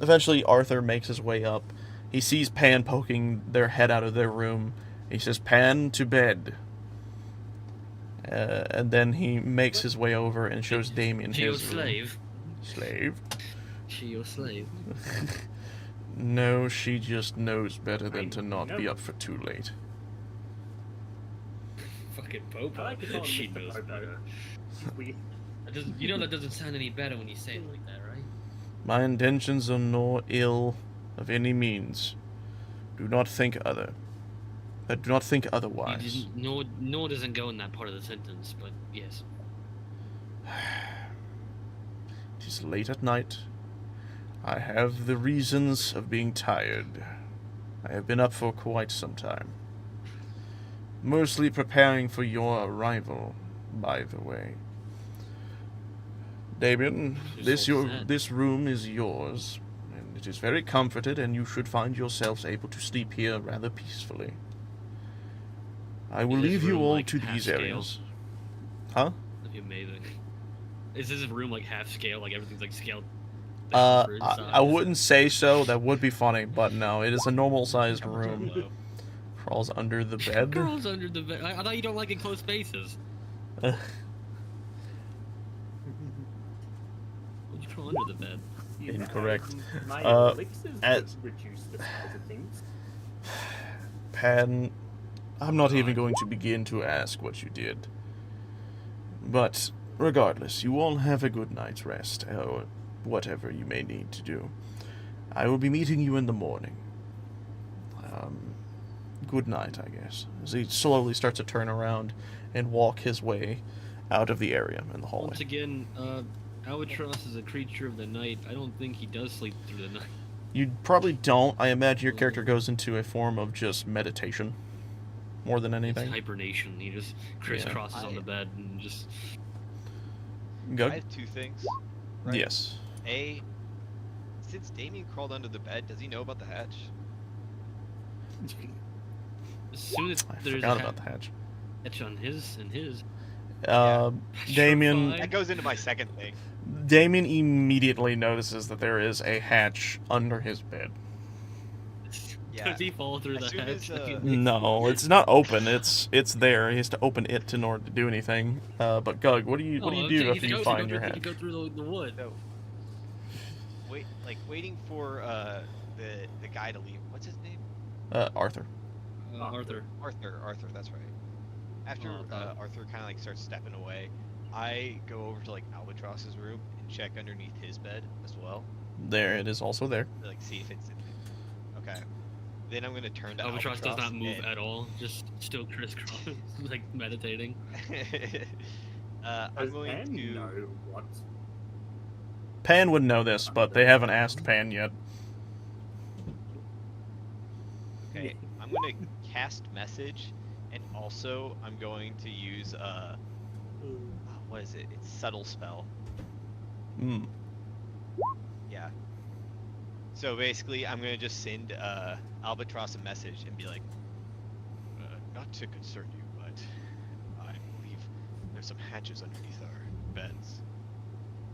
eventually Arthur makes his way up. He sees Pan poking their head out of their room. He says, "Pan, to bed." And then he makes his way over and shows Damien She your his room. slave. Slave? She your slave. No, she just knows better than I to not be know. up for too late. Fucking I Popo. like to call him She Mr. knows Popo. better. We You know that doesn't sound any better when you say it like that, right? My intentions are nor ill of any means. Do not think otherwise. No doesn't go in that part of the sentence, but yes. It is late at night. I have the reasons of being tired. I have been up for quite some time. Mostly preparing for your arrival, by the way. Damien, You're so sad. this room is yours, It is very comforted, and you should find yourselves able to sleep here rather peacefully. I will Is this leave you room, all like, to half these scale? areas. Huh? That'd be amazing. Is this room like half scale? Like everything's like scaled? I wouldn't say so. That would be funny, but no, it is a normal-sized room. Hello. Crawls under the bed. Girls under the bed. I thought you don't like enclosed spaces. Why'd you crawl under the bed? Incorrect. My elixirs as- reduce the size of things. Pan, I'm not even going to begin to ask what you did. But, regardless, you all have a good night's rest, or whatever you may need to do. I will be meeting you in the morning. Good night, I guess. As he slowly starts to turn around and walk his way out of the area in the hallway. Once again, Albatross is a creature of the night. I don't think he does sleep through the night. You probably don't. I imagine your character goes into a form of just meditation, more than It's anything. hibernation. He just crisscrosses on the bed and just... I Gug? have two things. Right? Yes. A, since Damien crawled under the bed, does he know about the hatch? As soon as I there's forgot a about the hatch. hatch on his and his... Damien, Surefire. That goes into my second thing. Damien immediately notices that there is a hatch under his bed. Yeah. Does he fall through As the soon hatch? as, No, it's not open. It's there. He has to open it in order to do anything. But Gug, what do you do after you find your hatch? Go through the wood. No. Waiting for the guy to leave. What's his name? Arthur. Arthur. Arthur. That's right. After Arthur kind of like starts stepping away, I go over to like Albatross's room and check underneath his bed as well. There, it is also there. To, like see if it's okay. Then I'm gonna turn to Albatross does not move and- at all. Just still crisscross, like meditating. I'm Does going Anne to. know what? Pan would know this, but they haven't asked Pan yet. Okay, I'm gonna cast message, and also I'm going to use what is it? It's subtle spell. Hmm. Yeah. So basically, I'm gonna just send Albatross a message and be like, not to concern you, but I believe there's some hatches underneath our beds.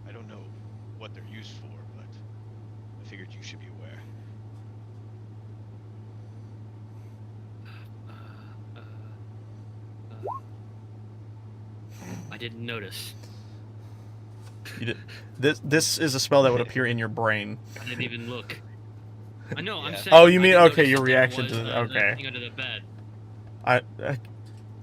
I don't know what they're used for, but I figured you should be aware. I didn't notice. You did. This is a spell that would appear in your brain. I didn't even look. I know. I'm Yeah. saying. Oh, you I mean- didn't okay, notice your that reaction was, to the- that okay. thing under the bed. I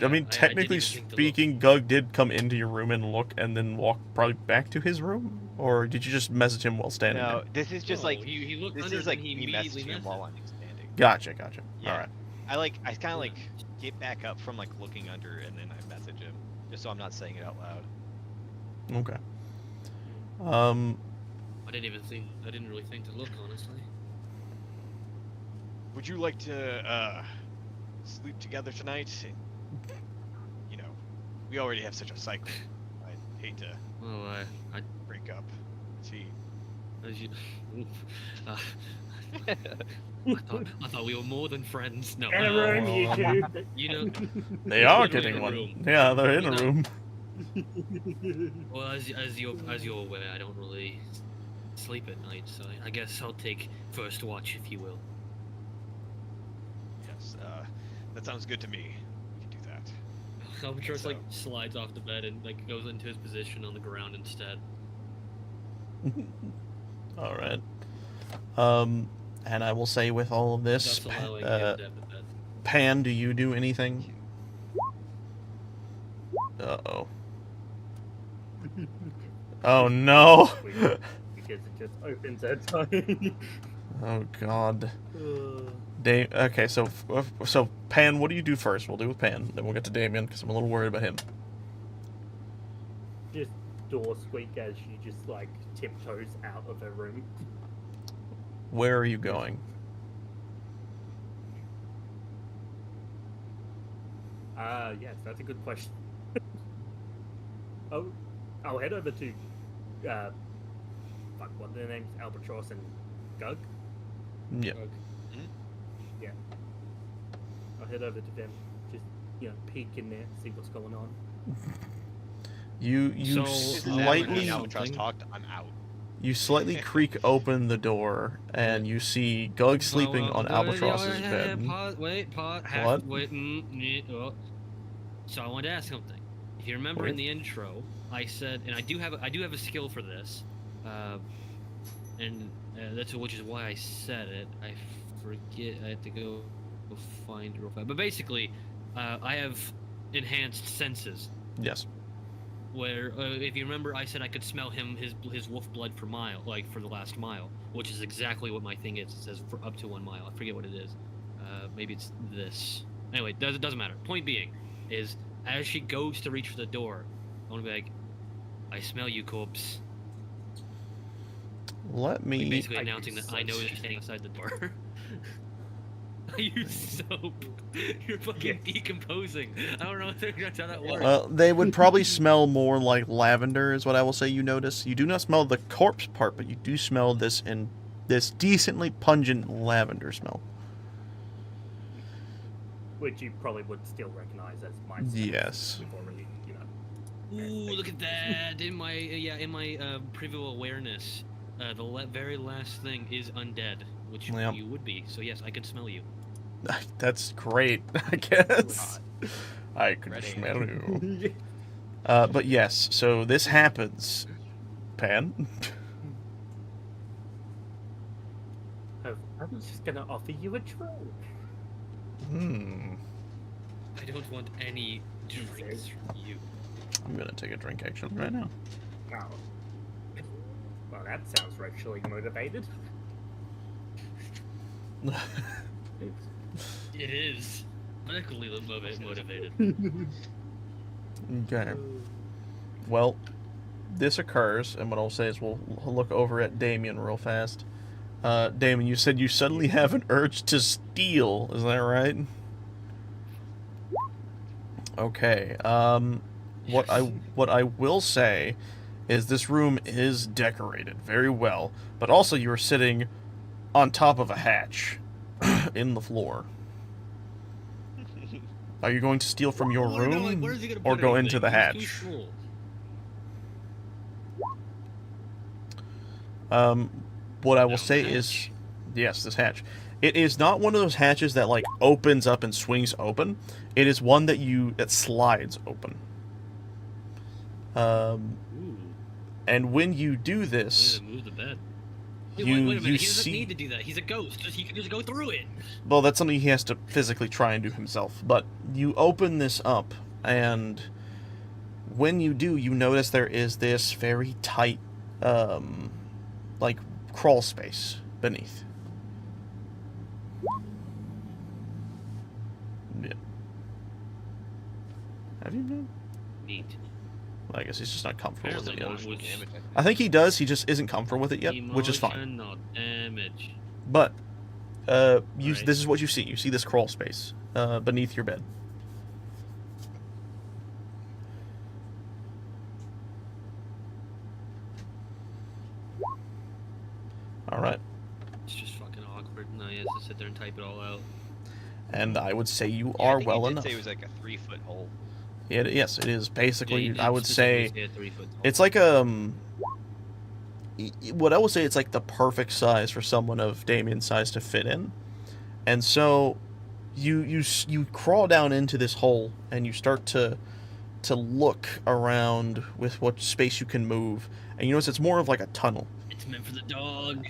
mean, I technically didn't even think to look. speaking, Gug did come into your room and look, and then walk probably back to his room, or did you just message him while standing No, there? this is just No, like he looked this under is and like he me immediately messaging him messaged. while I'm standing. Gotcha. Yeah. All right. I kind of like get back up from like looking under, and then I message him, just so I'm not saying it out loud. Okay. I didn't really think to look, honestly. Would you like to sleep together tonight? You know, we already have such a cycle. I'd hate to Well, I break up. See, as you. I thought we were more than friends. No, In a room, you two. you know. They are Literally getting in a one. room. Yeah, they're in You a know. room. Well, as you're aware, I don't really sleep at night, so I guess I'll take first watch, if you will. yes, that sounds good to me. We can do that. Albatross So- like slides off the bed and like goes into his position on the ground instead. All right. And I will say with all of this, Thus allowing him to have the bed. Pan, do you do anything? Uh-oh. Oh, no. Because it just opens at time. Oh, God. Okay, so Pan, what do you do first? We'll do with Pan, then we'll get to Damien, because I'm a little worried about him. Just door squeak as she just like tiptoes out of her room. Where are you going? Yes, that's a good question. I'll head over to fuck, what are their names? Albatross and Gug? Yeah. Gug. Mhm. Yeah. I'll head over to them. Just, peek in there, see what's going on. You So, slightly Albatross talked. I'm out. you slightly creak open the door and you see Gug sleeping on Albatross's bed. Pause, wait, pause. What? Wait. So I wanted to ask something. If you remember in the intro, I said, and I do have a skill for this, and that's which is why I said it. I forget. I have to go find it real fast. But basically, I have enhanced senses. Yes. Where, if you remember, I said I could smell his wolf blood for the last mile, which is exactly what my thing is. It says for up to 1 mile. I forget what it is. Maybe it's this. Anyway, it doesn't matter. Point being, is as she goes to reach for the door, I want to be like, I smell you, corpse. Let me. Basically announcing that I know you're standing outside the door. I use soap. You're fucking decomposing. I don't know that's how that works. Well, they would probably smell more like lavender, is what I will say. You notice. You do not smell the corpse part, but you do smell this decently pungent lavender smell. Which you probably would still recognize as my smell. Yes. We've already, Ooh, look at that! In my preview awareness, the very last thing is undead, which you would be. So yes, I can smell you. That's great, I guess. I can smell you. But yes, so this happens. Pan? I was just gonna offer you a drink. I don't want any drinks from you. I'm gonna take a drink actually right now. Oh. Well, that sounds racially motivated. It is medically motivated. Okay. Well, this occurs, and what I'll say is we'll look over at Damien real fast. Damien, you said you suddenly have an urge to steal. Is that right? Okay. What I will say is this room is decorated very well, but also you are sitting on top of a hatch in the floor. Are you going to steal from your room or go into the hatch? What I will say is, yes, this hatch. It is not one of those hatches that like opens up and swings open. It is one that slides open. And when you do this, move the bed. you wait a minute. He doesn't see. need to do that. He's a ghost. He can just go through it. Well, that's something he has to physically try and do himself. But you open this up, and when you do, you notice there is this very tight, like, crawl space beneath. Yeah. Have you been? Neat. Well, I guess he's just not comfortable with it yet. Emotional damage. I think he does. He just isn't comfortable with it yet, which is fine. Emotional damage. But Right. this is what you see. You see this crawl space beneath your bed. All right. It's just fucking awkward. Now he has to sit there and type it all out. And I would say you Yeah, I are think well he did enough. say it was like a 3-foot hole. Yes, it is basically. Yeah, I would say specifically say a 3 foot tall. it's like what I would say it's like the perfect size for someone of Damien's size to fit in. And so you crawl down into this hole and you start to look around with what space you can move, and you notice it's more of like a tunnel. It's meant for the dog.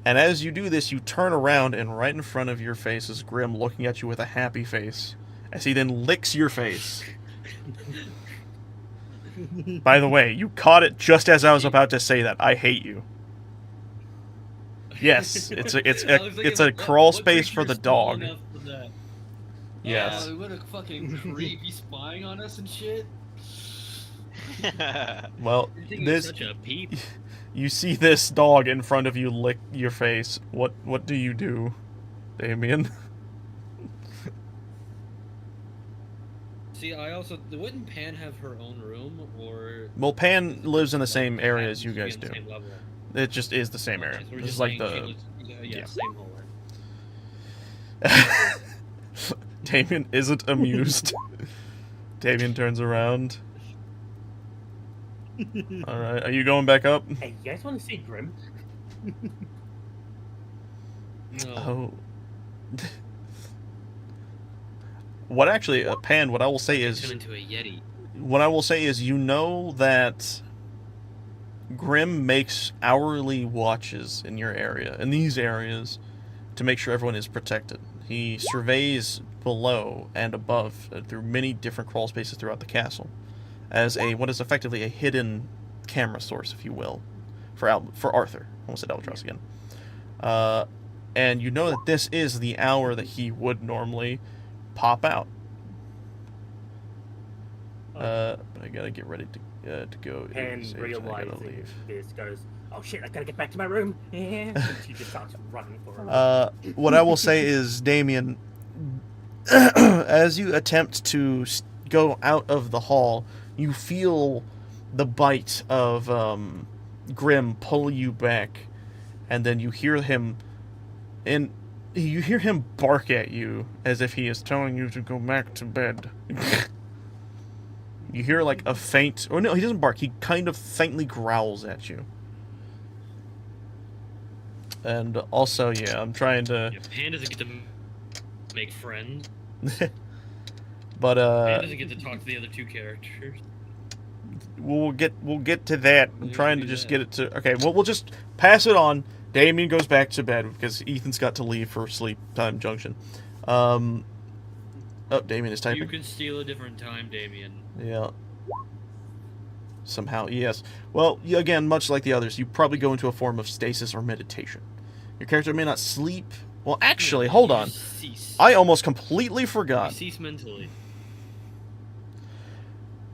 And as you do this, you turn around, and right in front of your face is Grim looking at you with a happy face, as he then licks your face. By the way, you caught it just as I was about to say that. I hate you. Yes, it's a crawl space for the dog. Yes. What a fucking creep. He's spying on us and shit. Well, You think this he's such a peep? you see this dog in front of you lick your face. What do you do, Damien? See, wouldn't Pan have her own room, or? Well, Pan lives in the same area as you guys Should be do. on the same level. It just is the same area. Okay, so we're This just is like saying the... she was, yeah. same hallway. Damien isn't amused. Damien turns around. Alright, are you going back up? Hey, you guys want to see Grim? No. Oh. What actually, Pan, what I will say Turn is... into a Yeti. What I will say is, you know that Grim makes hourly watches in your area, in these areas, to make sure everyone is protected. He surveys below and above through many different crawl spaces throughout the castle as a what is effectively a hidden camera source, if you will, for Arthur. I almost said Albatross again. And you know that this is the hour that he would normally pop out. But I gotta get ready to go. And realizing this goes, oh shit, I gotta get back to my room. And she just starts running for her. What I will say is, Damien, as you attempt to go out of the hall, you feel the bite of Grim pull you back, and then you hear him, bark at you as if he is telling you to go back to bed. You hear like a faint, or no, he doesn't bark. He kind of faintly growls at you. And also, yeah, I'm trying to. Yeah, Pan doesn't get to make friends. But Pan doesn't get to talk to the other two characters. we'll get to that. I'm trying to just get it to. Okay, well, we'll just pass it on. Damien goes back to bed because Ethan's got to leave for sleep time junction. Oh, Damien is typing. You can steal a different time, Damien. Yeah. Somehow, yes. Well, again, much like the others, you probably go into a form of stasis or meditation. Your character may not sleep. Well, actually, Yeah, hold you on. Cease. I almost completely You forgot. cease mentally.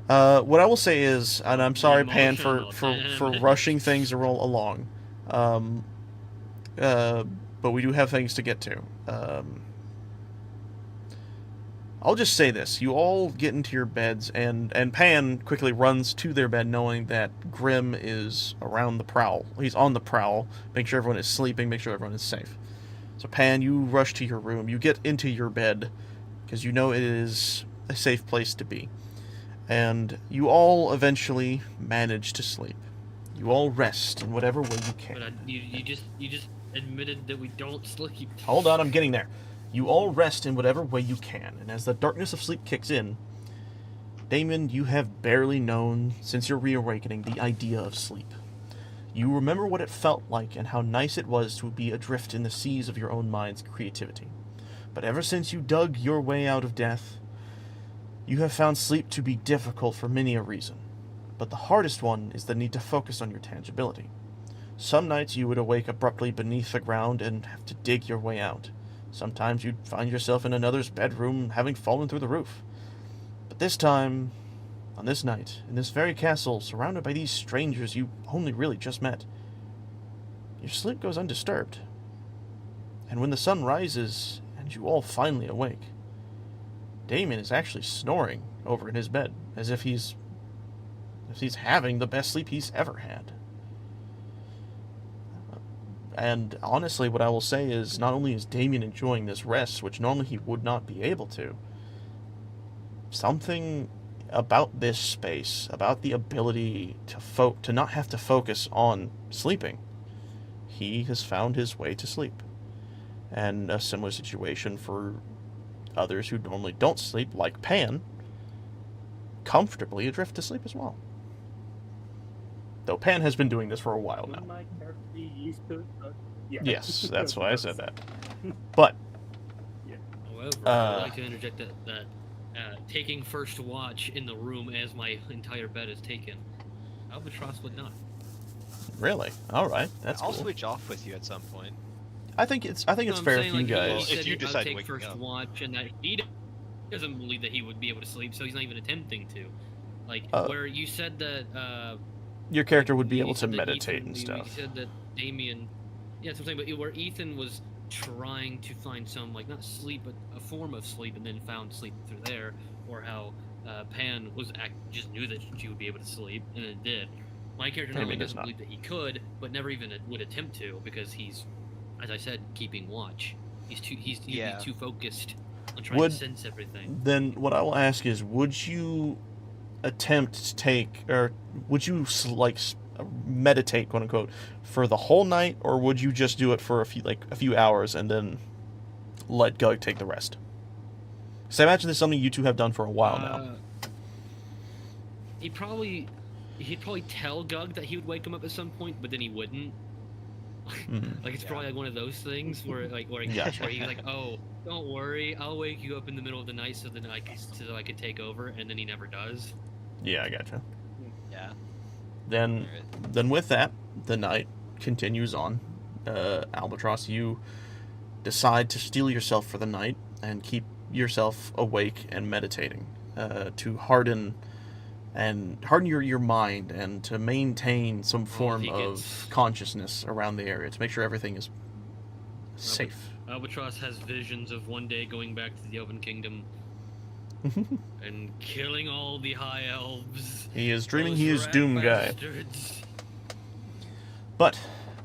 What I will say is, and I'm sorry, Pan, Emotional for damage. rushing things along. But we do have things to get to. I'll just say this. You all get into your beds, and Pan quickly runs to their bed knowing that Grim is around the prowl. He's on the prowl, make sure everyone is sleeping, make sure everyone is safe. So Pan, you rush to your room. You get into your bed, because you know it is a safe place to be. And you all eventually manage to sleep. You all rest in whatever way you can. But you just admitted that we don't sleep. Hold on, I'm getting there. You all rest in whatever way you can, and as the darkness of sleep kicks in, Damien, you have barely known, since your reawakening, the idea of sleep. You remember what it felt like and how nice it was to be adrift in the seas of your own mind's creativity. But ever since you dug your way out of death, you have found sleep to be difficult for many a reason. But the hardest one is the need to focus on your tangibility. Some nights you would awake abruptly beneath the ground and have to dig your way out. Sometimes you'd find yourself in another's bedroom, having fallen through the roof. But this time, on this night, in this very castle, surrounded by these strangers you only really just met, your sleep goes undisturbed. And when the sun rises, and you all finally awake, Damien is actually snoring over in his bed, as if he's having the best sleep he's ever had. And honestly, what I will say is, not only is Damien enjoying this rest, which normally he would not be able to, something about this space, about the ability to not have to focus on sleeping, he has found his way to sleep. And a similar situation for others who normally don't sleep, like Pan, comfortably adrift to sleep as well. Though Pan has been doing this for a while now. My character used to it, but yeah. Yes, that's why I said that. But However, I'd like to interject that taking first watch in the room as my entire bed is taken, Albatross would not. really, all right, that's I'll cool. switch off with you at some point. I think it's No, fair I'm for saying, you like, guys. Well, He said if you I'd decide to take wake me first up. watch, and that he doesn't believe that he would be able to sleep, so he's not even attempting to. Like where you said that. Your character would be you able to said that meditate Ethan, and you stuff. said that Damien. Yeah, that's what I'm saying. But where Ethan was trying to find some, like, not sleep, but a form of sleep, and then found sleep through there, or how Pan just knew that she would be able to sleep, and it did. My character not Maybe only does doesn't not. believe that he could, but never even would attempt to, because he's, as I said, keeping watch. He's too focused on trying Would- to sense everything. Then what I will ask is, would you attempt to take, or would you meditate, quote unquote, for the whole night, or would you just do it for a few hours and then let Gug take the rest? So I imagine this is something you two have done for a while now. He'd probably tell Gug that he would wake him up at some point, but then he wouldn't. Like it's probably like one of those things where he's like, "Oh, don't worry, I'll wake you up in the middle of the night so that I can take over," and then he never does. Yeah, I gotcha. Yeah. Then with that, the night continues on. Albatross, you decide to steel yourself for the night and keep yourself awake and meditating to harden your mind and to maintain some form of consciousness around the area to make sure everything is safe. Albatross has visions of one day going back to the Open Kingdom and killing all the high elves. He is dreaming Those he is rat Doom bastards. Guy. But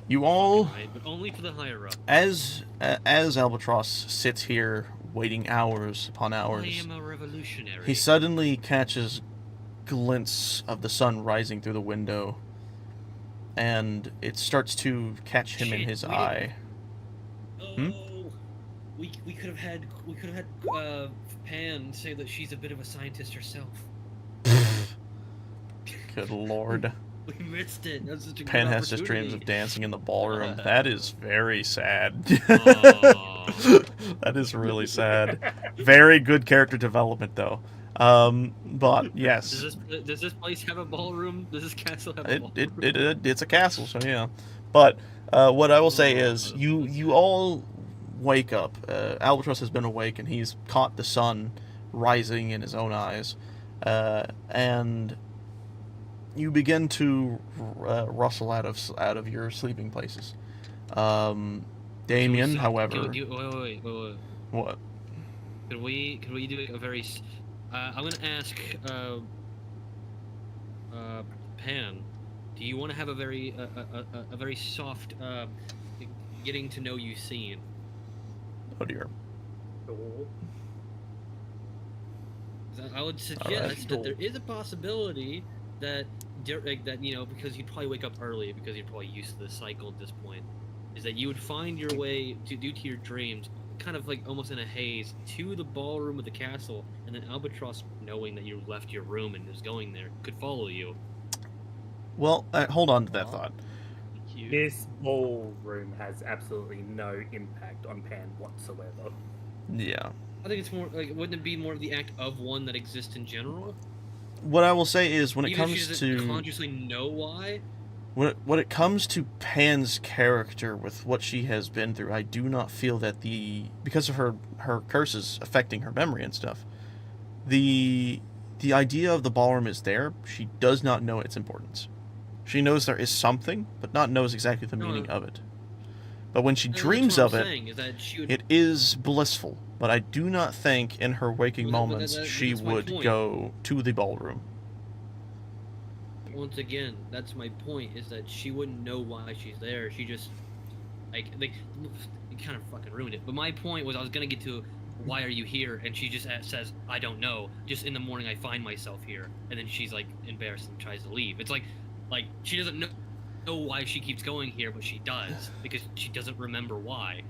you all, Right, but only for the higher up. as Albatross sits here waiting hours upon I hours, am a revolutionary. he suddenly catches glints of the sun rising through the window, and it starts to catch him in Shit, his we ay. Oh, we could have had Pan say that she's a bit of a scientist herself. Good lord. We missed it. That was such a Pan good has just dreams of opportunity. dancing in the ballroom. That is very sad. Aw. That is really sad. Very good character development, though. But yes, Does this place have a ballroom? Does this castle have a ballroom? it's a castle, so yeah. But what I will say is, you all wake up. Albatross has been awake, and he's caught the sun rising in his own eyes, and you begin to rustle out of your sleeping places. Damien, however, Wait. what? Could we do a very? I'm gonna ask Pan. Do you want to have a very soft getting to know you scene? Oh dear. I would suggest Alright. that there is a possibility that because you'd probably wake up early because you're probably used to the cycle at this point, is that you would find your way due to your dreams, kind of like almost in a haze, to the ballroom of the castle, and then Albatross, knowing that you left your room and is going there, could follow you. Well, hold on to that thought. Cute. This ballroom has absolutely no impact on Pan whatsoever. Yeah. I think it's more like, wouldn't it be more of the act of one that exists in general? What I will say is, when it Even if comes she doesn't to consciously know why. when it comes to Pan's character with what she has been through, I do not feel that because of her curses affecting her memory and stuff, the idea of the ballroom is there. She does not know its importance. She knows there is something, but not knows exactly the meaning of it. But when she dreams of it, it is blissful. But I do not think in her waking moments she that's my would point. go to the ballroom. Once again, that's my point, is that she wouldn't know why she's there. She just, you kind of fucking ruined it. But my point was, I was going to get to, why are you here? And she just says, I don't know. Just in the morning, I find myself here. And then she's, like, embarrassed and tries to leave. It's like she doesn't know why she keeps going here, but she does. Because she doesn't remember why.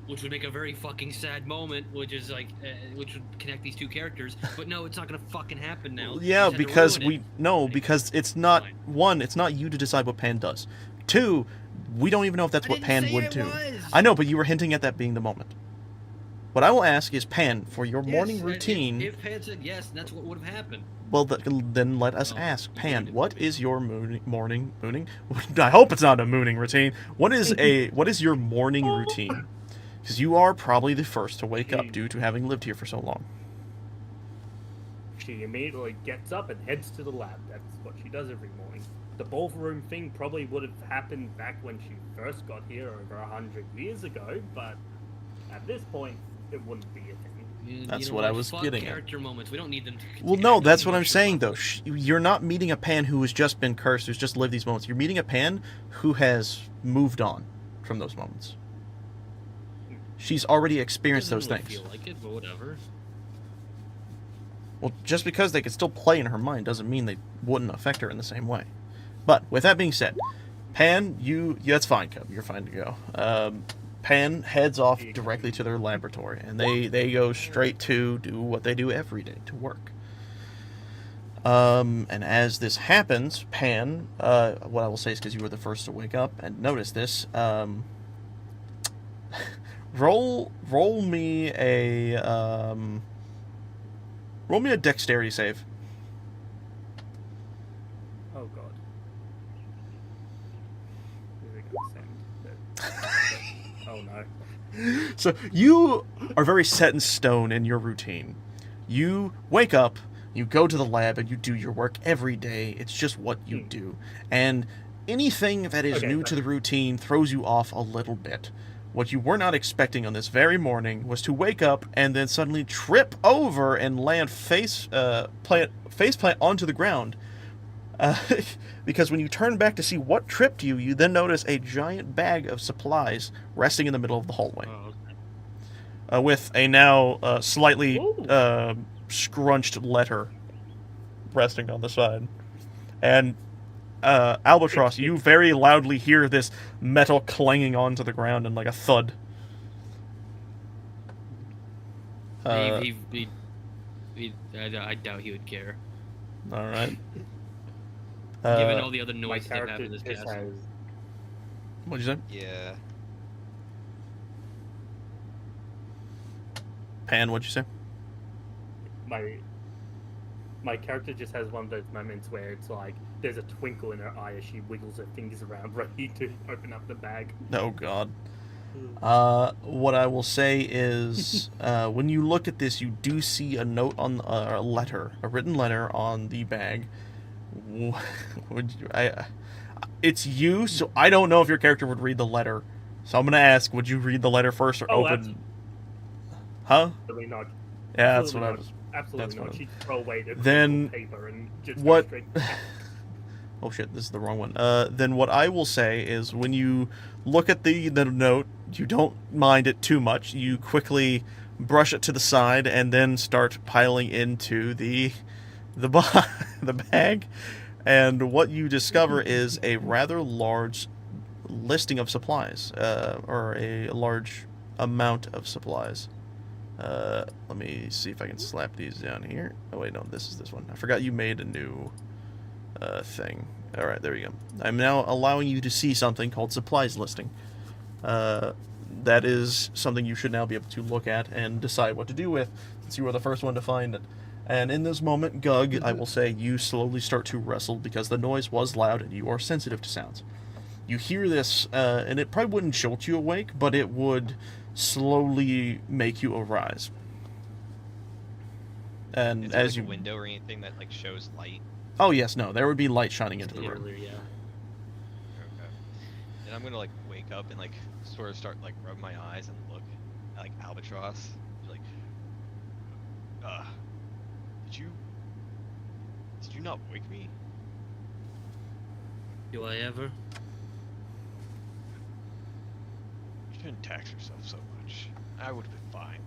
Which would make a very fucking sad moment, which is like, which would connect these two characters. But no, it's not gonna fucking happen now. Yeah, You just had to because ruin it. because it's not Fine. one, it's not you to decide what Pan does. Two, we don't even know if that's I what didn't Pan say would it do. was. I know, but you were hinting at that being the moment. What I will ask is, Pan, for your Yes, morning and routine. If Pan said yes, that's what would have happened. Well, then let us Oh, ask, you Pan, ruined it what for me. is your mooning? I hope it's not a mooning routine. What is your morning routine? Because you are probably the first to wake up due to having lived here for so long. She immediately gets up and heads to the lab. That's what she does every morning. The ballroom thing probably would have happened back when she first got here over 100 years ago, but at this point, it wouldn't be a thing. That's what I was fuck getting at. character moments. We don't need them to. Well, no, that's what I'm saying, though. You're not meeting a Pan who has just been cursed, who's just lived these moments. You're meeting a Pan who has moved on from those moments. She's already experienced those Doesn't things. really feel like it, but whatever. Well, just because they could still play in her mind doesn't mean they wouldn't affect her in the same way. But, with that being said, Pan, that's fine, Cub. You're fine to go. Pan heads off directly to their laboratory, and they go straight to do what they do every day, to work. And as this happens, Pan, what I will say is because you were the first to wake up and notice this, roll me a dexterity save. Oh god. Is it gonna send? Oh no. So you are very set in stone in your routine. You wake up, you go to the lab, and you do your work every day. It's just what you do. And anything that is new to the routine throws you off a little bit. What you were not expecting on this very morning was to wake up and then suddenly trip over and land face plant onto the ground. Because when you turn back to see what tripped you, you then notice a giant bag of supplies resting in the middle of the hallway. Oh, okay. With a now slightly scrunched letter resting on the side. And Albatross, you very loudly hear this metal clanging onto the ground and like a thud. I doubt he would care. All right. Given all the other My noises that happen character in this just cast. has What'd you say? Yeah. Pan, what'd you say? my character just has one of those moments where it's like there's a twinkle in her eye as she wiggles her fingers around ready to open up the bag. Oh, God. What I will say is, when you look at this, you do see a note on a written letter on the bag. It's you, so I don't know if your character would read the letter. So I'm gonna ask, would you read the letter first or open? Huh? Absolutely not. Yeah, that's what I Absolutely was. not. Absolutely that's what not. I- She'd throw away the Then paper and just what- go straight back. Oh shit, this is the wrong one. Then what I will say is, when you look at the note, you don't mind it too much. You quickly brush it to the side and then start piling into the bag. And what you discover is a rather large listing of supplies, or a large amount of supplies. Let me see if I can slap these down here. Oh wait, no, this is this one. I forgot you made a new thing. Alright, there we go. I'm now allowing you to see something called supplies listing. That is something you should now be able to look at and decide what to do with, since you were the first one to find it. And in this moment, Gug, I will say, you slowly start to wrestle because the noise was loud and you are sensitive to sounds. You hear this, and it probably wouldn't jolt you awake, but it would slowly make you arise. And Is there, as like, you a window or anything that like shows light? Oh yes, no, there would be light shining into the room. Earlier, yeah. Okay. And I'm gonna like wake up and like sort of start like rub my eyes and look at like Albatross. Like, did you not wake me? Do I ever? You shouldn't tax yourself so much. I would have been fine.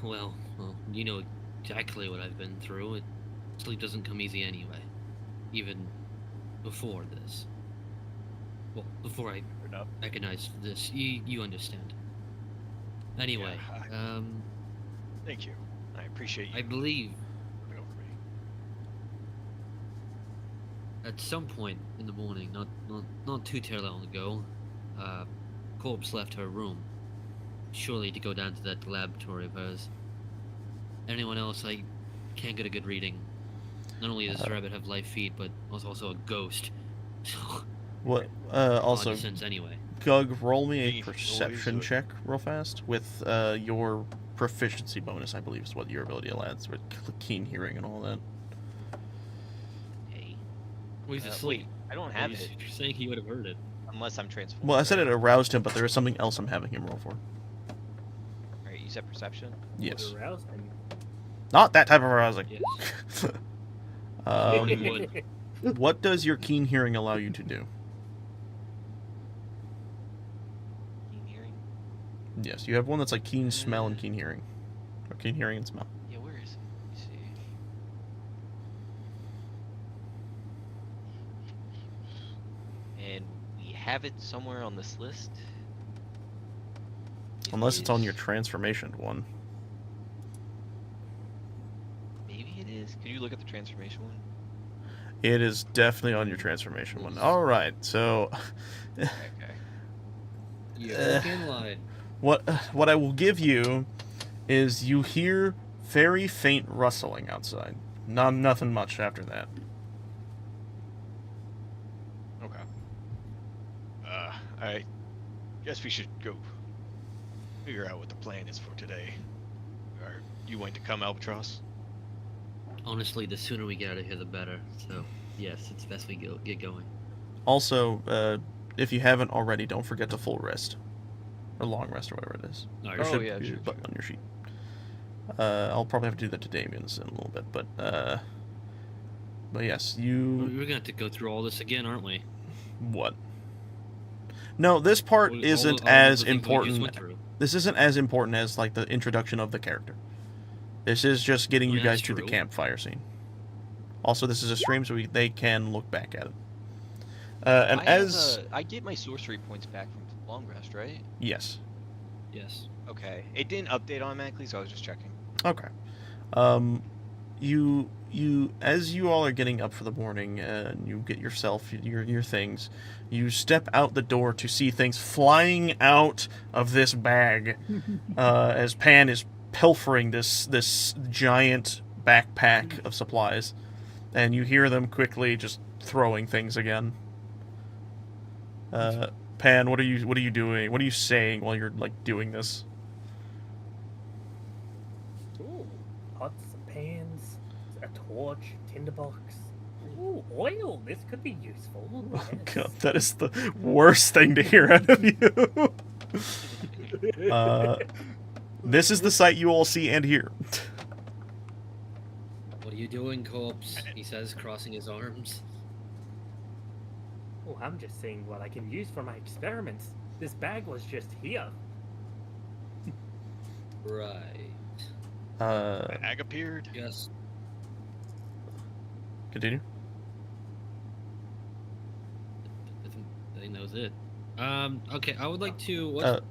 Well, you know exactly what I've been through. Sleep doesn't come easy anyway. Even before this. Well, before I Fair enough. recognized this, you understand. Anyway, Yeah, Thank you. I appreciate you I believe coming over me. at some point in the morning, not too terribly long ago, Corpse left her room, surely to go down to that laboratory of hers. Anyone else, I can't get a good reading. Not only does Rabbit have live feed, but also a ghost. So, What? odd Also, sense anyway. Gug, roll me a Me, perception always. check real fast with your proficiency bonus, I believe is what your ability allows, with keen hearing and all that. Hey. Well, he's Wait, asleep. I don't have You're it. saying he would have heard it. Unless I'm transformed. Well, I said it aroused him, but there is something else I'm having him roll for. Alright, you said perception? Yes. What aroused him? Not that type of arousing. Yes. What does your keen hearing allow you to do? Keen hearing? Yes, you have one that's like keen smell and keen hearing. Or keen hearing and smell. Yeah, where is it? Let me see. And we have it somewhere on this list. Unless it's on your transformation one. Maybe it is. Could you look at the transformation one? It is definitely on your transformation one. Alright, so... Okay. You're in line. What I will give you is you hear very faint rustling outside. Nothing much after that. Okay. I guess we should go figure out what the plan is for today. Are you going to come, Albatross? Honestly, the sooner we get out of here, the better. So, yes, it's best we get going. Also, if you haven't already, don't forget to full rest. Or long rest, or whatever it is. All right. There Oh, should yeah, be a sure, button on your sheet. I'll probably have to do that to Damien's in a little bit, but yes, We're gonna have to go through all this again, aren't we? What? No, this part All isn't the as things we just important. went through. This isn't as important as like the introduction of the character. This is just getting Oh, you yeah, guys that's to the true. campfire scene. Also, this is a stream, so they can look back at it. And I get my sorcery points back from long rest, right? yes, Yes. Okay. It didn't update automatically, so I was just checking. okay. You as you all are getting up for the morning, and you get yourself your things, you step out the door to see things flying out of this bag, as Pan is pilfering this giant backpack of supplies, and you hear them quickly just throwing things again. Pan, what are you doing? What are you saying while you're like doing this? Ooh, pots, pans, a torch, tinderbox. Ooh, oil. This could be useful. Oh Yes. god, that is the worst thing to hear out of you. This is the sight you all see and hear. What are you doing, corpse? He says, crossing his arms. Oh, I'm just seeing what I can use for my experiments. This bag was just here. Right. Bag appeared. Yes. Continue. I think that was it. Okay, I would like to.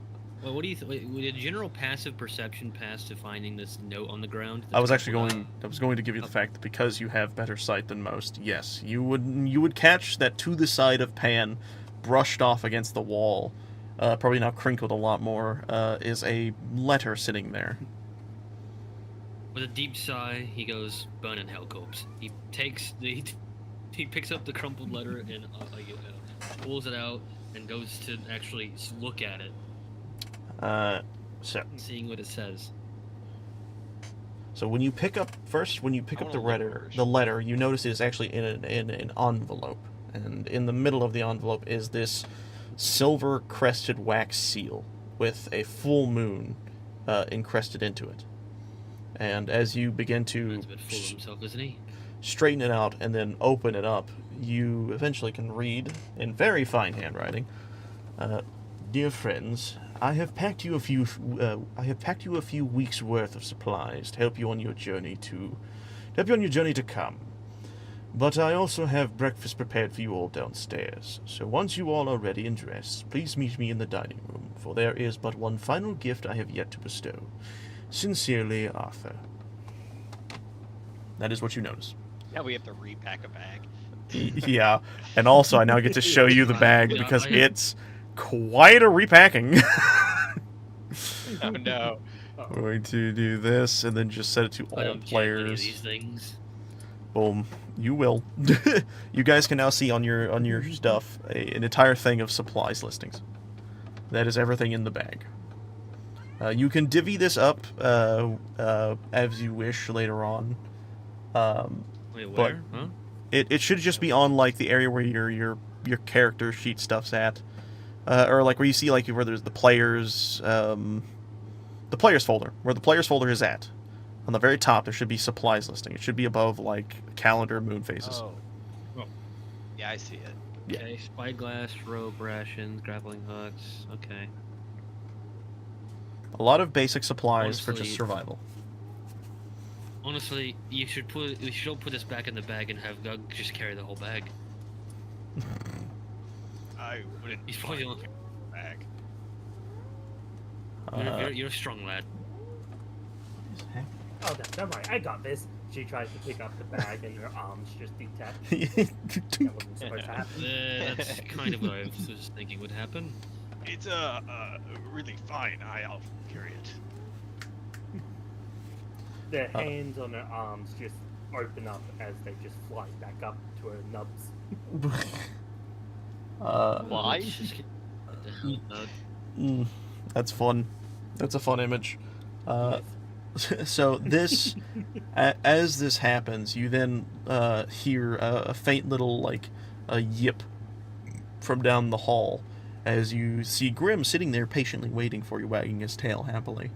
What do you think? Would a general passive perception pass to finding this note on the ground? I was going to give you the fact that because you have better sight than most, yes, you would catch that to the side of Pan, brushed off against the wall, probably now crinkled a lot more, is a letter sitting there. With a deep sigh, he goes, "Burn in hell, corpse." He picks up the crumpled letter and pulls it out and goes to actually look at it, So seeing what it says. when you pick up the letter, you notice it is actually in an envelope, and in the middle of the envelope is this silver crested wax seal with a full moon encrusted into it. And as you begin to Man's a bit full of himself, isn't he? straighten it out and then open it up, you eventually can read in very fine handwriting. Dear friends, I have packed you a few weeks' worth of supplies to help you on your journey to come. But I also have breakfast prepared for you all downstairs. So once you all are ready and dressed, please meet me in the dining room, for there is but one final gift I have yet to bestow. Sincerely, Arthur. That is what you notice. Now we have to repack a bag. Yeah, and also I now get to show you the bag because it's quite a repacking. Oh no. Going to do this and then just set it to I all don't get any of players. these things. Boom. You will. You guys can now see on your stuff an entire thing of supplies listings. That is everything in the bag. You can divvy this up as you wish later on. Wait, But where? Huh? it should just be on like the area where you're your character sheet stuff's at, or like where you see like where there's the players folder, where the players folder is at. On the very top, there should be supplies listing. It should be above like calendar, moon phases. Oh. Yeah, I see it. Yeah. Okay, spyglass, rope rations, grappling hooks. Okay. A lot of basic supplies for just Honestly- survival. Honestly, we should all put this back in the bag and have Gug just carry the whole bag. I wouldn't. He's probably mind on. bag. You're a strong lad. Oh, don't worry, I got this. She tries to pick up the bag and her arms just detach. That wasn't supposed to happen. That's kind of what I was thinking would happen. It's really fine. I'll carry it. The hands on her arms just open up as they just fly back up to her nubs. Why? Let's just get the hell out. That's fun. That's a fun image. Yes. So this, as this happens, you then hear a faint little like a yip from down the hall, as you see Grim sitting there patiently waiting for you, wagging his tail happily.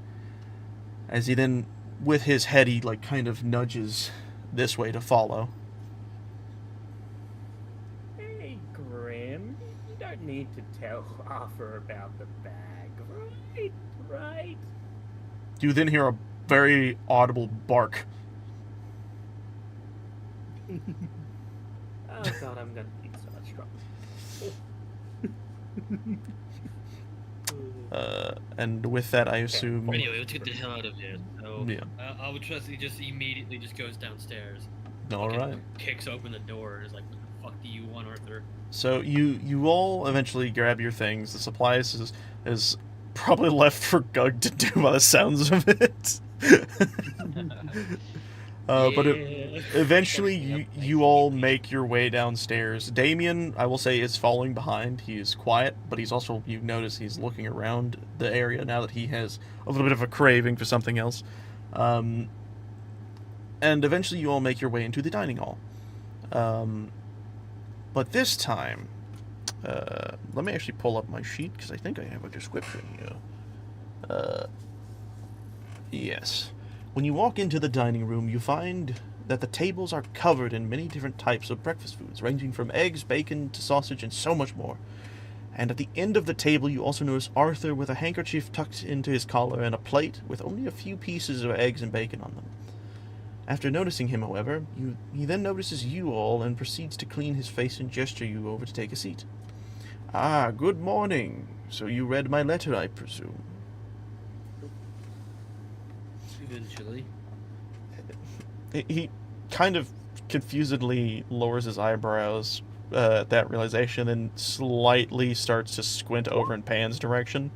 As he then, with his head, he like kind of nudges this way to follow. Hey, Grim, you don't need to tell Arthur about the bag, right? Right? You then hear a very audible bark. Oh god, I'm gonna be so much trouble. And with that, I assume. Anyway, let's get the hell out of here. So, Yeah. I would trust he just immediately just goes downstairs. All Fucking right. Kicks open the door and is like, "What the fuck do you want, Arthur?" So you all eventually grab your things. The supplies is probably left for Gug to do by the sounds of it. But eventually you all make your way downstairs. Damien, I will say, is falling behind. He is quiet, but he's also, you notice he's looking around the area now that he has a little bit of a craving for something else. And eventually you all make your way into the dining hall. But this time, let me actually pull up my sheet, because I think I have a description here. Yes. When you walk into the dining room, you find that the tables are covered in many different types of breakfast foods, ranging from eggs, bacon, to sausage, and so much more. And at the end of the table, you also notice Arthur with a handkerchief tucked into his collar and a plate with only a few pieces of eggs and bacon on them. After noticing him, however, he then notices you all and proceeds to clean his face and gesture you over to take a seat. Ah, good morning. So you read my letter, I presume? Eventually. He kind of confusedly lowers his eyebrows at that realization and slightly starts to squint over in Pan's direction.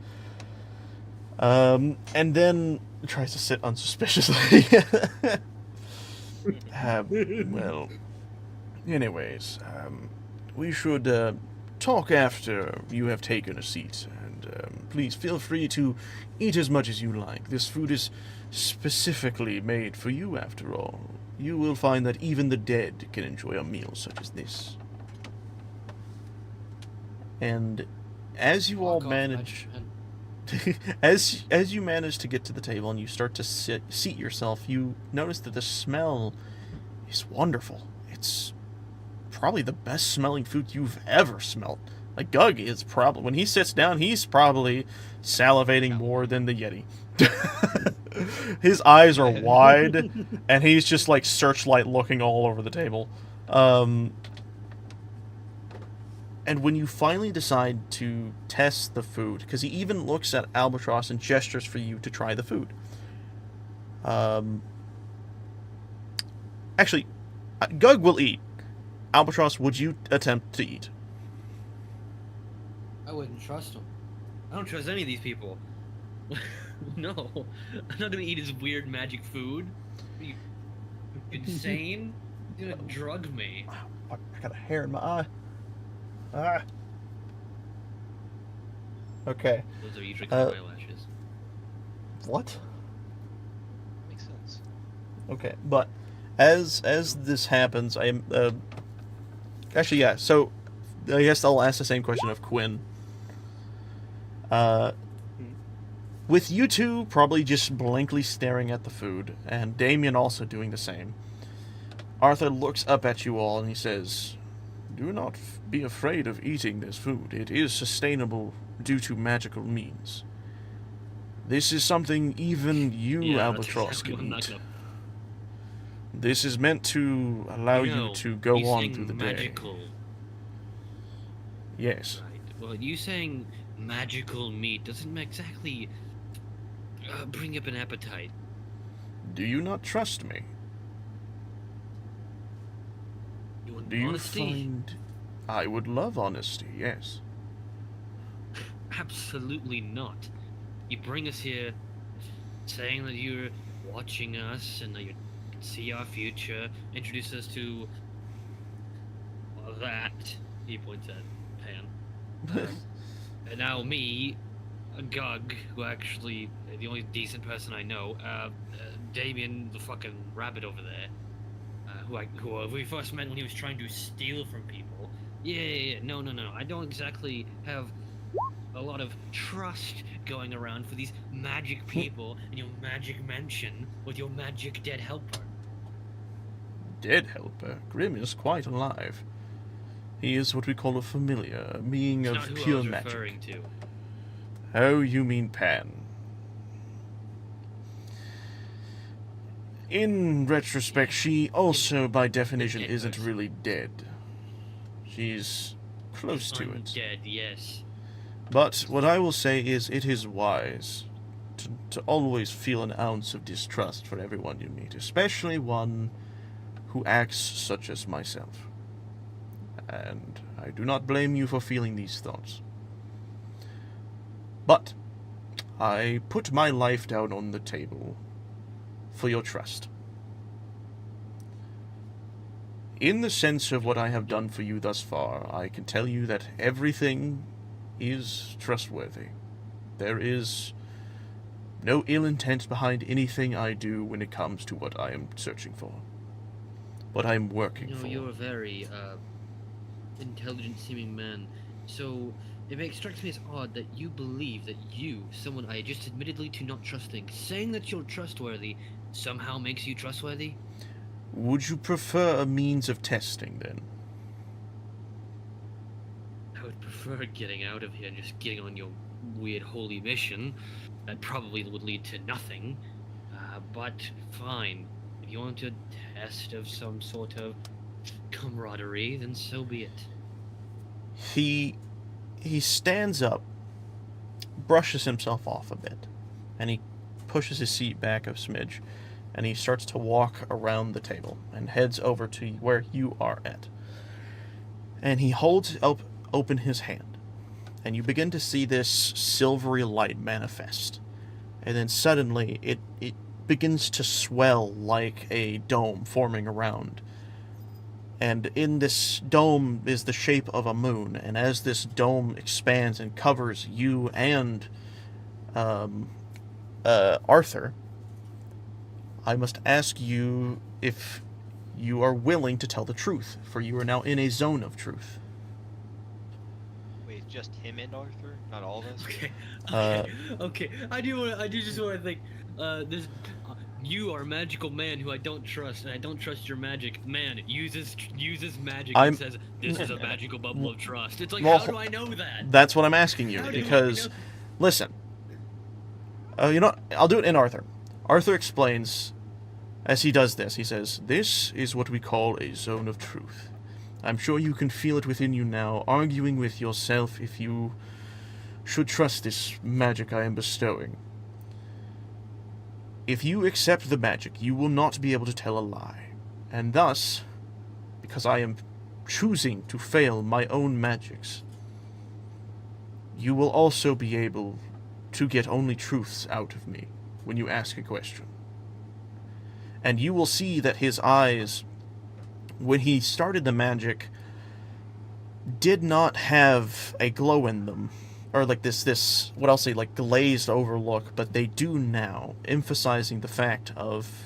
And then tries to sit unsuspiciously. Well, anyways, we should talk after you have taken a seat, and please feel free to eat as much as you like. This food is specifically made for you, after all. You will find that even the dead can enjoy a meal such as this. And as you all manage... as you manage to get to the table and you start to seat yourself, you notice that the smell is wonderful. It's probably the best smelling food you've ever smelled. Like, Gug is probably, when he sits down, he's probably salivating more than the Yeti. His eyes are wide, and he's just like searchlight looking all over the table. And when you finally decide to test the food, because he even looks at Albatross and gestures for you to try the food. Actually, Gug will eat. Albatross, would you attempt to eat? I wouldn't trust him. I don't trust any of these people. No, I'm not gonna eat his weird magic food. Are you insane? He's gonna drug me. I got a hair in my eye. Ah. Okay. Those are usually called eyelashes. What? Makes sense. Okay, but as this happens, I am actually, yeah. So I guess I'll ask the same question of Quinn. With you two probably just blankly staring at the food, and Damien also doing the same, Arthur looks up at you all and he says, "Do not be afraid of eating this food. It is sustainable due to magical means. This is something even you, Albatross, can eat. This is meant to allow you to go on through the magical. day." Yes. Right. Well, you saying magical meat doesn't exactly bring up an appetite. Do you not trust me? You want Do you honesty? find... I would love honesty, yes. Absolutely not. You bring us here saying that you're watching us and that you can see our future, introduce us to that. He points at Pan. And now me, a Gug, who actually, the only decent person I know, Damien, the fucking rabbit over there, who we first met when he was trying to steal from people. Yeah, no, I don't exactly have a lot of trust going around for these magic people in your magic mansion with your magic dead helper. Dead helper? Grim is quite alive. He is what we call a familiar, a being It's of not who pure I was magic. referring to. Oh, you mean Pan. In retrospect, she also, by definition, dead isn't person. really dead. She's close to I'm it. dead, yes. But what I will say is it is wise to always feel an ounce of distrust for everyone you meet, especially one who acts such as myself. And I do not blame you for feeling these thoughts. But I put my life down on the table for your trust. In the sense of what I have done for you thus far, I can tell you that everything is trustworthy. There is no ill intent behind anything I do when it comes to what I am searching for. What I am working for. You're a very, intelligent-seeming man, so it strikes me as odd that you believe that you, someone I just admittedly to not trusting, saying that you're trustworthy, somehow makes you trustworthy? Would you prefer a means of testing, then? I would prefer getting out of here and just getting on your weird holy mission. That probably would lead to nothing. But fine. If you want a test of some sort of camaraderie, then so be it. He stands up, brushes himself off a bit, and he pushes his seat back a smidge, and he starts to walk around the table and heads over to where you are at. And he holds open his hand, and you begin to see this silvery light manifest. And then suddenly it begins to swell like a dome forming around. And in this dome is the shape of a moon, and as this dome expands and covers you and Arthur, I must ask you if you are willing to tell the truth, for you are now in a zone of truth. Wait, just him and Arthur? Not all of us? Okay. I do just want to think. You are a magical man who I don't trust, and I don't trust your magic. Man uses magic and says this is a magical bubble of trust. It's like, Well, how do I know that? That's what I'm asking you, How do I because, know? listen, you know, I'll do it in Arthur. Arthur explains, as he does this, he says, "This is what we call a zone of truth. I'm sure you can feel it within you now, arguing with yourself if you should trust this magic I am bestowing. If you accept the magic, you will not be able to tell a lie. And thus, because I am choosing to fail my own magics, you will also be able to get only truths out of me when you ask a question. And you will see that his eyes, when he started the magic, did not have a glow in them, or like this, what I'll say, like glazed over look, but they do now, emphasizing the fact of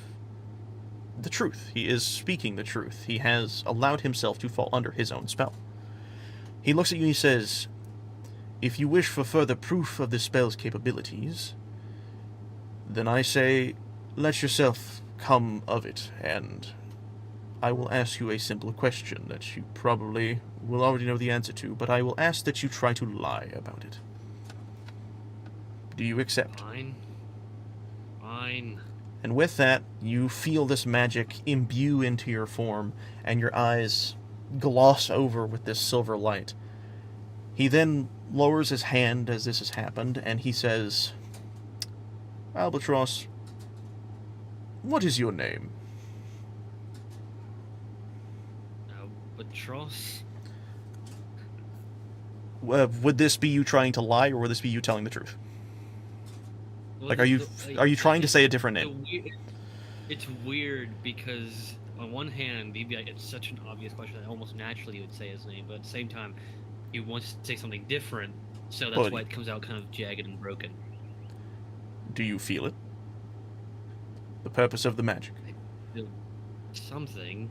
the truth. He is speaking the truth. He has allowed himself to fall under his own spell. He looks at you and he says, "If you wish for further proof of this spell's capabilities, then I say, let yourself come of it, and I will ask you a simple question that you probably will already know the answer to, but I will ask that you try to lie about it. Do you accept?" Fine. Fine. And with that, you feel this magic imbue into your form, and your eyes gloss over with this silver light. He then lowers his hand as this has happened, and he says, "Albatross, what is your name?" Albatross? Would this be you trying to lie, or would this be you telling the truth? Well, Like, are you trying to say a different name? It's weird because on one hand, it's such an obvious question that almost naturally you would say his name, but at the same time, he wants to say something different, so that's why it comes out kind of jagged and broken. Do you feel it? The purpose of the magic. I feel something.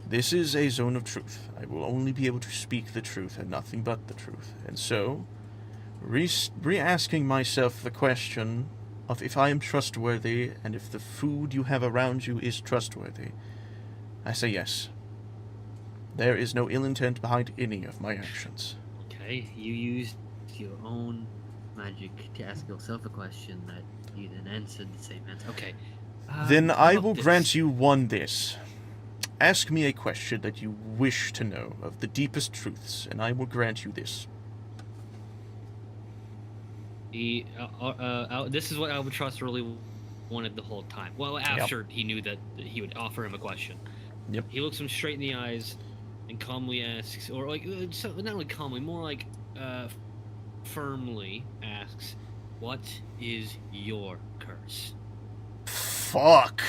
This is a zone of truth. I will only be able to speak the truth and nothing but the truth. And so, re-asking myself the question of if I am trustworthy and if the food you have around you is trustworthy, I say yes. There is no ill intent behind any of my actions. Okay, you used your own magic to ask yourself a question that you then answered the same answer. Okay. Then how I about will this? grant you this. Ask me a question that you wish to know of the deepest truths, and I will grant you this. This is what Albatross really wanted the whole time. Well, after he knew that he would offer him a question. Yep. He looks him straight in the eyes and calmly asks, or like, not really calmly, more like firmly asks, "What is your curse?" Fuck.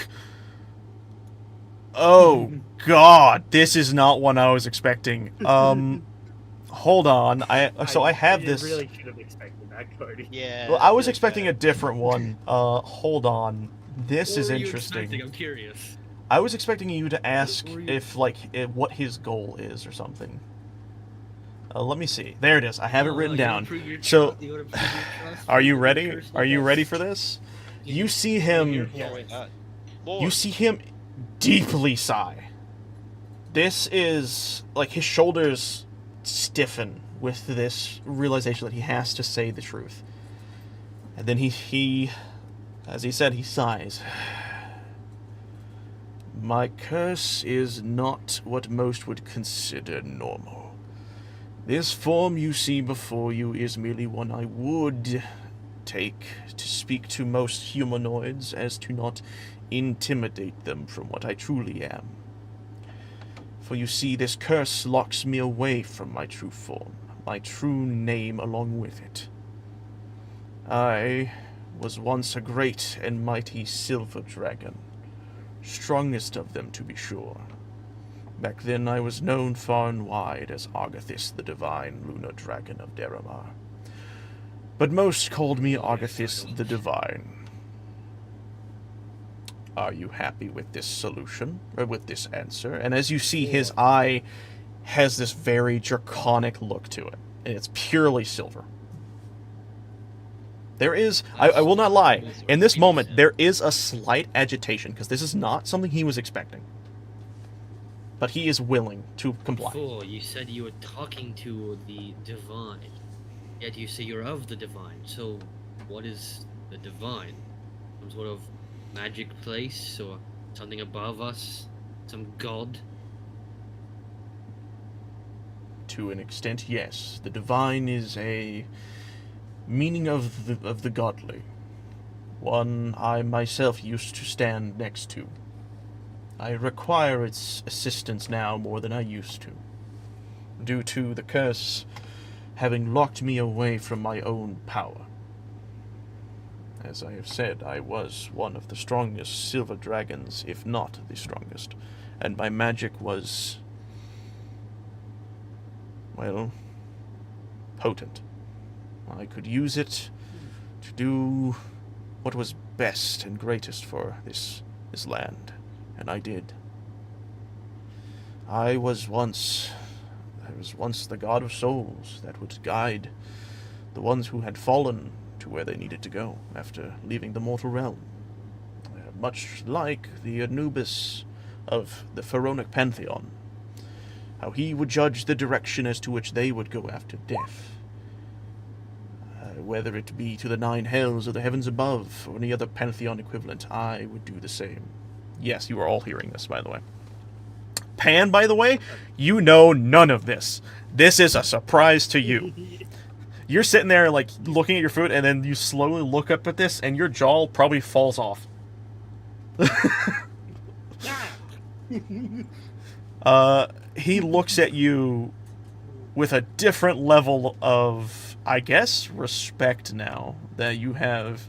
Oh, God. This is not one I was expecting. Hold on. I have you this... really should have expected that, Cody. Yeah. Well, I was expecting a different one. Hold on. This is What were you interesting. expecting? I'm curious. I was expecting you to ask were you- if, like, what his goal is or something. Let me see. There it is. I have it written down. So, are you ready? Are you ready for this? You see him... You see him deeply sigh. This is... Like, his shoulders stiffen with this realization that he has to say the truth. And then he as he said, he sighs. My curse is not what most would consider normal. This form you see before you is merely one I would take to speak to most humanoids as to not intimidate them from what I truly am. For you see, this curse locks me away from my true form, my true name along with it. I was once a great and mighty silver dragon, strongest of them to be sure. Back then I was known far and wide as Argathis the Divine Lunar Dragon of Deramar. But most called me Argathis the Divine. Are you happy with this solution, or with this answer? And as you see, his eye has this very draconic look to it, and it's purely silver. There is, I will not lie, in this moment, there is a slight agitation, because this is not something he was expecting. But he is willing to comply. Before, you said you were talking to the divine, yet you say you're of the divine, so what is the divine? Some sort of magic place, or something above us? Some god? To an extent, yes. The divine is a meaning of the godly. One I myself used to stand next to. I require its assistance now more than I used to, due to the curse having locked me away from my own power. As I have said, I was one of the strongest silver dragons, if not the strongest, and my magic was, well, potent. I could use it to do what was best and greatest for this land, and I did. I was once There was once the god of souls that would guide the ones who had fallen to where they needed to go after leaving the mortal realm. Much like the Anubis of the pharaonic pantheon. How he would judge the direction as to which they would go after death. Whether it be to the 9 hells or the heavens above, or any other pantheon equivalent, I would do the same. Yes, you are all hearing this, by the way. Pan, by the way, you know none of this. This is a surprise to you. You're sitting there, like, looking at your food, and then you slowly look up at this, and your jaw probably falls off. He looks at you with a different level of, I guess, respect now that you have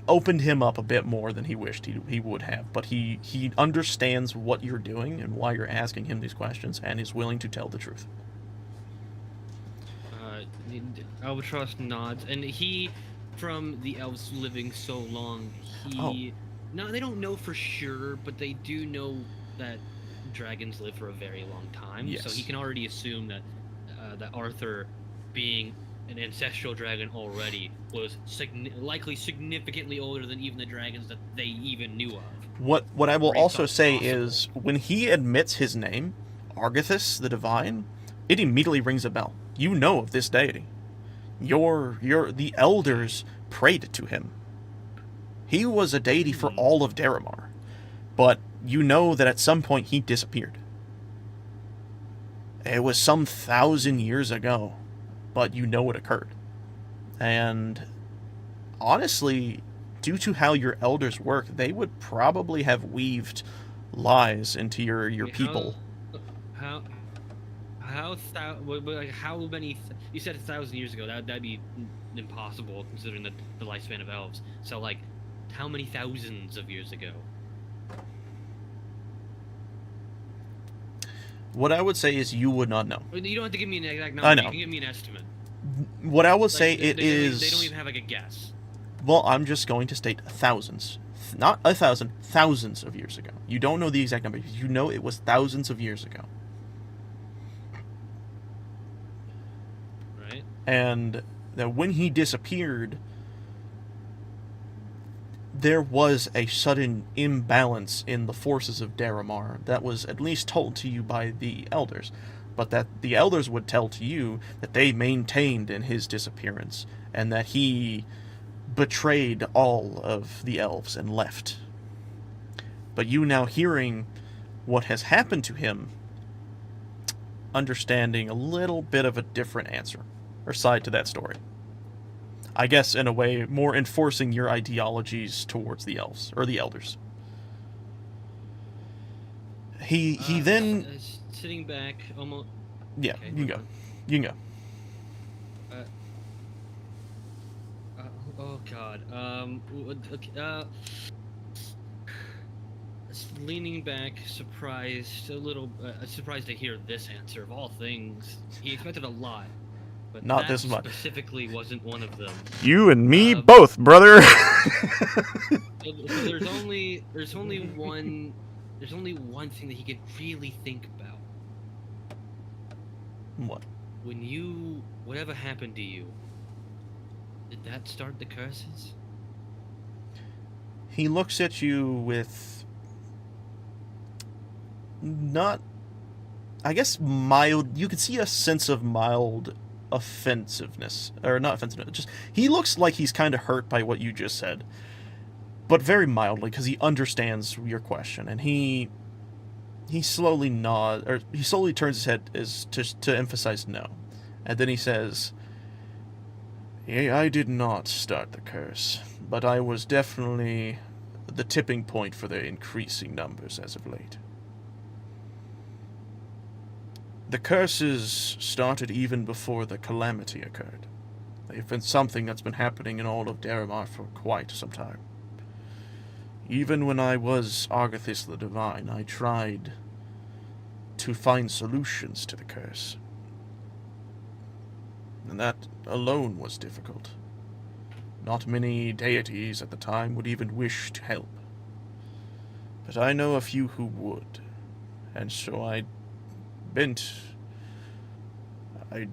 opened him up a bit more than he wished he would have. But he understands what you're doing and why you're asking him these questions, and is willing to tell the truth. Albatross nods, and he, from the elves living so long, no, they don't know for sure, but they do know that dragons live for a very long time. Yes. So he can already assume that that Arthur, being an ancestral dragon already, was likely significantly older than even the dragons that they even knew of. What I will also say is, when he admits his name, Argathis the Divine, it immediately rings a bell. You know of this deity. The elders prayed to him. He was a deity for all of Daramar, but you know that at some point he disappeared. It was some 1,000 years ago, but you know it occurred. And honestly, due to how your elders work, they would probably have weaved lies into your people. How many? You said 1,000 years ago. That'd be impossible considering the lifespan of elves. So like, how many thousands of years ago? What I would say is you would not know. You don't have to give me an exact number. I know. You can give me an estimate. What I would say They is... They don't even have like a guess. Well, I'm just going to state thousands. Not 1,000, thousands of years ago. You don't know the exact number. You know it was thousands of years ago. Right. And that when he disappeared, there was a sudden imbalance in the forces of Daramar that was at least told to you by the elders, but that the elders would tell to you that they maintained in his disappearance, and that he betrayed all of the elves and left. But you now hearing what has happened to him, understanding a little bit of a different answer, or side to that story. I guess, in a way, more enforcing your ideologies towards the elves, or the elders. He then... Sitting back, almost... Yeah, okay, you can go. You can go. Oh god. Leaning back, surprised, a little surprised to hear this answer of all things. He expected a lot, but not that this much. Specifically, wasn't one of them. You and me both, brother. So there's only one thing that he could really think about. What? Whatever happened to you, did that start the curses? He looks at you with not, I guess, mild. You can see a sense of mild offensiveness, or not offensiveness. Just he looks like he's kind of hurt by what you just said, but very mildly, because he understands your question, and he slowly nods, or he slowly turns his head as to emphasize no, and then he says, I did not start the curse, but I was definitely the tipping point for their increasing numbers as of late. The curses started even before the calamity occurred. They've been something that's been happening in all of Daramar for quite some time. Even when I was Argathis the Divine, I tried to find solutions to the curse. And that alone was difficult. Not many deities at the time would even wish to help. But I know a few who would, and so I bent I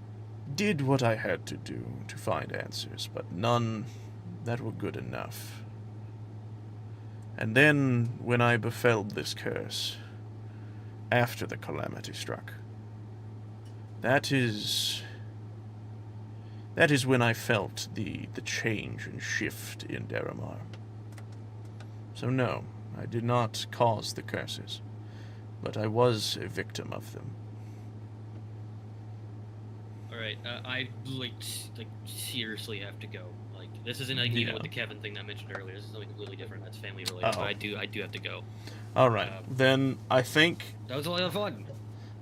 did what I had to do to find answers, but none that were good enough. And then, when I befell this curse, after the calamity struck, that is when I felt the change and shift in Daramar. So no, I did not cause the curses, but I was a victim of them. Alright, I seriously have to go. Like, this isn't like even with the Kevin thing that I mentioned earlier. This is something completely different. That's family related. But I do have to go. Alright, then I think... That was a lot of fun.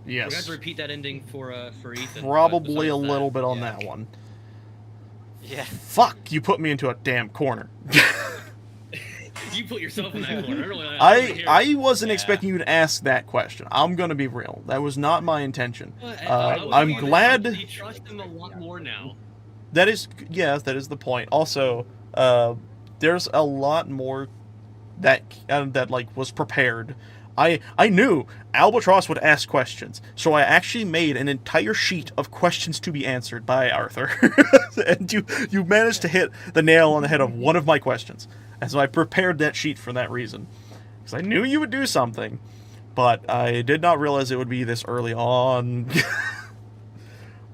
Yes. We got to repeat that ending for Ethan. Probably a little bit on that one. Yeah. Fuck, you put me into a damn corner. You put yourself in that corner. I wasn't expecting you to ask that question. I'm gonna be real. That was not my intention. I'm glad. You trust him a lot more now. That is the point. Also, there's a lot more that was prepared. I knew Albatross would ask questions, so I actually made an entire sheet of questions to be answered by Arthur. And you managed to hit the nail on the head of one of my questions. And so I prepared that sheet for that reason. Because I knew you would do something, but I did not realize it would be this early on.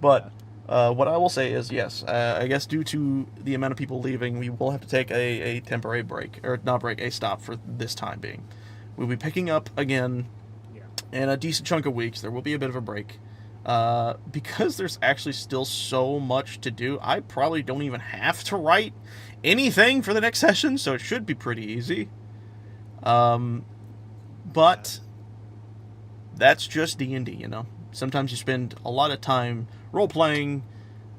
But what I will say is, yes, I guess due to the amount of people leaving, we will have to take a temporary break, or not break, a stop for this time being. We'll be picking up again in a decent chunk of weeks. There will be a bit of a break. Because there's actually still so much to do, I probably don't even have to write anything for the next session, so it should be pretty easy. But that's just D&D, you know? Sometimes you spend a lot of time role-playing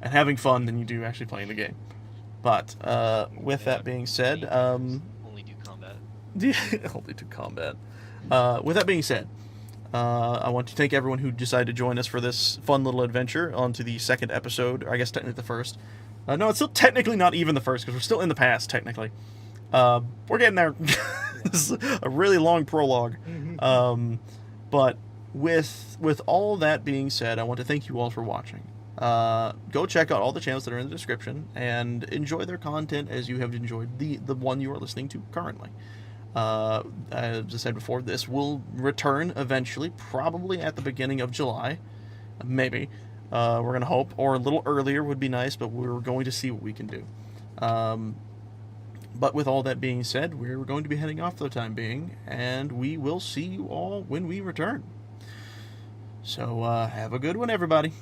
and having fun than you do actually playing the game. But with that being said... only do combat. Only do combat. With that being said, I want to thank everyone who decided to join us for this fun little adventure onto the second episode, or I guess technically the first. No, it's still technically not even the first, because we're still in the past, technically. We're getting there. This is a really long prologue. But with all that being said, I want to thank you all for watching. Go check out all the channels that are in the description, and enjoy their content as you have enjoyed the one you are listening to currently. As I said before, this will return eventually, probably at the beginning of July. Maybe. We're going to hope, or a little earlier would be nice, but we're going to see what we can do. But with all that being said, we're going to be heading off for the time being, and we will see you all when we return. So, have a good one, everybody.